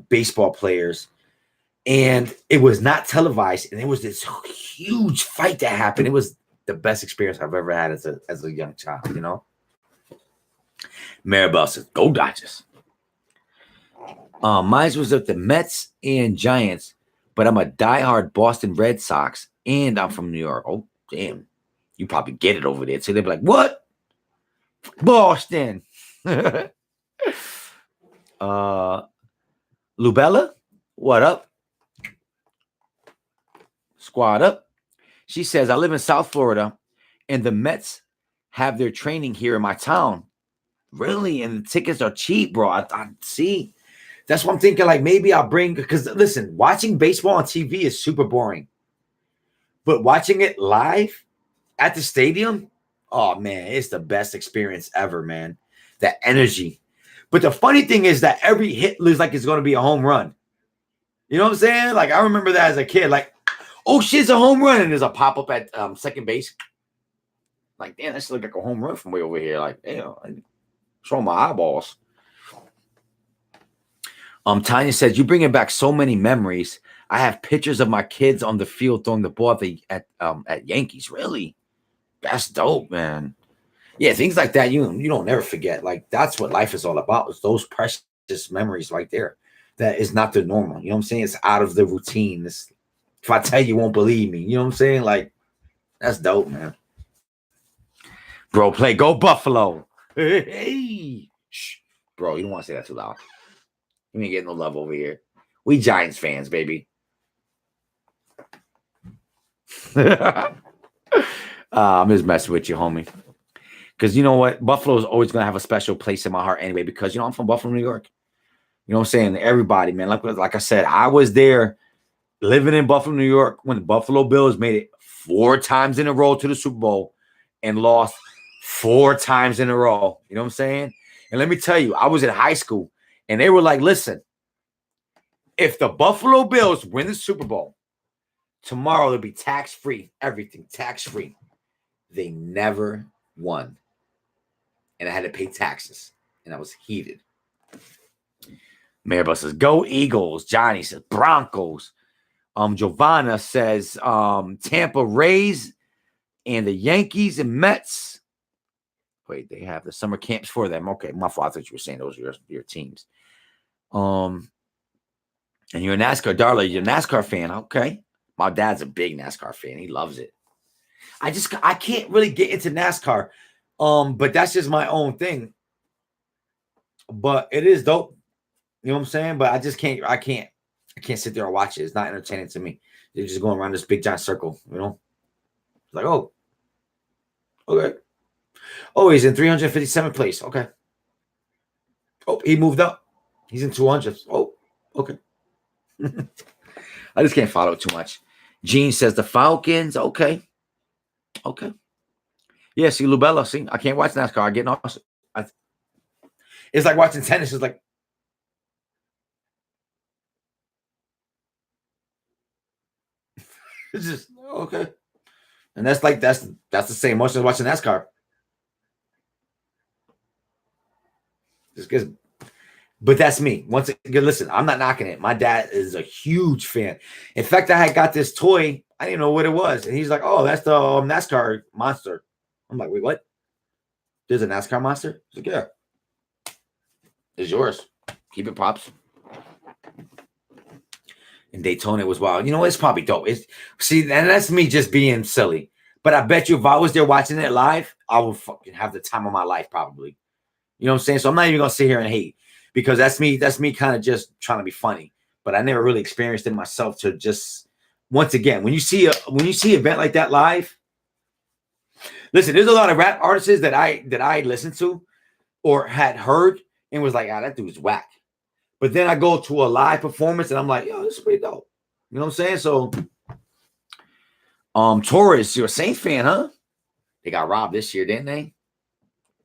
baseball players, and it was not televised, and it was this huge fight that happened. It was the best experience I've ever had as a young child. You know, Maribel says, "Go Dodgers." Mine was with the Mets and Giants, but I'm a diehard Boston Red Sox, and I'm from New York. Oh, damn. You probably get it over there. So they'd be like, what? Boston. Lubella, what up? Squad up. She says, I live in South Florida, and the Mets have their training here in my town. Really? And the tickets are cheap, bro. I see. That's what I'm thinking. Like, maybe I'll bring, because listen, watching baseball on TV is super boring. But watching it live at the stadium, oh man, it's the best experience ever, man. That energy. But the funny thing is that every hit looks like it's going to be a home run. You know what I'm saying? Like, I remember that as a kid. Like, oh shit, it's a home run. And there's a pop-up at second base. Like, damn, that should look like a home run from way over here. Like, damn, what's wrong with my eyeballs? Tanya says, you bringing back so many memories. I have pictures of my kids on the field throwing the ball at Yankees. Really? That's dope, man. Yeah, things like that you don't never forget. Like, that's what life is all about. Is those precious memories right there. That is not the normal. You know what I'm saying? It's out of the routine. If I tell you, you won't believe me. You know what I'm saying? Like, that's dope, man. Bro, play Go Buffalo. Hey. Shh. Bro, you don't want to say that too loud. You ain't getting no love over here. We Giants fans, baby. I'm just messing with you, homie. Because you know what? Buffalo is always going to have a special place in my heart anyway, because, I'm from Buffalo, New York. You know what I'm saying? Everybody, man. Like I said, I was there living in Buffalo, New York when the Buffalo Bills made it 4 times in a row to the Super Bowl and lost 4 times in a row. You know what I'm saying? And let me tell you, I was in high school and they were like, listen, if the Buffalo Bills win the Super Bowl, tomorrow it'll be tax-free, everything tax-free. They never won. And I had to pay taxes. And I was heated. Maribel says, go Eagles. Johnny says, Broncos. Giovanna says, Tampa Rays and the Yankees and Mets. Wait, they have the summer camps for them. Okay, my fault. I thought you were saying those are your teams. And you're a NASCAR, Darla. You're a NASCAR fan. Okay. My dad's a big NASCAR fan. He loves it. I can't really get into NASCAR. But that's just my own thing. But it is dope. You know what I'm saying? But I can't sit there and watch it. It's not entertaining to me. They're just going around this big giant circle, It's like, oh, okay. Oh, he's in 357th place. Okay. Oh, he moved up. He's in 200th. Oh, okay. I just can't follow it too much. Gene says the Falcons. Okay. Okay. Yeah, see, Lubella. See, I can't watch NASCAR. I get lost. It's like watching tennis. It's like, it's just okay. And that's the same emotion as watching NASCAR. Just because, but that's me. Once again, listen, I'm not knocking it. My dad is a huge fan. In fact, I had got this toy. I didn't know what it was, and he's like, "Oh, that's the NASCAR monster." I'm like, "Wait, what? There's a NASCAR monster?" He's like, "Yeah, it's yours. Keep it, pops." And Daytona was wild. It's probably dope. And that's me just being silly. But I bet you if I was there watching it live, I would fucking have the time of my life probably. You know what I'm saying? So I'm not even gonna sit here and hate because that's me kind of just trying to be funny. But I never really experienced it myself to just once again, when you see an event like that live, listen, there's a lot of rap artists that I listened to or had heard and was like, that dude's whack. But then I go to a live performance and I'm like, yo, this is pretty dope. You know what I'm saying? So Taurus, you're a Saints fan, huh? They got robbed this year, didn't they?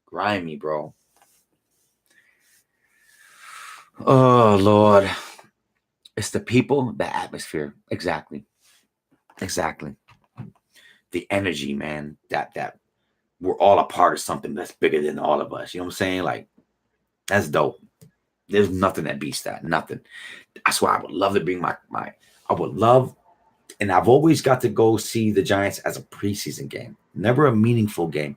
Grimy, bro. Oh, Lord. It's the people, the atmosphere. Exactly. The energy, man. That we're all a part of something that's bigger than all of us. You know what I'm saying? Like, that's dope. There's nothing that beats that. Nothing. That's why I would love to bring I would love, and I've always got to go see the Giants as a preseason game. Never a meaningful game.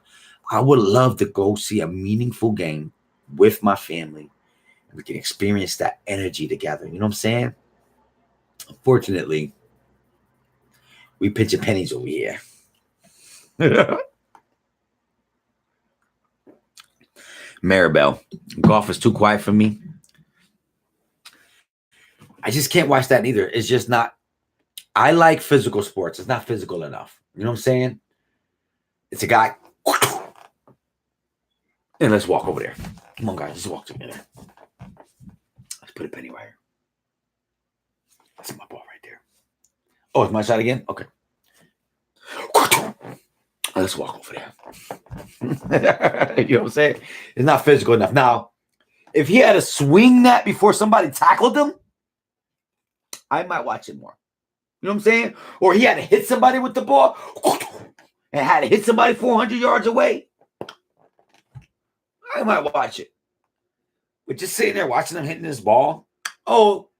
I would love to go see a meaningful game with my family. And we can experience that energy together. You know what I'm saying? Unfortunately, we pinching pennies over here. Maribel, golf is too quiet for me. I just can't watch that either. It's just not. I like physical sports. It's not physical enough. You know what I'm saying? It's a guy. And let's walk over there. Come on, guys. Let's walk together. Let's put a penny right here. That's my ball right there. Oh, it's my shot again? Okay. Let's walk over there. You know what I'm saying? It's not physical enough. Now, if he had to swing that before somebody tackled him, I might watch it more. You know what I'm saying? Or he had to hit somebody with the ball and had to hit somebody 400 yards away. I might watch it. But just sitting there watching him hitting this ball, oh,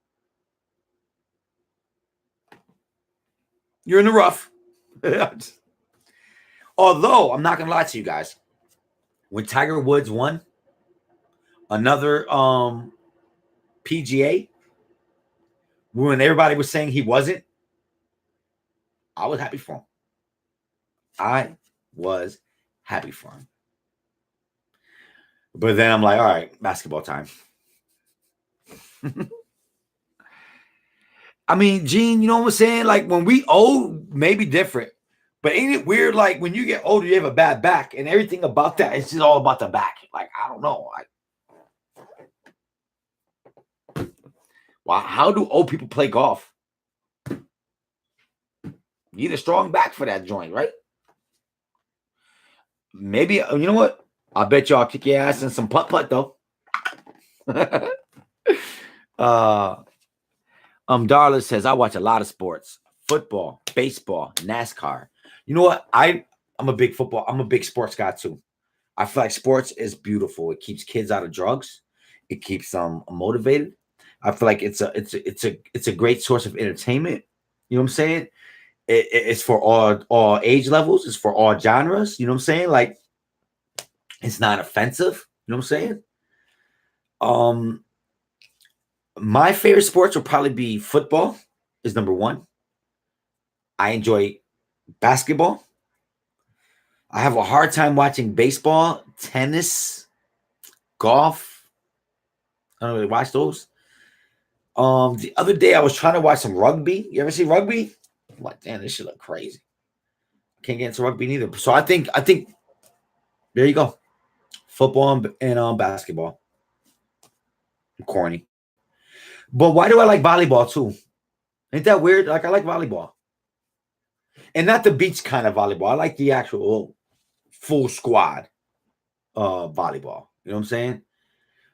you're in the rough. Although, I'm not going to lie to you guys. When Tiger Woods won another PGA, when everybody was saying he wasn't, I was happy for him. I was happy for him. But then I'm like, all right, basketball time. I mean, Gene, you know what I'm saying? Like when we old, maybe different. But ain't it weird? Like when you get older, you have a bad back, and everything about that is just all about the back. Like I don't know. Wow, how do old people play golf? You need a strong back for that joint, right? Maybe you know what? I bet y'all kick your ass in some putt though. Darla says I watch a lot of sports: football, baseball, NASCAR. You know what? I'm a big sports guy too. I feel like sports is beautiful. It keeps kids out of drugs. It keeps them motivated. I feel like it's a great source of entertainment. You know what I'm saying? It's for all age levels. It's for all genres. You know what I'm saying? Like it's not offensive. You know what I'm saying? My favorite sports will probably be football is number one. I enjoy basketball. I have a hard time watching baseball, tennis, golf. I don't really watch those. The other day I was trying to watch some rugby. You ever see rugby? I'm like, damn, this shit look crazy. Can't get into rugby neither. So I think there you go. Football and basketball. I'm corny. But why do I like volleyball too? Ain't that weird? Like I like volleyball. And not the beach kind of volleyball. I like the actual full squad volleyball. You know what I'm saying?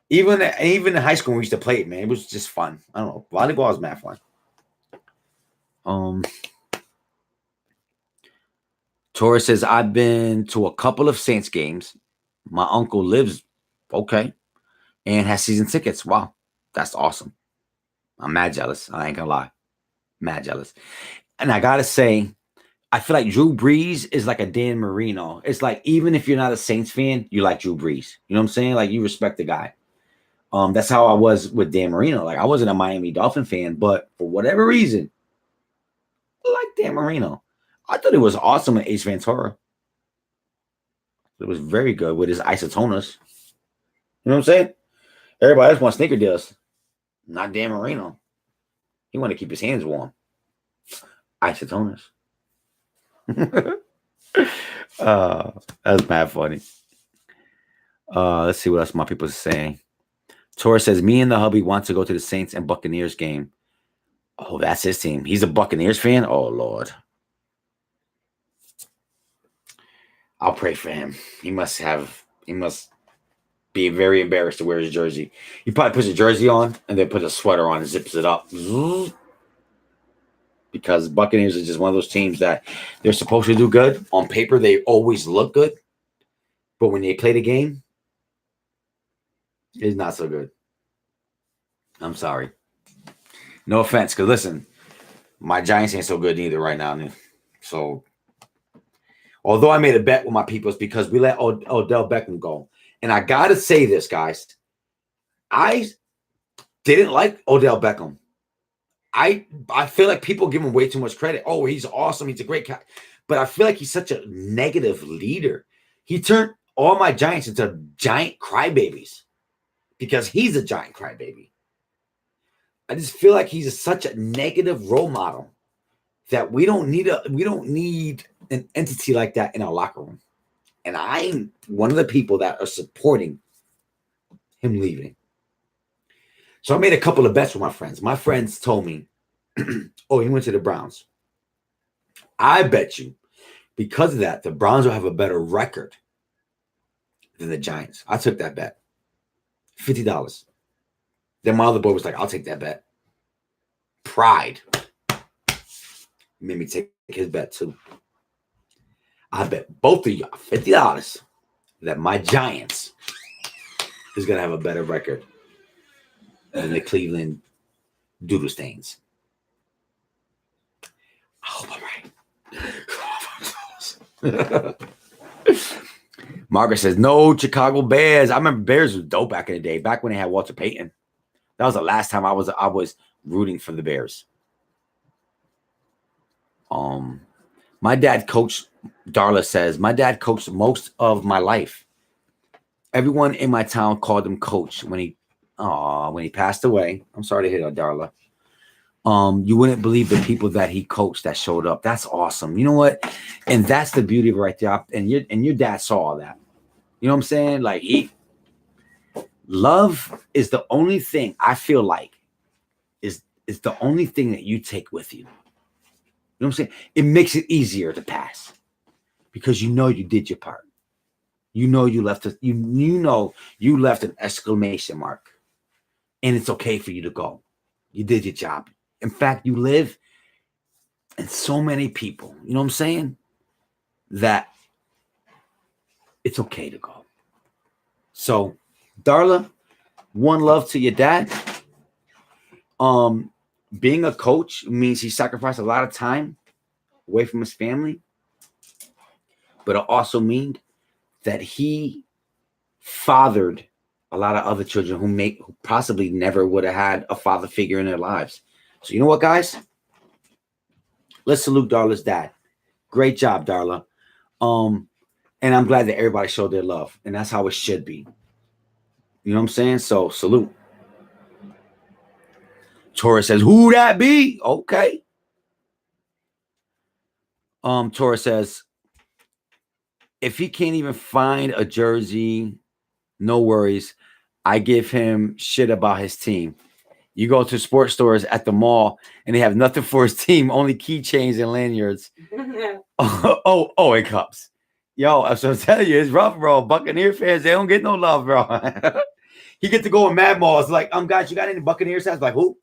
Even in high school, we used to play it, man. It was just fun. I don't know. Volleyball is mad fun. Tori says, I've been to a couple of Saints games. My uncle lives, okay, and has season tickets. Wow, that's awesome. I'm mad jealous. I ain't gonna lie. Mad jealous. And I gotta say, I feel like Drew Brees is like a Dan Marino. It's like, even if you're not a Saints fan, you like Drew Brees. You know what I'm saying? Like, you respect the guy. That's how I was with Dan Marino. Like, I wasn't a Miami Dolphin fan, but for whatever reason, I like Dan Marino. I thought it was awesome in Ace Ventura. It was very good with his isotoners. You know what I'm saying? Everybody else wants sneaker deals. Not Dan Marino. He wanted to keep his hands warm. Isotoners. That's mad funny. Let's see what else my people are saying. Torres says, me and the hubby want to go to the Saints and Buccaneers game. Oh, that's his team. He's a Buccaneers fan? Oh, Lord. I'll pray for him. He must be very embarrassed to wear his jersey. He probably puts a jersey on and then puts a sweater on and zips it up. Because Buccaneers is just one of those teams that they're supposed to do good. On paper, they always look good. But when they play the game, it's not so good. I'm sorry. No offense, because listen, my Giants ain't so good neither right now. So, although I made a bet with my people, it's because we let Odell Beckham go. And I got to say this, guys. I didn't like Odell Beckham. I feel like people give him way too much credit. Oh, he's awesome. He's a great guy. But I feel like he's such a negative leader. He turned all my Giants into giant crybabies because he's a giant crybaby. I just feel like he's such a negative role model that we don't need an entity like that in our locker room. And I'm one of the people that are supporting him leaving. So I made a couple of bets with my friends. My friends told me, oh, he went to the Browns. I bet you because of that, the Browns will have a better record than the Giants. I took that bet. $50. Then my other boy was like, I'll take that bet. Pride made me take his bet too. I bet both of y'all $50 that my Giants is going to have a better record than the Cleveland Doodle Stains. I hope I'm right. Margaret says, no Chicago Bears. I remember Bears was dope back in the day, back when they had Walter Payton. That was the last time I was rooting for the Bears. My dad coached, Darla says, my dad coached most of my life. Everyone in my town called him coach when he passed away. I'm sorry to hear that, Darla. You wouldn't believe the people that he coached that showed up. That's awesome. You know what? And that's the beauty of it right there. And your dad saw all that. You know what I'm saying? Like love is the only thing I feel like is the only thing that you take with you. You know what I'm saying? It makes it easier to pass because you know you did your part. You know you left you left an exclamation mark, and it's okay for you to go. You did your job. In fact, you live in so many people. You know what I'm saying? That it's okay to go. So, Darla, one love to your dad. Being a coach means he sacrificed a lot of time away from his family, but it also means that he fathered a lot of other children who possibly never would have had a father figure in their lives. So you know what, guys? Let's salute Darla's dad. Great job, Darla. And I'm glad that everybody showed their love, and that's how it should be. You know what I'm saying? So salute. Torres says, who that be? Okay. Torres says, if he can't even find a jersey, no worries. I give him shit about his team. You go to sports stores at the mall and they have nothing for his team, only keychains and lanyards. And cups. Yo, I'm so telling you, it's rough, bro. Buccaneer fans, they don't get no love, bro. He get to go in Mad Malls like, guys, you got any Buccaneers hats? Like, who?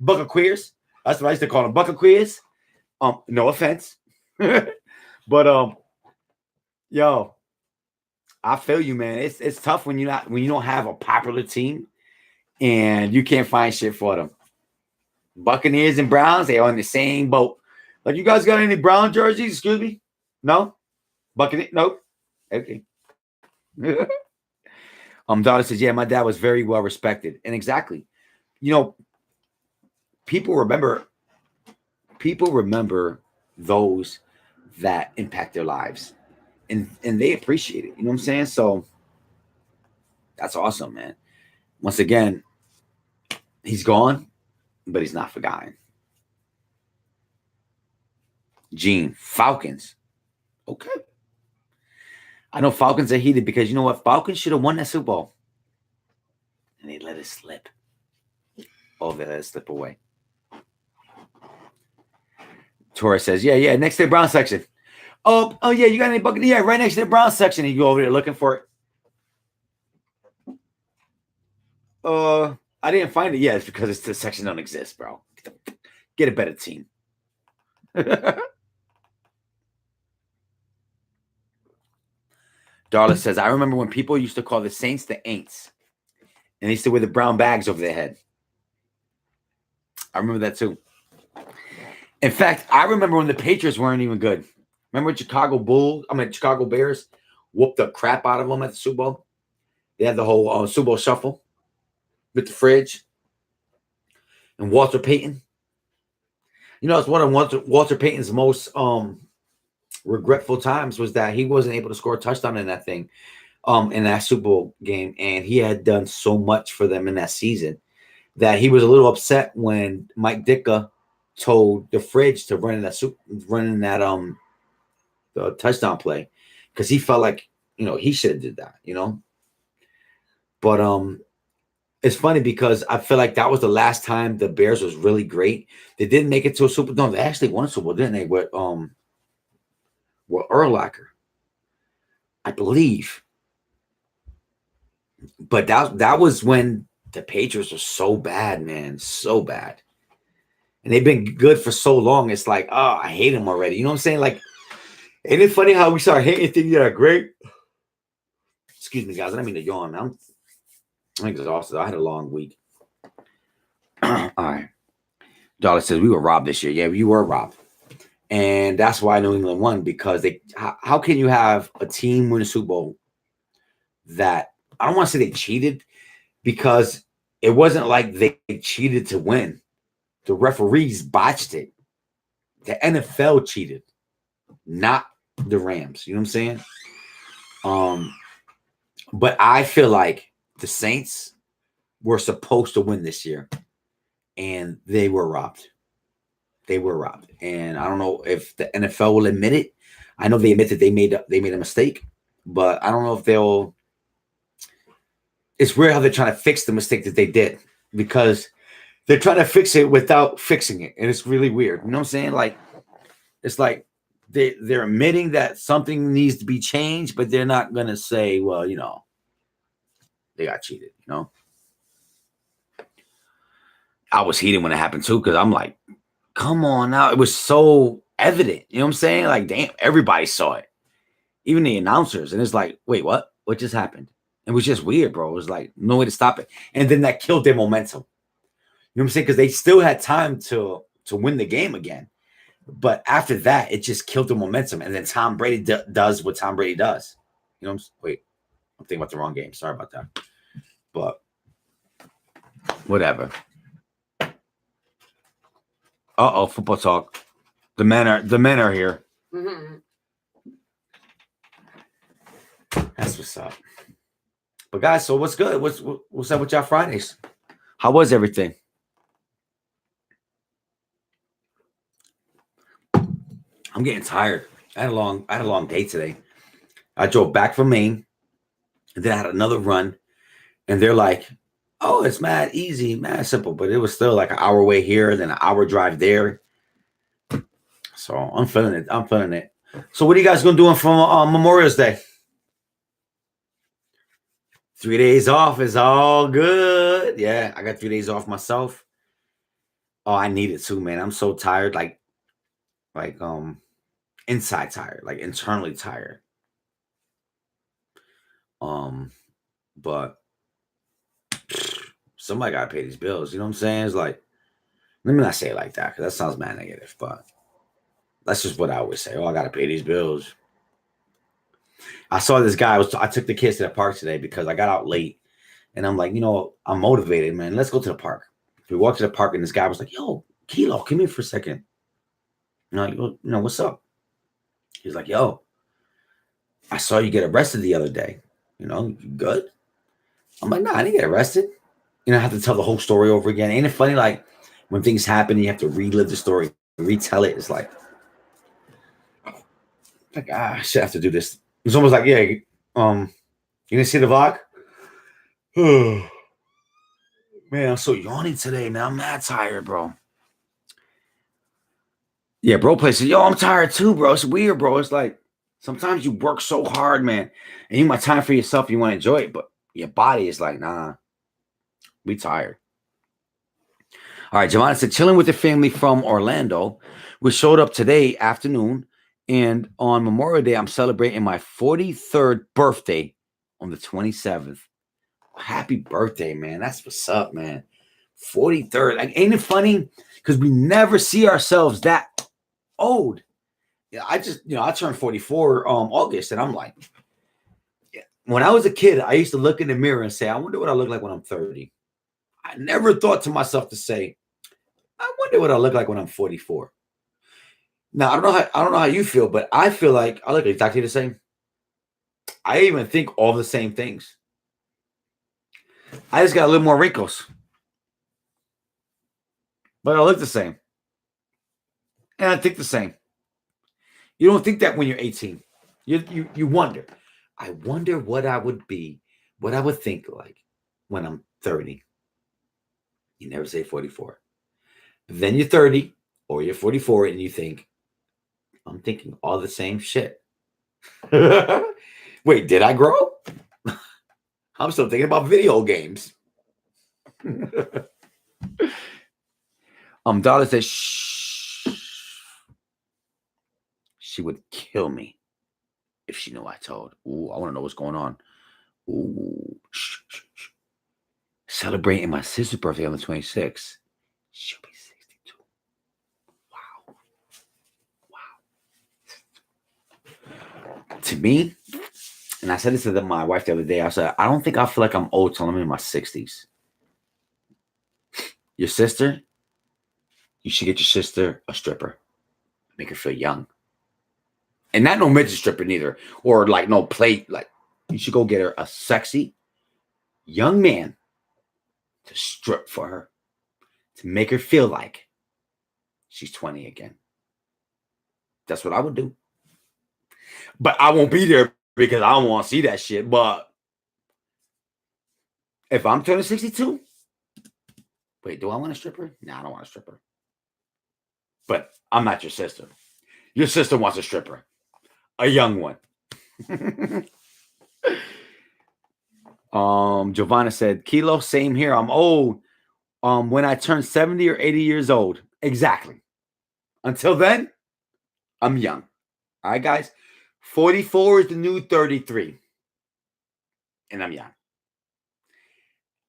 Buccaqueers. That's what I used to call them, Buccaqueers. No offense. But yo, I feel you, man. It's tough when you don't have a popular team and you can't find shit for them. Buccaneers and Browns, they are in the same boat. Like, you guys got any Brown jerseys? Excuse me? No? Buccaneer? Nope. Okay. Daughter says, yeah, my dad was very well respected. And exactly. You know, people remember those that impact their lives, and they appreciate it. You know what I'm saying? So that's awesome, man. Once again, he's gone, but he's not forgotten. Gene, Falcons. Okay. I know Falcons are heated because you know what? Falcons should have won that Super Bowl. And they let it slip. Oh, they let it slip away. Torres says, yeah, next to the Brown section. Oh, yeah, you got any bucket? Yeah, right next to the Brown section. And you go over there looking for it. I didn't find it. Yeah, it's because the section don't exist, bro. Get a better team. Darla says, I remember when people used to call the Saints the Aints. And they used to wear the brown bags over their head. I remember that too. In fact, I remember when the Patriots weren't even good. Remember Chicago Bears whooped the crap out of them at the Super Bowl? They had the whole Super Bowl shuffle with the fridge. And Walter Payton. You know, it's one of Walter Payton's most regretful times was that he wasn't able to score a touchdown in that thing, in that Super Bowl game. And he had done so much for them in that season that he was a little upset when Mike Ditka told the fridge to run in that the touchdown play, because he felt like, you know, he should have did that, you know. But it's funny because I feel like that was the last time the Bears was really great. They didn't make it to a Super Bowl. No, they actually won a Super Bowl, didn't they? With Urlacher, I believe. But that was when the Patriots were so bad, man, so bad. And they've been good for so long. It's like, oh, I hate them already. You know what I'm saying? Like, ain't it funny how we start hating things that are great? Excuse me, guys. I don't mean to yawn. I'm exhausted. I had a long week. All right. Dollar says we were robbed this year. Yeah, you were robbed. And that's why New England won, because how can you have a team win a Super Bowl that, I don't want to say they cheated, because it wasn't like they cheated to win. The referees botched it. The NFL cheated, not the Rams. You know what I'm saying? But I feel like the Saints were supposed to win this year, and they were robbed. They were robbed. And I don't know if the NFL will admit it. I know they admit that they made a mistake, but I don't know if they'll. It's weird how they're trying to fix the mistake that they did, because they're trying to fix it without fixing it. And it's really weird. You know what I'm saying? Like, it's like they're admitting that something needs to be changed, but they're not going to say, well, you know, they got cheated, you know? I was heated when it happened too, because I'm like, come on now. It was so evident. You know what I'm saying? Like, damn, everybody saw it. Even the announcers. And it's like, wait, what? What just happened? It was just weird, bro. It was like no way to stop it. And then that killed their momentum. You know what I'm saying? Because they still had time to win the game again. But after that, it just killed the momentum. And then Tom Brady does what Tom Brady does. You know what I'm saying? Wait, I'm thinking about the wrong game. Sorry about that. But whatever. Uh-oh, football talk. The men are here. Mm-hmm. That's what's up. But guys, so what's good? What's up with y'all Fridays? How was everything? I'm getting tired. I had a long day today. I drove back from Maine, and then I had another run, and they're like, oh, it's mad easy, mad simple, but it was still like an hour away here, then an hour drive there. So I'm feeling it. So what are you guys gonna do for Memorial's Day? 3 days off is all good. Yeah, I got 3 days off myself. Oh, I need it too, man. I'm so tired, like inside tired, like internally tired. But somebody gotta pay these bills. You know what I'm saying? It's like, let me not say it like that, because that sounds mad negative, but that's just what I always say. Oh, I gotta pay these bills. I saw this guy. I took the kids to the park today because I got out late, and I'm like, you know, I'm motivated, man. Let's go to the park. We walked to the park, and this guy was like, yo, Kilo, come here for a second. And I go, what's up? He's like, yo, I saw you get arrested the other day. You good? I'm like, nah, I didn't get arrested. I have to tell the whole story over again. Ain't it funny? Like when things happen, you have to relive the story, retell it. It's like I should have to do this. It's almost like, yeah, you didn't see the vlog? Man, I'm so yawny today, man. I'm mad tired, bro. Yeah, bro plays, yo, I'm tired too, bro. It's weird, bro. It's like sometimes you work so hard, man, and you want time for yourself, you want to enjoy it, but your body is like, nah, we tired. All right, Giovanna said, chilling with the family from Orlando. We showed up today afternoon, and on Memorial Day, I'm celebrating my 43rd birthday on the 27th. Happy birthday, man. That's what's up, man. 43rd. Like, ain't it funny? Because we never see ourselves that old. Yeah, I turned 44 August, and I'm like, yeah. When I was a kid, I used to look in the mirror and say, I wonder what I look like when I'm 30. I never thought to myself to say, I wonder what I look like when I'm 44. Now, I don't know how you feel, but I feel like I look exactly the same. I even think all the same things. I just got a little more wrinkles. But I look the same. And I think the same. You don't think that when you're 18. You wonder. I wonder what I would be, what I would think like when I'm 30. You never say 44. But then you're 30 or you're 44 and you think, I'm thinking all the same shit. Wait, did I grow? I'm still thinking about video games. Dollar says, shh. She would kill me if she knew I told. Ooh, I want to know what's going on. Ooh, shh. Celebrating my sister's birthday on the 26th. She'll be 62. Wow. To me, and I said this to my wife the other day, I said, I don't think I feel like I'm old till I'm in my 60s. Your sister, you should get your sister a stripper. Make her feel young. And not no midget stripper neither. Or like no plate. Like you should go get her a sexy young man to strip for her. To make her feel like she's 20 again. That's what I would do. But I won't be there because I don't want to see that shit. But if I'm turning 62, wait, do I want a stripper? No, I don't want a stripper. But I'm not your sister. Your sister wants a stripper. A young one. Giovanna said, Kilo, same here. I'm old. When I turn 70 or 80 years old. Exactly. Until then, I'm young. All right, guys. 44 is the new 33. And I'm young.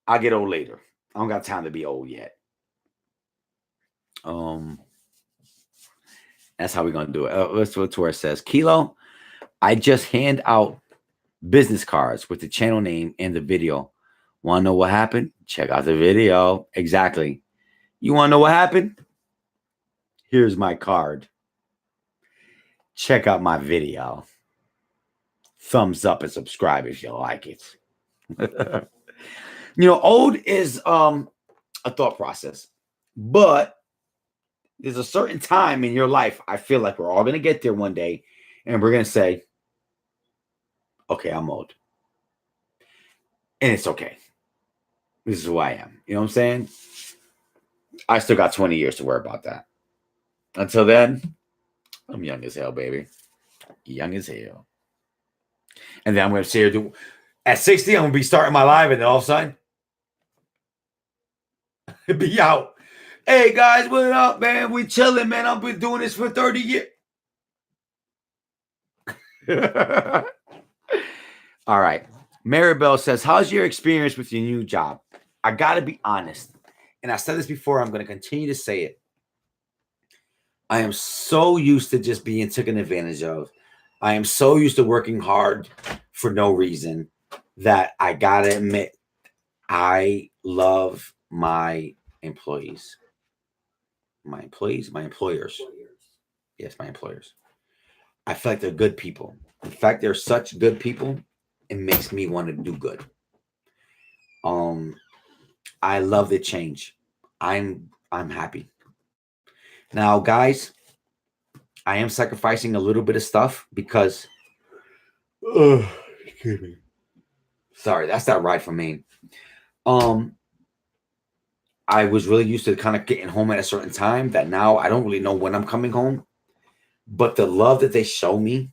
I'll get old later. I don't got time to be old yet. That's how we're going to do it. Let's go to where it says, Kilo, I just hand out business cards with the channel name and the video. Want to know what happened? Check out the video. Exactly. You want to know what happened? Here's my card. Check out my video. Thumbs up and subscribe if you like it. Old is a thought process. But there's a certain time in your life, I feel like we're all going to get there one day, and we're going to say, okay, I'm old. And it's okay. This is who I am. You know what I'm saying? I still got 20 years to worry about that. Until then, I'm young as hell, baby. Young as hell. And then I'm going to sit here. At 60, I'm going to be starting my live, and then all of a sudden, be out. Hey, guys, what up, man? We chilling, man. I've been doing this for 30 years. All right. Maribel says, how's your experience with your new job? I got to be honest. And I said this before. I'm going to continue to say it. I am so used to just being taken advantage of. I am so used to working hard for no reason that I got to admit, I love my employees. My employers. Yes, my employers. I feel like they're good people. In fact, they're such good people. It makes me want to do good. Um, I love the change. I'm happy. Now, guys, I am sacrificing a little bit of stuff because excuse me. Sorry, that's that ride from Maine. Um, I was really used to kind of getting home at a certain time that now I don't really know when I'm coming home. But the love that they show me,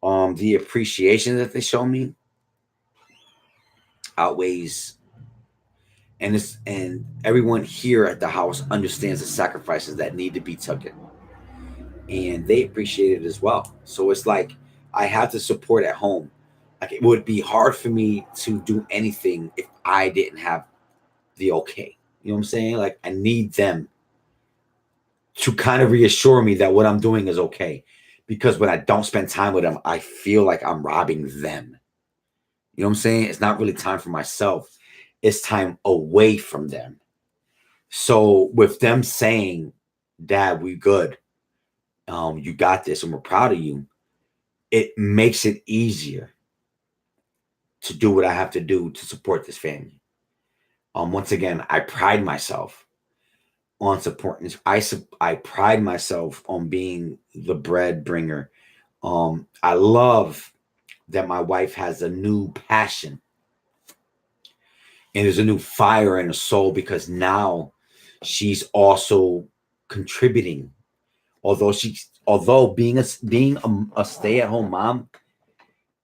the appreciation that they show me outweighs, and everyone here at the house understands the sacrifices that need to be taken. And they appreciate it as well. So it's like I have to support at home. Like it would be hard for me to do anything if I didn't have the okay. You know what I'm saying? Like I need them to kind of reassure me that what I'm doing is okay. Because when I don't spend time with them, I feel like I'm robbing them. You know what I'm saying? It's not really time for myself. It's time away from them. So with them saying, Dad, we good. You got this and we're proud of you. It makes it easier to do what I have to do to support this family. Once again, I pride myself on supporting. I pride myself on being the bread bringer. I love that my wife has a new passion and there's a new fire in her soul because now she's also contributing. Although being a stay-at-home mom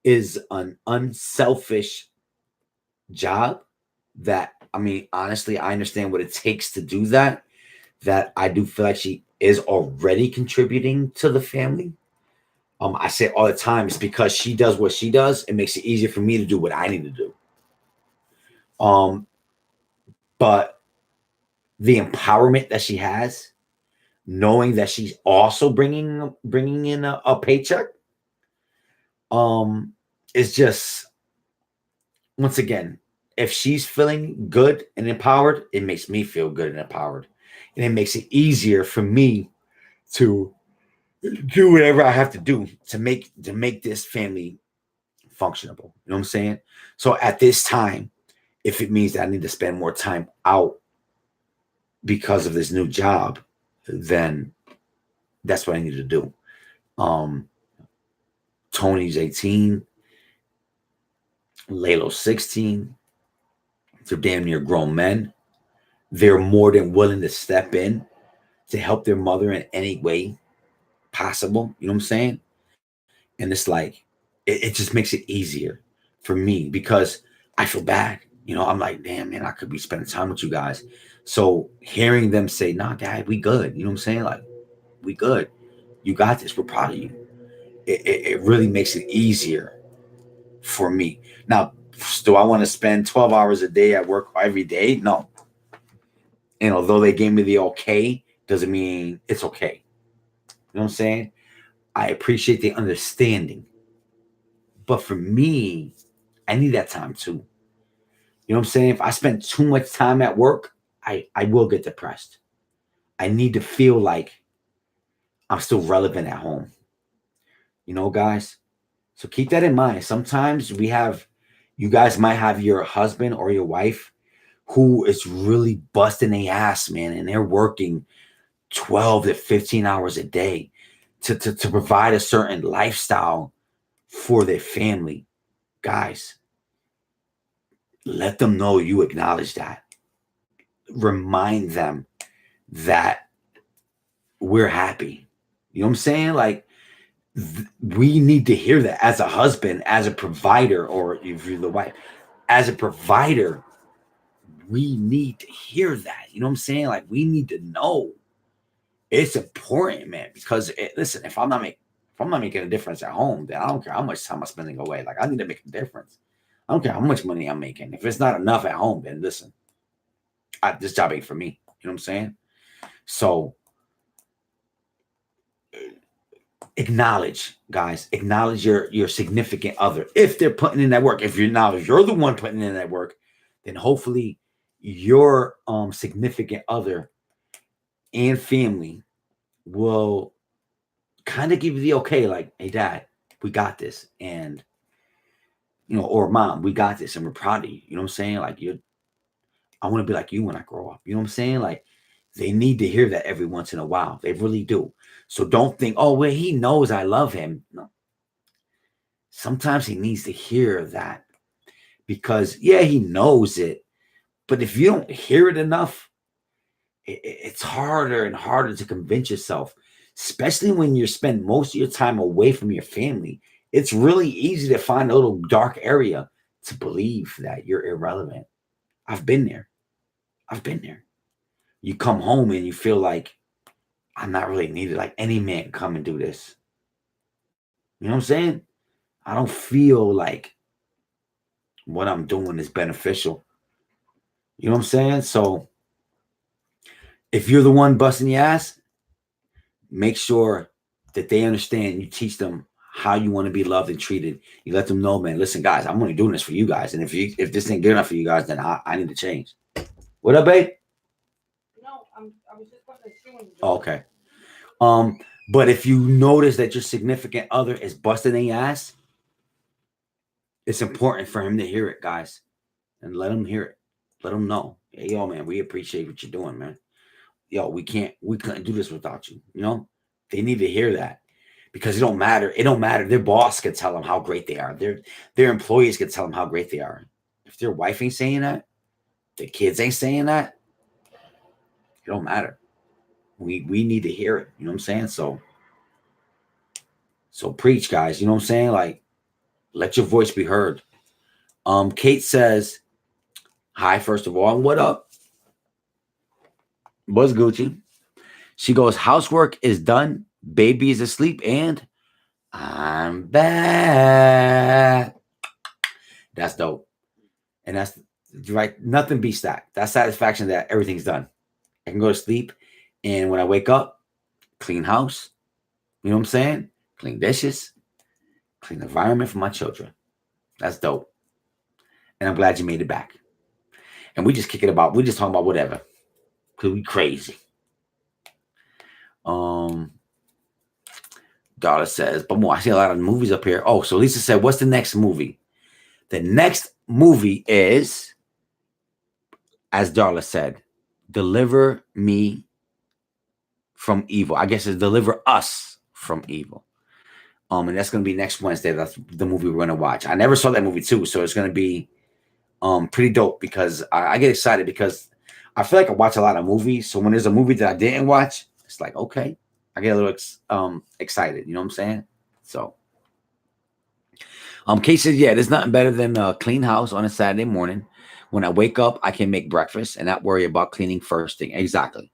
is an unselfish job that I mean, honestly, I understand what it takes to do that. That I do feel like she is already contributing to the family. I say all the time, it's because she does what she does, it makes it easier for me to do what I need to do. But the empowerment that she has, knowing that she's also bringing in a paycheck, is just once again, if she's feeling good and empowered, it makes me feel good and empowered. And it makes it easier for me to do whatever I have to do to make this family functionable. You know what I'm saying? So at this time, if it means that I need to spend more time out because of this new job, then that's what I need to do. Tony's 18, Laylo's 16. They're damn near grown men. They're more than willing to step in to help their mother in any way possible. You know what I'm saying? And it's like, it just makes it easier for me because I feel bad. You know, I'm like, damn, man, I could be spending time with you guys. So hearing them say, nah, Dad, we good. You know what I'm saying? Like, we good. You got this. We're proud of you. It really makes it easier for me. Now, do I want to spend 12 hours a day at work every day? No. And although they gave me the okay, doesn't mean it's okay. You know what I'm saying? I appreciate the understanding. But for me, I need that time too. You know what I'm saying? If I spend too much time at work, I will get depressed. I need to feel like I'm still relevant at home. You know, guys? So keep that in mind. Sometimes you guys might have your husband or your wife who is really busting their ass, man, and they're working 12 to 15 hours a day to provide a certain lifestyle for their family. Guys, let them know you acknowledge that. Remind them that we're happy. You know what I'm saying? Like, we need to hear that as a husband, as a provider, or if you're the wife, as a provider, we need to hear that. You know what I'm saying? Like, we need to know. It's important, man, because listen, if I'm not making a difference at home, then I don't care how much time I'm spending away. Like, I need to make a difference. I don't care how much money I'm making. If it's not enough at home, then listen, this job ain't for me. You know what I'm saying? So acknowledge, guys, acknowledge your significant other. If they're putting in that work, if you're the one putting in that work, then hopefully your significant other and family will kind of give you the okay, like, hey, dad, we got this. And, or mom, we got this. And we're proud of you. You know what I'm saying? Like, I want to be like you when I grow up. You know what I'm saying? Like, they need to hear that every once in a while. They really do. So don't think, oh, well, he knows I love him. No. Sometimes he needs to hear that because, yeah, he knows it. But if you don't hear it enough, it's harder and harder to convince yourself, especially when you spend most of your time away from your family. It's really easy to find a little dark area to believe that you're irrelevant. I've been there. You come home and you feel like I'm not really needed. Like any man come and do this. You know what I'm saying? I don't feel like what I'm doing is beneficial. You know what I'm saying? So if you're the one busting your ass, make sure that they understand. You teach them how you want to be loved and treated. You let them know, man, listen, guys, I'm only doing this for you guys. And if this ain't good enough for you guys, then I need to change. What up, babe? No, I was just putting a shoe in the door. Okay. But if you notice that your significant other is busting their ass, it's important for him to hear it, guys. And let him hear it. Let him know. Hey, yo, man, we appreciate what you're doing, man. Yo, we couldn't do this without you. They need to hear that because it don't matter. It don't matter. Their boss could tell them how great they are. Their employees could tell them how great they are. If their wife ain't saying that, their kids ain't saying that, it don't matter. We need to hear it. You know what I'm saying? So preach, guys. You know what I'm saying? Like, let your voice be heard. Kate says, hi, first of all, and what up? What's Gucci? She goes, housework is done, baby is asleep, and I'm back. That's dope. And that's right. Nothing beats that. That satisfaction that everything's done. I can go to sleep, and when I wake up, clean house. You know what I'm saying? Clean dishes, clean environment for my children. That's dope. And I'm glad you made it back. And we just talking about whatever. Because we crazy. Daughter says, but more, I see a lot of movies up here. Oh, so Lisa said, what's the next movie? The next movie is, as Darla said, Deliver Me from Evil. I guess it's Deliver Us from Evil. And that's going to be next Wednesday. That's the movie we're going to watch. I never saw that movie too, so it's going to be pretty dope because I get excited because I feel like I watch a lot of movies. So when there's a movie that I didn't watch, it's like, okay, I get a little excited. You know what I'm saying? So, Kate says, yeah, there's nothing better than a clean house on a Saturday morning. When I wake up, I can make breakfast and not worry about cleaning first thing. Exactly.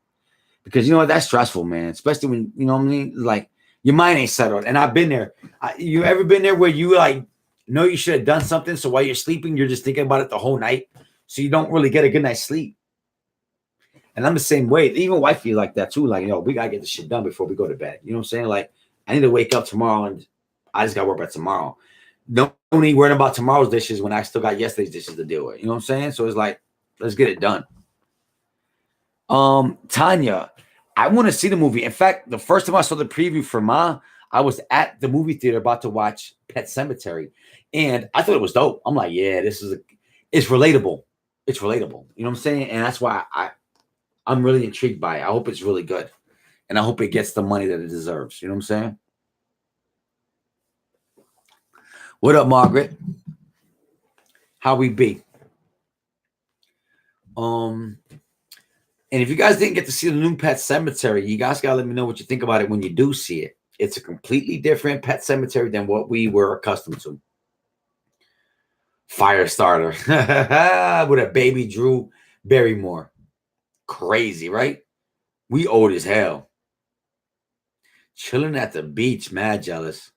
Because, that's stressful, man. Especially when, you know what I mean? Like, your mind ain't settled. And I've been there. You ever been there where you, like, know you should have done something, so while you're sleeping, you're just thinking about it the whole night, so you don't really get a good night's sleep? And I'm the same way. Even wifey like that too. Like, we gotta get this shit done before we go to bed. You know what I'm saying? Like, I need to wake up tomorrow and I just gotta work about tomorrow. Don't need worrying about tomorrow's dishes when I still got yesterday's dishes to deal with. You know what I'm saying? So it's like, let's get it done. Tanya, I want to see the movie. In fact, the first time I saw the preview for Ma, I was at the movie theater about to watch Pet Sematary, and I thought it was dope. I'm like, yeah, it's relatable. It's relatable. You know what I'm saying? And that's why I'm really intrigued by it. I hope it's really good, and I hope it gets the money that it deserves. You know what I'm saying? What up, Margaret? How we be? And if you guys didn't get to see the new Pet Sematary, you guys gotta let me know what you think about it when you do see it. It's a completely different Pet Sematary than what we were accustomed to. Firestarter with a baby Drew Barrymore. Crazy, right? We old as hell. Chilling at the beach, mad jealous.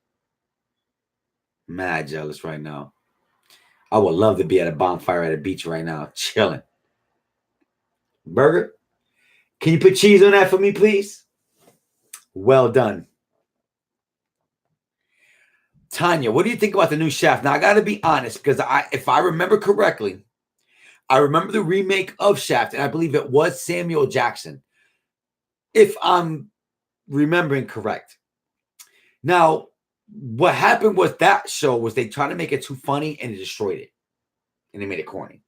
Mad jealous right now. I would love to be at a bonfire at a beach right now, chilling. Burger, can you put cheese on that for me, please? Well done. Tanya, what do you think about the new Shaft? Now, I got to be honest, because if I remember correctly, I remember the remake of Shaft, and I believe it was Samuel Jackson, if I'm remembering correct. Now, what happened with that show was they tried to make it too funny and it destroyed it. And they made it corny.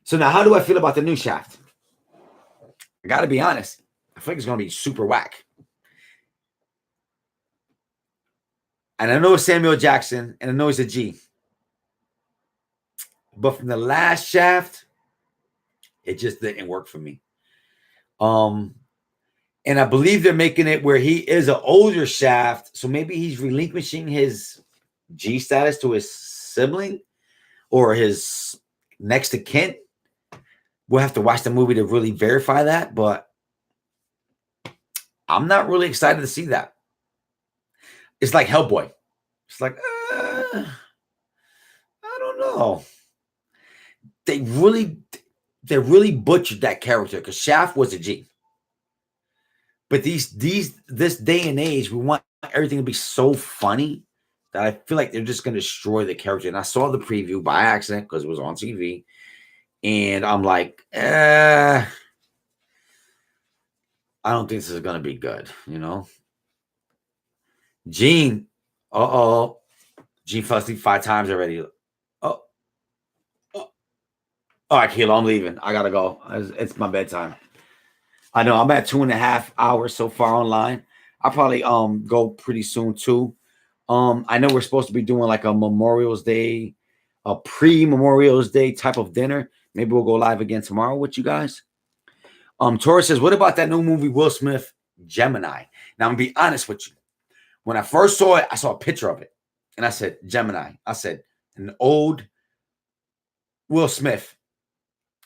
So now how do I feel about the new Shaft? I got to be honest. I think it's going to be super whack. And I know it's Samuel Jackson, and I know he's a G. But from the last Shaft, it just didn't work for me. And I believe they're making it where he is an older Shaft, so maybe he's relinquishing his G status to his sibling or his next to kin. We'll have to watch the movie to really verify that, but I'm not really excited to see that. It's like Hellboy. It's like, I don't know. They really butchered that character because Shaft was a G. But this day and age, we want everything to be so funny that I feel like they're just going to destroy the character. And I saw the preview by accident because it was on TV. And I'm like, I don't think this is going to be good, you know? Gene, Gene fell asleep 5 times already. All right, Kayla, I'm leaving. I got to go. It's my bedtime. I know I'm at 2.5 hours so far online. I'll probably go pretty soon too. I know we're supposed to be doing like a Memorial's Day, a pre-Memorial's Day type of dinner. Maybe we'll go live again tomorrow with you guys. Taurus says, what about that new movie, Will Smith, Gemini? Now, I'm going to be honest with you. When I first saw it, I saw a picture of it. And I said, Gemini. I said, an old Will Smith.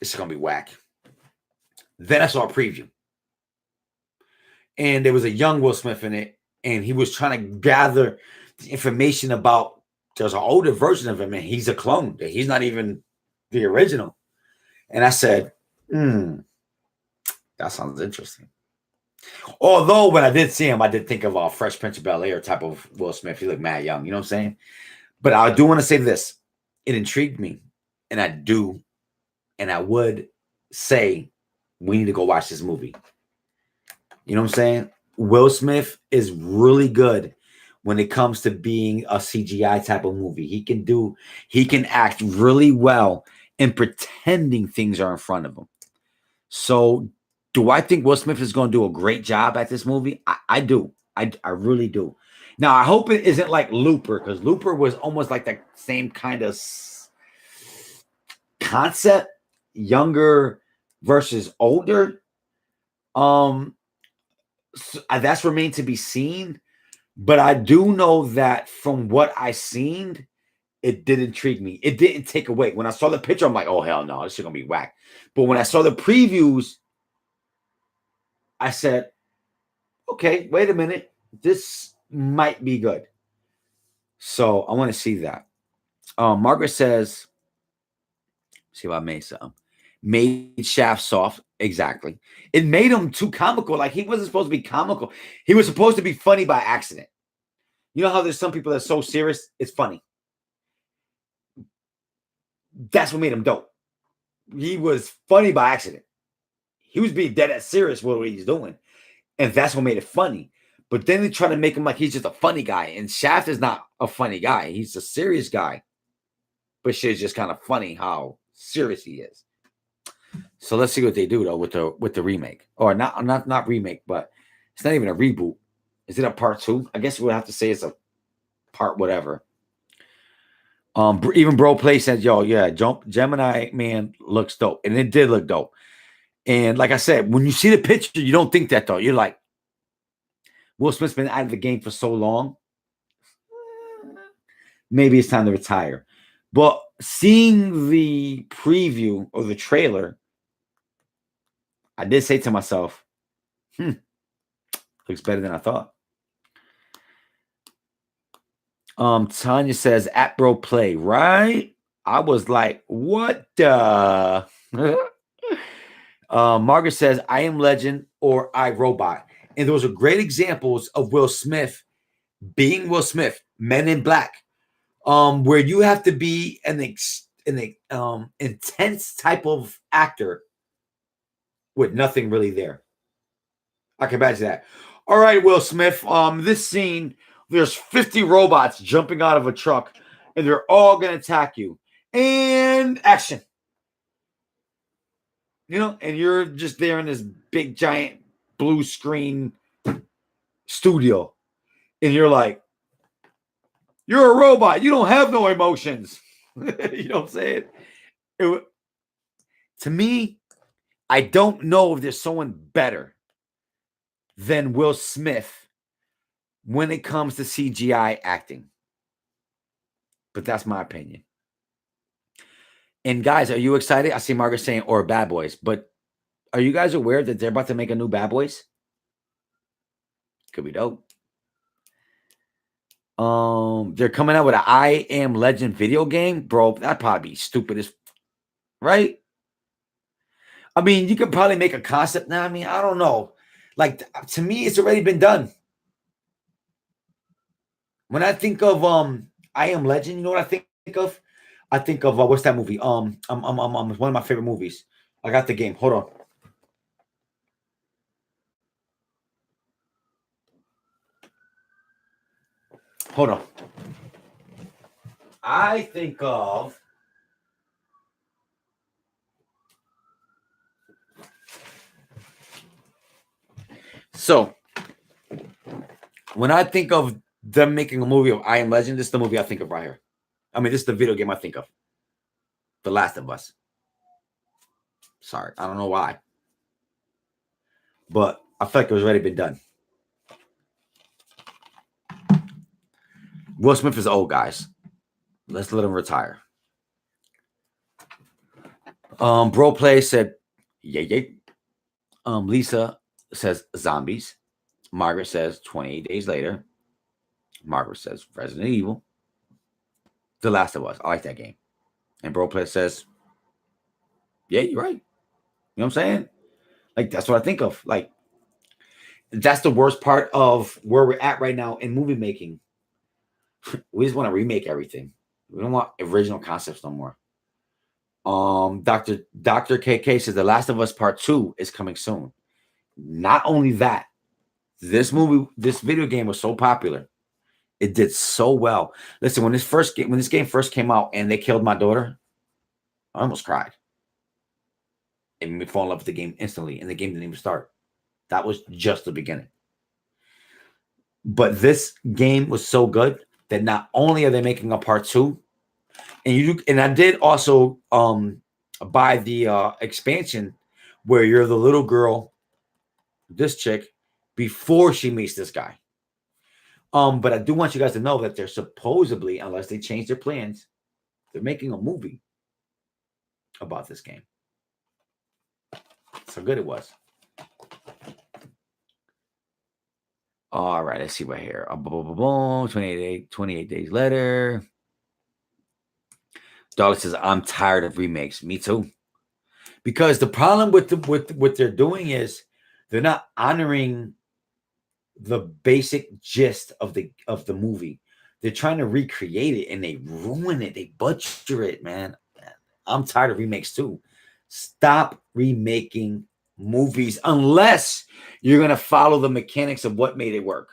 This is going to be whack. Then I saw a preview. And there was a young Will Smith in it. And he was trying to gather the information about, there's an older version of him. And he's a clone. He's not even the original. And I said, that sounds interesting. Although when I did see him, I did think of a Fresh Prince of Bel-Air type of Will Smith. He looked mad young, you know what I'm saying? But I do want to say this. It intrigued me. And I would say we need to go watch this movie. You know what I'm saying? Will Smith is really good when it comes to being a CGI type of movie. He can act really well in pretending things are in front of him. So do I think Will Smith is going to do a great job at this movie? I do. I really do. Now, I hope it isn't like Looper, because Looper was almost like the same kind of concept, younger versus older. So that's remained to be seen. But I do know that from what I seen, it did intrigue me. It didn't take away. When I saw the picture, I'm like, oh, hell no, this is going to be whack. But when I saw the previews, I said, okay, wait a minute. This might be good. So I want to see that. Margaret says, see if I made something. Made Shaft soft. Exactly. It made him too comical. Like he wasn't supposed to be comical. He was supposed to be funny by accident. You know how there's some people that's so serious, it's funny. That's what made him dope. He was funny by accident. He was being dead ass serious with what he's doing. And that's what made it funny. But then they try to make him like he's just a funny guy. And Shaft is not a funny guy. He's a serious guy. But shit's just kind of funny how serious he is. So let's see what they do though with the remake. Or not remake, but it's not even a reboot. Is it a part 2? I guess we'll have to say it's a part whatever. Even Bro Play says, yo, yeah, Gemini man looks dope. And it did look dope. And like I said, when you see the picture, you don't think that though. You're like, Will Smith's been out of the game for so long. Maybe it's time to retire. But seeing the preview or the trailer, I did say to myself, looks better than I thought. Tanya says, at Bro Play, right? I was like, what the? Margaret says, I Am Legend or I, Robot. And those are great examples of Will Smith being Will Smith, Men in Black, where you have to be an intense type of actor with nothing really there. I can imagine that. All right, Will Smith, this scene there's 50 robots jumping out of a truck, and they're all going to attack you. And action. You know, and you're just there in this big, giant blue screen studio. And you're like, you're a robot. You don't have no emotions. You know what I'm saying? To me, I don't know if there's someone better than Will Smith when it comes to CGI acting. But that's my opinion. And guys, are you excited? I see Margaret saying, or Bad Boys. But are you guys aware that they're about to make a new Bad Boys? Could be dope. They're coming out with an I Am Legend video game. Bro, that'd probably be stupid as, right? I mean, you could probably make a concept now. I mean, I don't know. Like, to me, it's already been done. When I think of I Am Legend, you know what I think of? I think of what's that movie? One of my favorite movies. I got the game. Hold on. Hold on. I think of so when I think of them making a movie of I Am Legend, this is the movie I think of right here. I mean, this is the video game I think of. The Last of Us. Sorry, I don't know why. But I feel like it was already been done. Will Smith is old, guys. Let's let him retire. Bro Play said, yay. Lisa says zombies. Margaret says 28 days later. Margaret says Resident Evil. The Last of Us. I like that game. And Bro Play says, yeah, you're right. You know what I'm saying? Like, that's what I think of. Like, that's the worst part of where we're at right now in movie making. We just want to remake everything. We don't want original concepts no more. Dr. KK says The Last of Us Part 2 is coming soon. Not only that, this video game was so popular. It did so well. Listen, when this game first came out and they killed my daughter, I almost cried. It made me fall in love with the game instantly, and the game didn't even start. That was just the beginning. But this game was so good that not only are they making a part 2, and I did also buy the expansion where you're the little girl, this chick, before she meets this guy. But I do want you guys to know that they're supposedly, unless they change their plans, they're making a movie about this game. That's how good it was. All right, let's see right here. 28 days later. Dollar says, I'm tired of remakes. Me too. Because the problem with what they're doing is they're not honoring the basic gist of the movie. They're trying to recreate it and they ruin it. They butcher it, man. I'm tired of remakes too. Stop remaking movies unless you're going to follow the mechanics of what made it work.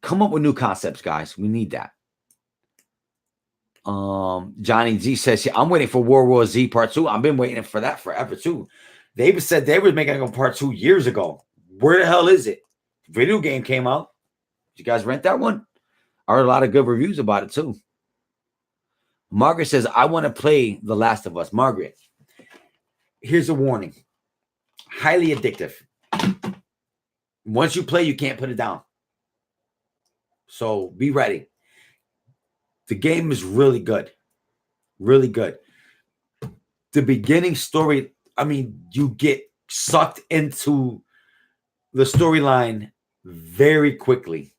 Come up with new concepts, guys. We need that. Johnny Z says, I'm waiting for World War Z Part 2. I've been waiting for that forever too. They said they were making a Part 2 years ago. Where the hell is it? Video game came out. Did you guys rent that one? I heard a lot of good reviews about it too. Margaret says, I want to play The Last of Us. Margaret, here's a warning. Highly addictive. Once you play, you can't put it down. So be ready. The game is really good. Really good. The beginning story, I mean, you get sucked into the storyline very quickly.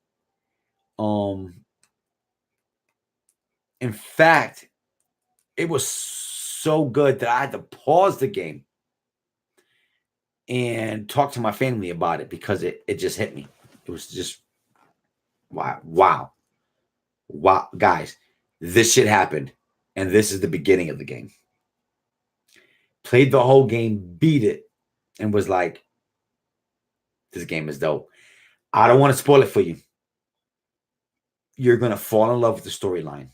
In fact, it was so good that I had to pause the game and talk to my family about it because it just hit me. It was just wow. Guys, this shit happened, and this is the beginning of the game. Played the whole game, beat it, and was like, this game is dope. I don't want to spoil it for you. You're going to fall in love with the storyline.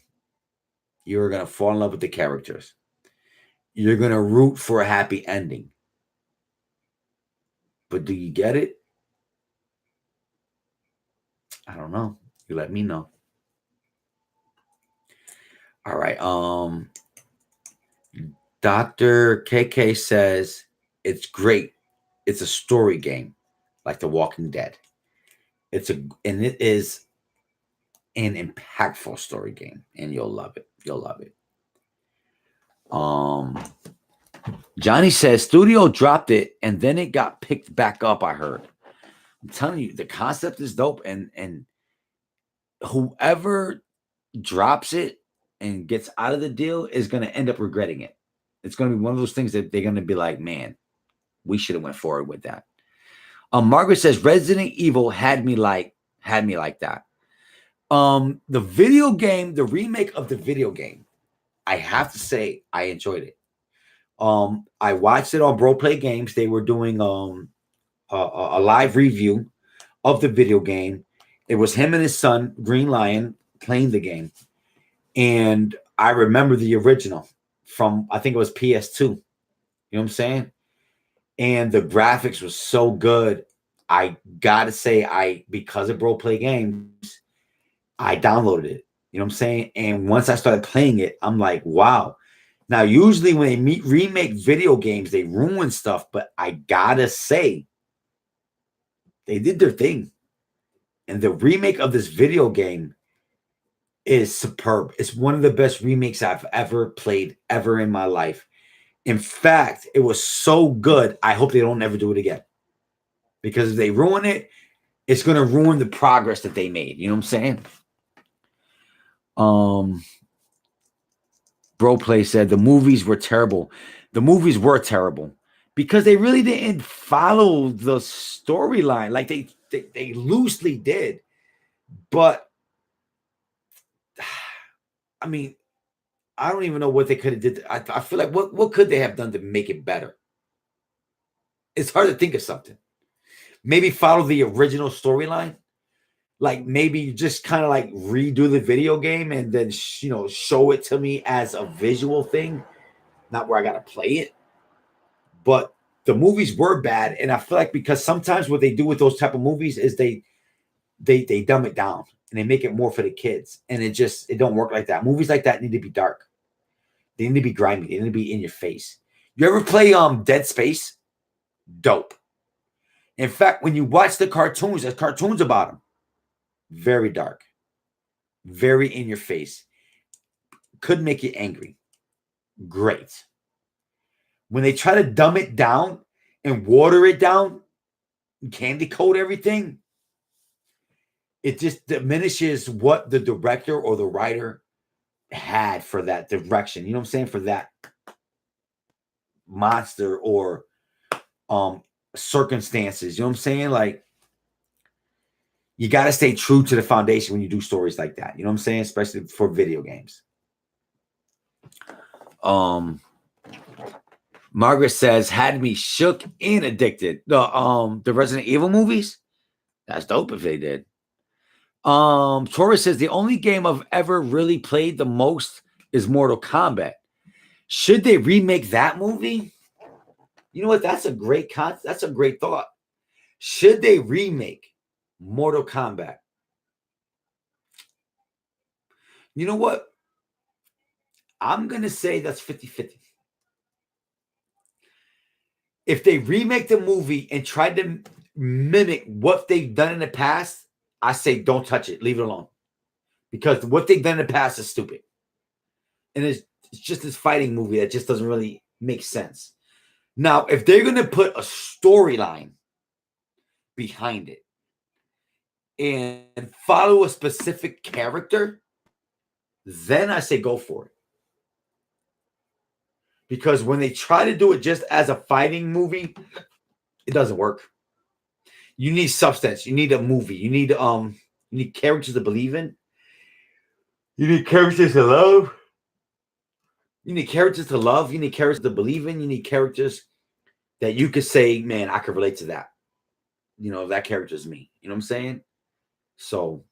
You're going to fall in love with the characters. You're going to root for a happy ending. But do you get it? I don't know. You let me know. All right. Dr. KK says it's great. It's a story game, like The Walking Dead. And it is an impactful story game, and you'll love it. You'll love it. Johnny says studio dropped it and then it got picked back up. I heard. I'm telling you, the concept is dope, and whoever drops it and gets out of the deal is going to end up regretting it. It's going to be one of those things that they're going to be like, man, we should have went forward with that. Margaret says Resident Evil had me like that. The video game, the remake of the video game, I have to say I enjoyed it. I watched it on Bro Play Games. They were doing a live review of the video game. It was him and his son, Green Lion, playing the game. And I remember the original from, I think it was PS2. You know what I'm saying? And the graphics was so good. I gotta say, because of Bro Play Games, I downloaded it. You know what I'm saying? And once I started playing it, I'm like, wow. Now, usually when they remake video games, they ruin stuff. But I gotta say, they did their thing. And the remake of this video game is superb. It's one of the best remakes I've ever played, ever in my life. In fact, it was so good, I hope they don't ever do it again. Because if they ruin it, it's going to ruin the progress that they made. You know what I'm saying? Bro Play said the movies were terrible. The movies were terrible because they really didn't follow the storyline. Like they loosely did. But, I mean, I don't even know what they could have did. I feel like what could they have done to make it better? It's hard to think of something. Maybe follow the original storyline. Like maybe just kind of like redo the video game and then, show it to me as a visual thing. Not where I got to play it. But the movies were bad. And I feel like because sometimes what they do with those type of movies is they dumb it down and they make it more for the kids. And it don't work like that. Movies like that need to be dark. They need to be grimy. They need to be in your face. You ever play Dead Space? Dope. In fact, when you watch the cartoons, there's cartoons about them. Very dark. Very in your face. Could make you angry. Great. When they try to dumb it down and water it down, candy coat everything, it just diminishes what the director or the writer had for that direction. You know what I'm saying? For that monster or circumstances. You know what I'm saying? Like, you got to stay true to the foundation when you do stories like that. You know what I'm saying? Especially for video games. Margaret says, had me shook and addicted. The Resident Evil movies? That's dope if they did. Taurus says, the only game I've ever really played the most is Mortal Kombat. Should they remake that movie? You know what? That's a great that's a great thought. Should they remake Mortal Kombat? You know what? I'm going to say that's 50-50. If they remake the movie and try to mimic what they've done in the past, I say don't touch it. Leave it alone. Because what they've done in the past is stupid. And it's just this fighting movie that just doesn't really make sense. Now, if they're going to put a storyline behind it and follow a specific character, then I say go for it. Because when they try to do it just as a fighting movie, it doesn't work. You need substance. You need a movie. You need characters to believe in. You need characters to love. You need characters to love. You need characters to believe in. You need characters that you could say, man, I could relate to that. that character's me. You know what I'm saying? So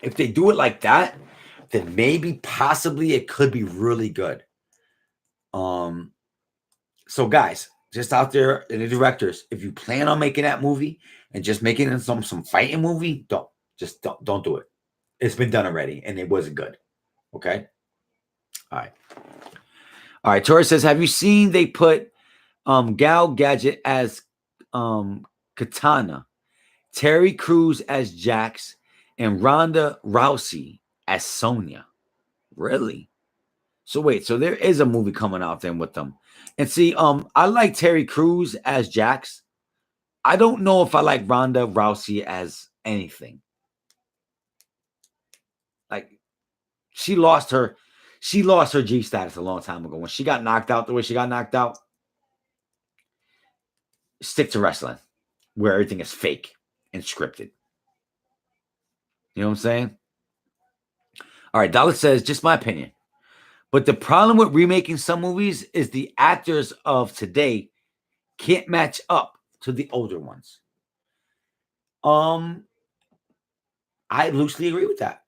if they do it like that, then maybe possibly it could be really good. So guys, just out there in the directors, if you plan on making that movie and just making it some fighting movie, don't do it. It's been done already and it wasn't good. Okay. All right. Torres says, have you seen they put Gal Gadget as Katana, Terry Crews as Jax, and Ronda Rousey as Sonya? Really? So wait, so there is a movie coming out then with them. And see, I like Terry Crews as Jax. I don't know if I like Ronda Rousey as anything. Like she lost her G status a long time ago when she got knocked out the way she got knocked out. Stick to wrestling where everything is fake and scripted. You know what I'm saying? All right, Dallas says, just my opinion. But the problem with remaking some movies is the actors of today can't match up to the older ones. I loosely agree with that.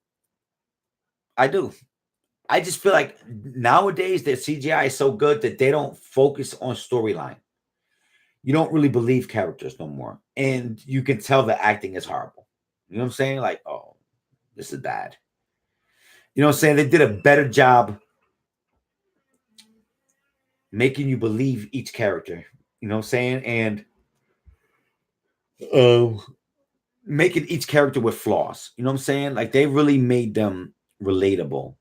I do. I just feel like nowadays their CGI is so good that they don't focus on storyline. You don't really believe characters no more. And you can tell the acting is horrible. You know what I'm saying? Like, oh, this is bad. You know what I'm saying? They did a better job making you believe each character. You know what I'm saying? And making each character with flaws. You know what I'm saying? Like they really made them relatable.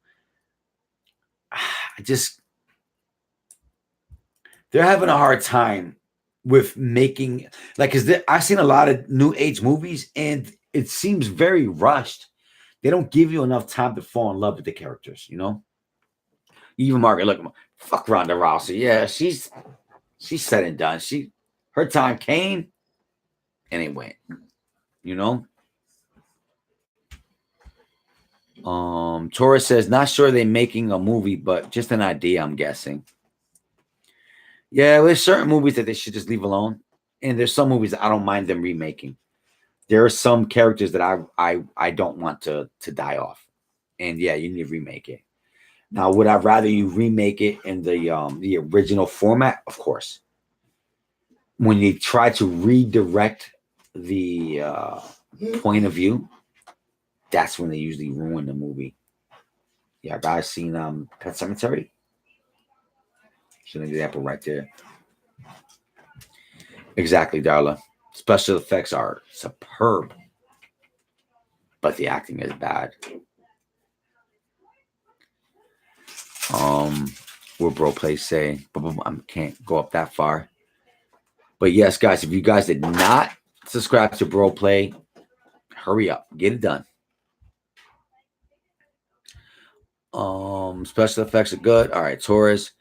They're having a hard time with making, like, because I've seen a lot of new age movies and it seems very rushed. They don't give you enough time to fall in love with the characters, you know? Even Margaret, look, fuck Ronda Rousey. Yeah, she's said and done. Her time came and it went, you know? Torres says, not sure they're making a movie, but just an idea, I'm guessing. Yeah, there's certain movies that they should just leave alone. And there's some movies that I don't mind them remaking. There are some characters that I don't want to die off. And yeah, you need to remake it. Now, would I rather you remake it in the original format? Of course. When you try to redirect the point of view, that's when they usually ruin the movie. Yeah, guys seen Pet Sematary? Shouldn't do that, but right there. Exactly, Darla. Special effects are superb, but the acting is bad. What Bro Play say? I can't go up that far. But yes, guys, if you guys did not subscribe to Bro Play, hurry up, get it done. Special effects are good. All right, Torres.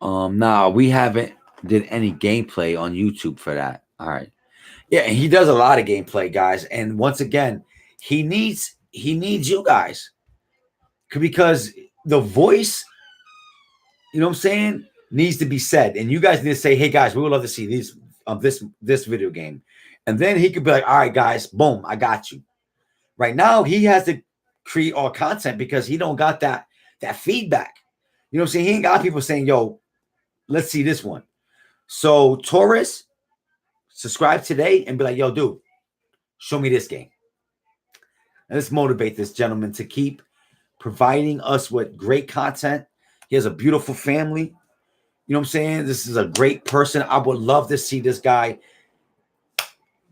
Nah, we haven't did any gameplay on YouTube for that. All right. Yeah, and he does a lot of gameplay, guys. And once again, he needs you guys. Because the voice, you know what I'm saying, needs to be said. And you guys need to say, hey guys, we would love to see this video game. And then he could be like, all right, guys, boom, I got you. Right now, he has to create all content because he don't got that feedback. You know what I'm saying? He ain't got people saying, yo, let's see this one. So Taurus, subscribe today and be like, yo, dude, show me this game. And let's motivate this gentleman to keep providing us with great content. He has a beautiful family. You know what I'm saying? This is a great person. I would love to see this guy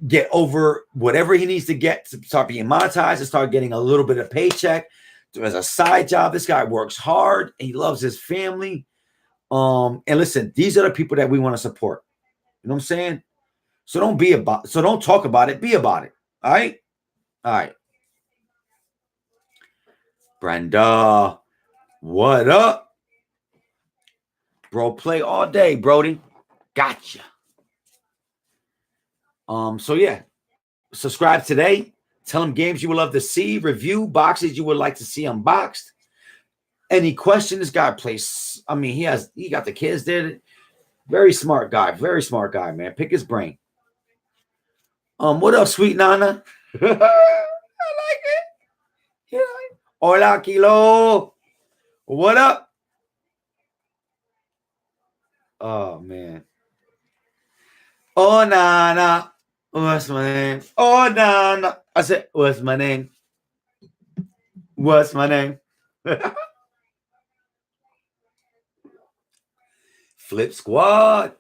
get over whatever he needs to get to start being monetized and start getting a little bit of paycheck as a side job. This guy works hard and he loves his family. And listen, these are the people that we want to support. You know what I'm saying? So don't talk about it, be about it. All right? All right. Brenda, what up? Bro, play all day, Brody. Gotcha. So yeah, subscribe today. Tell him games you would love to see, review boxes you would like to see unboxed. Any question, this guy plays. I mean, he got the kids there. Very smart guy, man. Pick his brain. What up, sweet Nana? I like it. Yeah. Hola, Kilo. What up? Oh man. Oh Nana. What's my name? Oh Nana. I said, what's my name? What's my name? Flip Squad.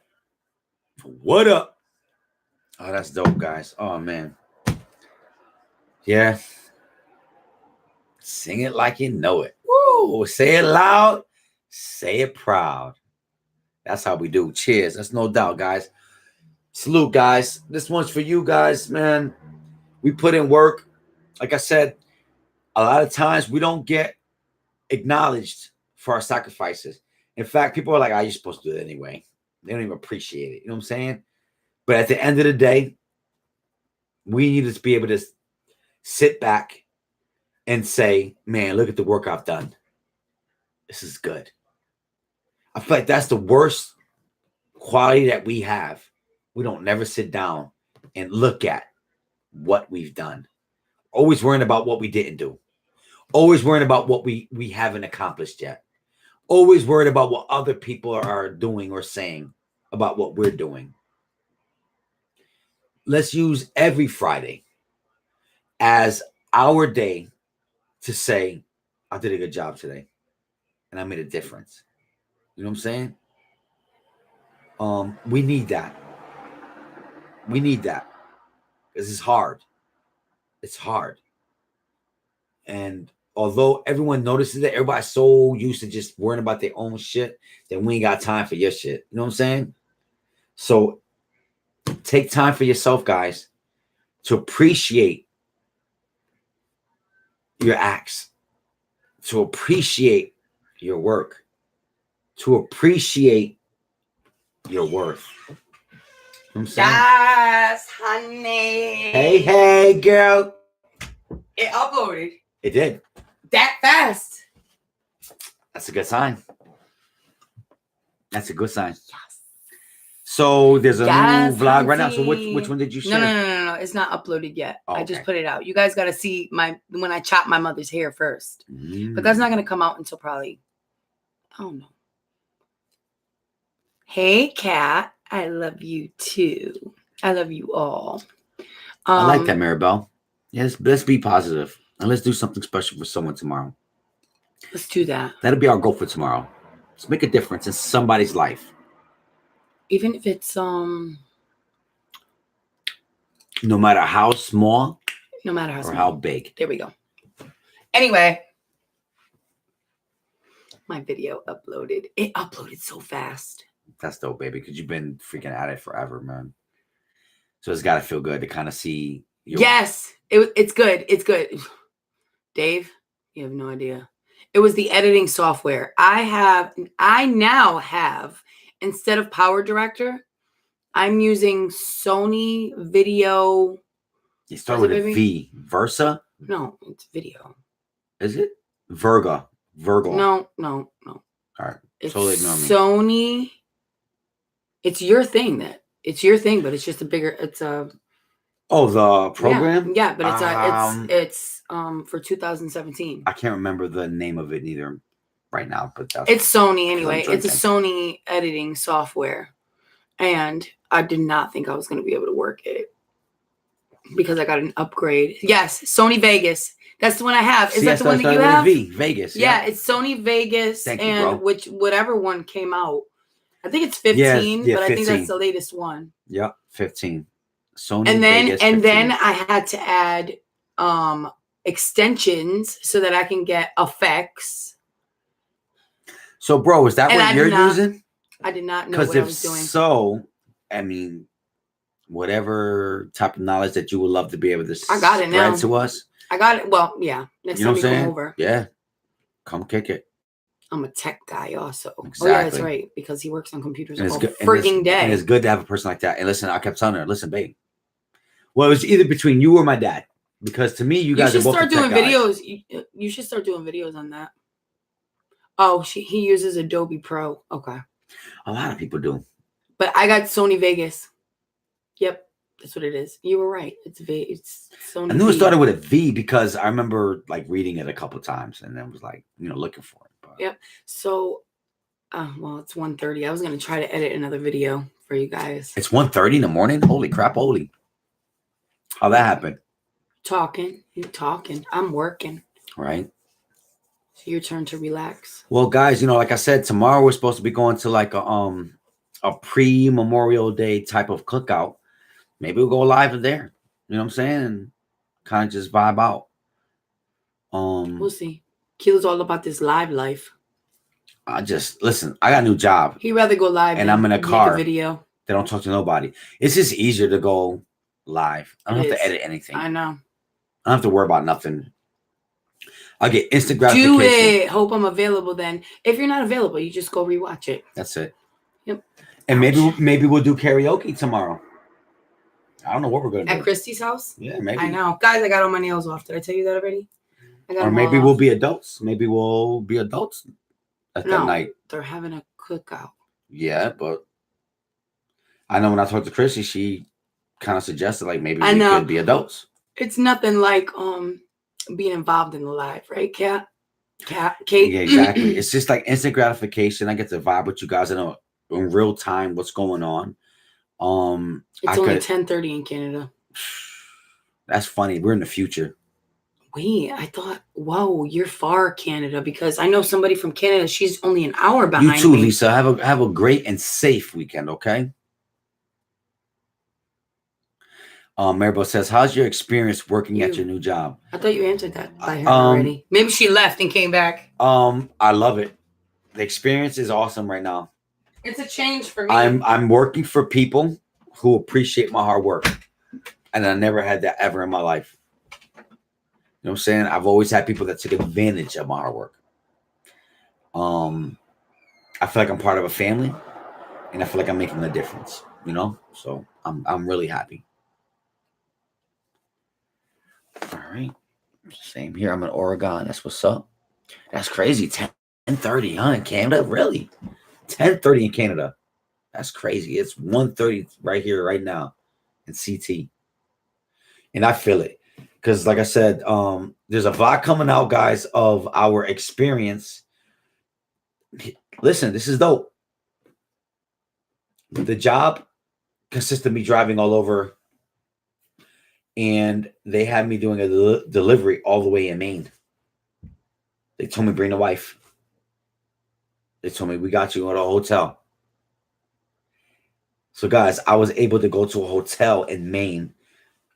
What up? Oh, that's dope, guys. Oh man. Yeah. Sing it like you know it. Woo! Say it loud. Say it proud. That's how we do. Cheers. That's no doubt, guys. Salute, guys. This one's for you guys, man. We put in work. Like I said, a lot of times we don't get acknowledged for our sacrifices. In fact, people are like, "You're supposed to do it anyway." They don't even appreciate it. You know what I'm saying? But at the end of the day, we need to be able to sit back and say, man, look at the work I've done. This is good. I feel like that's the worst quality that we have. We don't never sit down and look at what we've done. Always worrying about what we didn't do. Always worrying about what we haven't accomplished yet. Always worried about what other people are doing or saying about what we're doing. Let's use every Friday as our day to say, I did a good job today and I made a difference. You know what I'm saying? We need that. We need that because it's hard. It's hard. And although everyone notices it, everybody's so used to just worrying about their own shit that we ain't got time for your shit. You know what I'm saying? So take time for yourself, guys, to appreciate your acts, to appreciate your work, to appreciate your worth. You know what I'm saying? Yes, honey. Hey, girl. It uploaded. It did. That fast. That's a good sign. That's a good sign. Yes. So there's a new vlog right now. So which one did you share? No. It's not uploaded yet. Oh, I just put it out. You guys got to see when I chop my mother's hair first. But that's not going to come out until probably, I don't know. Hey, Kat. I love you too. I love you all. I like that, Maribel. Yes, let's be positive and let's do something special for someone tomorrow. Let's do that. That'll be our goal for tomorrow. Let's make a difference in somebody's life. Even if it's no matter how small, no matter how small, how big. There we go. Anyway, my video uploaded. It uploaded so fast. That's dope, baby, because you've been freaking at it forever, man. So it's got to feel good to kind of see. Yes, it's good. It's good. Dave, you have no idea. It was the editing software. I now have, instead of Power Director, I'm using Sony Video. You start with a V. Versa? No, it's video. Is it? Virgo. No. All right. It's totally ignore me. Sony. It's your thing, but it's just a bigger. It's a. Oh, the program. Yeah, but it's for 2017. I can't remember the name of it either right now, but it's Sony anyway. It's a Sony editing software, and I did not think I was going to be able to work it because I got an upgrade. Yes, Sony Vegas. That's the one I have. Is that the one that you have? Vegas. Yeah, it's Sony Vegas, Thank you, bro. whatever one came out. I think it's 15, but 15. I think that's the latest one. Yep, 15. Sony and then Vegas 15. And then I had to add extensions so that I can get effects. So, bro, is that what you're using? I did not know what I was doing. So, I mean, whatever type of knowledge that you would love to be able to spread to us. I got it. Well, yeah. Next time you come over. Yeah. Come kick it. I'm a tech guy also. Exactly. Oh, yeah, that's right. Because he works on computers all freaking day. And it's good to have a person like that. And listen, I kept telling her, listen, babe. Well, it was either between you or my dad. Because to me, you guys are both start doing videos. You should start doing videos on that. Oh, he uses Adobe Pro. Okay. A lot of people do. But I got Sony Vegas. Yep. That's what it is. You were right. It's V. It's Sony. I knew it V. started with a V because I remember like reading it a couple times and then was like, looking for it. But Yep. So, well, it's 1:30. I was gonna try to edit another video for you guys. it's 1:30 in the morning. Holy crap! Holy, how that happened? You talking. I'm working. Right. So your turn to relax. Well, guys, like I said, tomorrow we're supposed to be going to like a pre-Memorial Day type of cookout. Maybe we'll go live there. You know what I'm saying? And kind of just vibe out. We'll see. Kilo's all about this live life. Listen. I got a new job. He'd rather go live and than I'm in a make car. video. They don't talk to nobody. It's just easier to go live. I don't have to edit anything. I know. I don't have to worry about nothing. I'll get instant gratification. Do it. Hope I'm available then. If you're not available, you just go rewatch it. That's it. Yep. And maybe we'll do karaoke tomorrow. I don't know what we're gonna do. At Christy's house? Yeah, maybe. I know. Guys, I got all my nails off. Did I tell you that already? Or maybe we'll be adults. Maybe we'll be adults at that night. They're having a cookout. Yeah, but I know when I talked to Chrissy, she kind of suggested like maybe we could be adults. It's nothing like being involved in the live, right, Kate? Yeah, exactly. It's just like instant gratification. I get to vibe with you guys. I know in real time what's going on. It's only 10:30 in Canada. That's funny. We're in the future. Wait, I thought, whoa, you're far, Canada, because I know somebody from Canada. She's only an hour behind me. You too, Lisa. Have a great and safe weekend, okay? Maribel says, how's your experience working at your new job? I thought you answered that by her already. Maybe she left and came back. I love it. The experience is awesome right now. It's a change for me. I'm working for people who appreciate my hard work. And I never had that ever in my life. You know what I'm saying? I've always had people that took advantage of my hard work. I feel like I'm part of a family, and I feel like I'm making a difference, So I'm really happy. All right. Same here. I'm in Oregon. That's what's up. That's crazy. 10:30, huh? In Canada? Really? 10:30 in Canada. That's crazy. It's 1:30 right here, right now in CT. And I feel it. Because like I said, there's a vlog coming out, guys, of our experience. Listen, this is dope. The job consists of me driving all over. And they had me doing a delivery all the way in Maine. They told me, bring the wife. They told me, we got you at a hotel. So, guys, I was able to go to a hotel in Maine,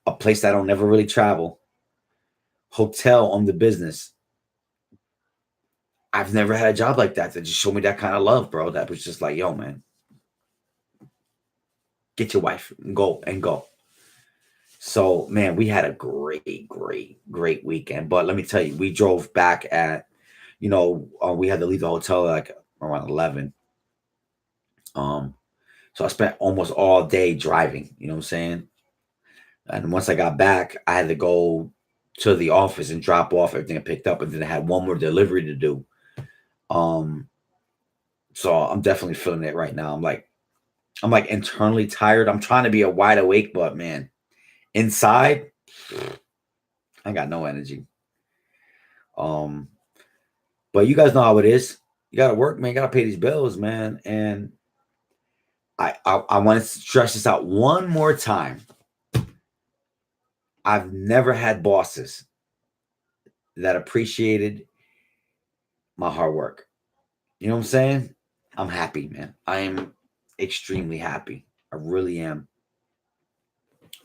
a place that I don't never really travel. Hotel on the business. I've never had a job like that just showed me that kind of love, bro. That was just like, yo, man. Get your wife and go. So, man, we had a great weekend. But let me tell you, we drove back at, we had to leave the hotel like around 11. So I spent almost all day driving, you know what I'm saying? And once I got back, I had to go to the office and drop off everything I picked up. And then I had one more delivery to do. So I'm definitely feeling it right now. I'm like internally tired. I'm trying to be a wide awake, but man, inside, I got no energy. But you guys know how it is. You got to work, man. You got to pay these bills, man. And I want to stress this out one more time. I've never had bosses that appreciated my hard work. You know what I'm saying? I'm happy, man. I am extremely happy. I really am.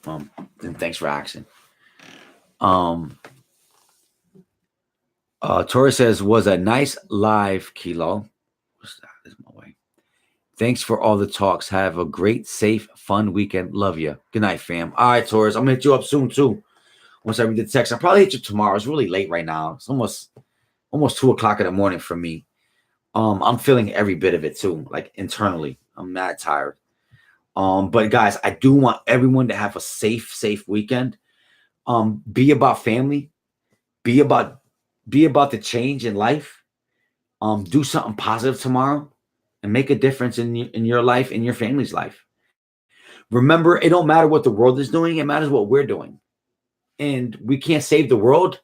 And thanks for asking. Tori says, was a nice live, Kilo. This is my way. Thanks for all the talks. Have a great, safe, fun weekend. Love you. Good night, fam. All right, Taurus. I'm going to hit you up soon, too. Once I read the text. I'll probably hit you tomorrow. It's really late right now. It's almost 2 o'clock in the morning for me. I'm feeling every bit of it, too. Like, internally. I'm mad tired. But, guys, I do want everyone to have a safe weekend. Be about family. Be about the change in life. Do something positive tomorrow. And make a difference in your life, in your family's life. Remember, it don't matter what the world is doing. It matters what we're doing. And we can't save the world,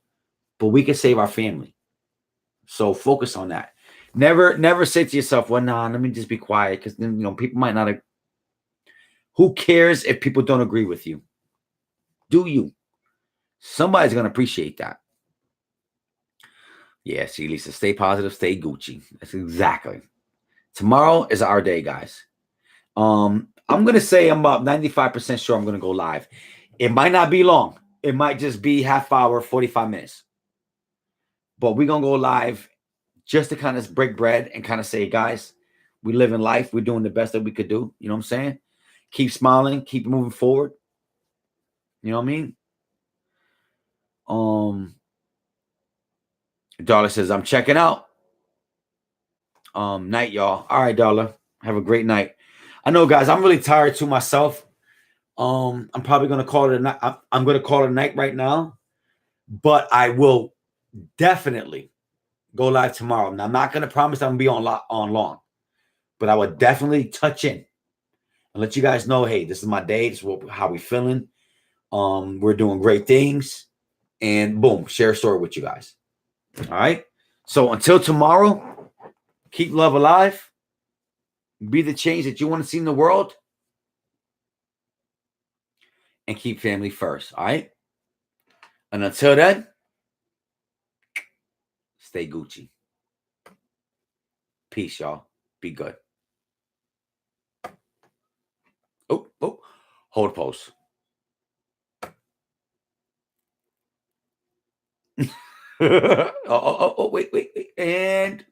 but we can save our family. So focus on that. Never say to yourself, well, nah, let me just be quiet. Because then, people might not. Who cares if people don't agree with you? Do you? Somebody's going to appreciate that. Yeah, see, Lisa, stay positive, stay Gucci. That's exactly. Tomorrow is our day, guys. I'm going to say I'm about 95% sure I'm going to go live. It might not be long. It might just be half hour, 45 minutes. But we're going to go live just to kind of break bread and kind of say, guys, we live in life. We're doing the best that we could do. You know what I'm saying? Keep smiling. Keep moving forward. You know what I mean? Darla says, I'm checking out. Night, y'all. All right, Darla. Have a great night. I know, guys, I'm really tired to myself. I'm probably going to call it a night. I'm going to call it a night right now. But I will definitely go live tomorrow. Now, I'm not going to promise I'm going to be on long. But I would definitely touch in and let you guys know, hey, this is my day. This is how we feeling. We're doing great things. And boom, share a story with you guys. All right? So until tomorrow, keep love alive. Be the change that you want to see in the world. And keep family first. All right? And until then, stay Gucci. Peace, y'all. Be good. Oh, hold pose. Wait. And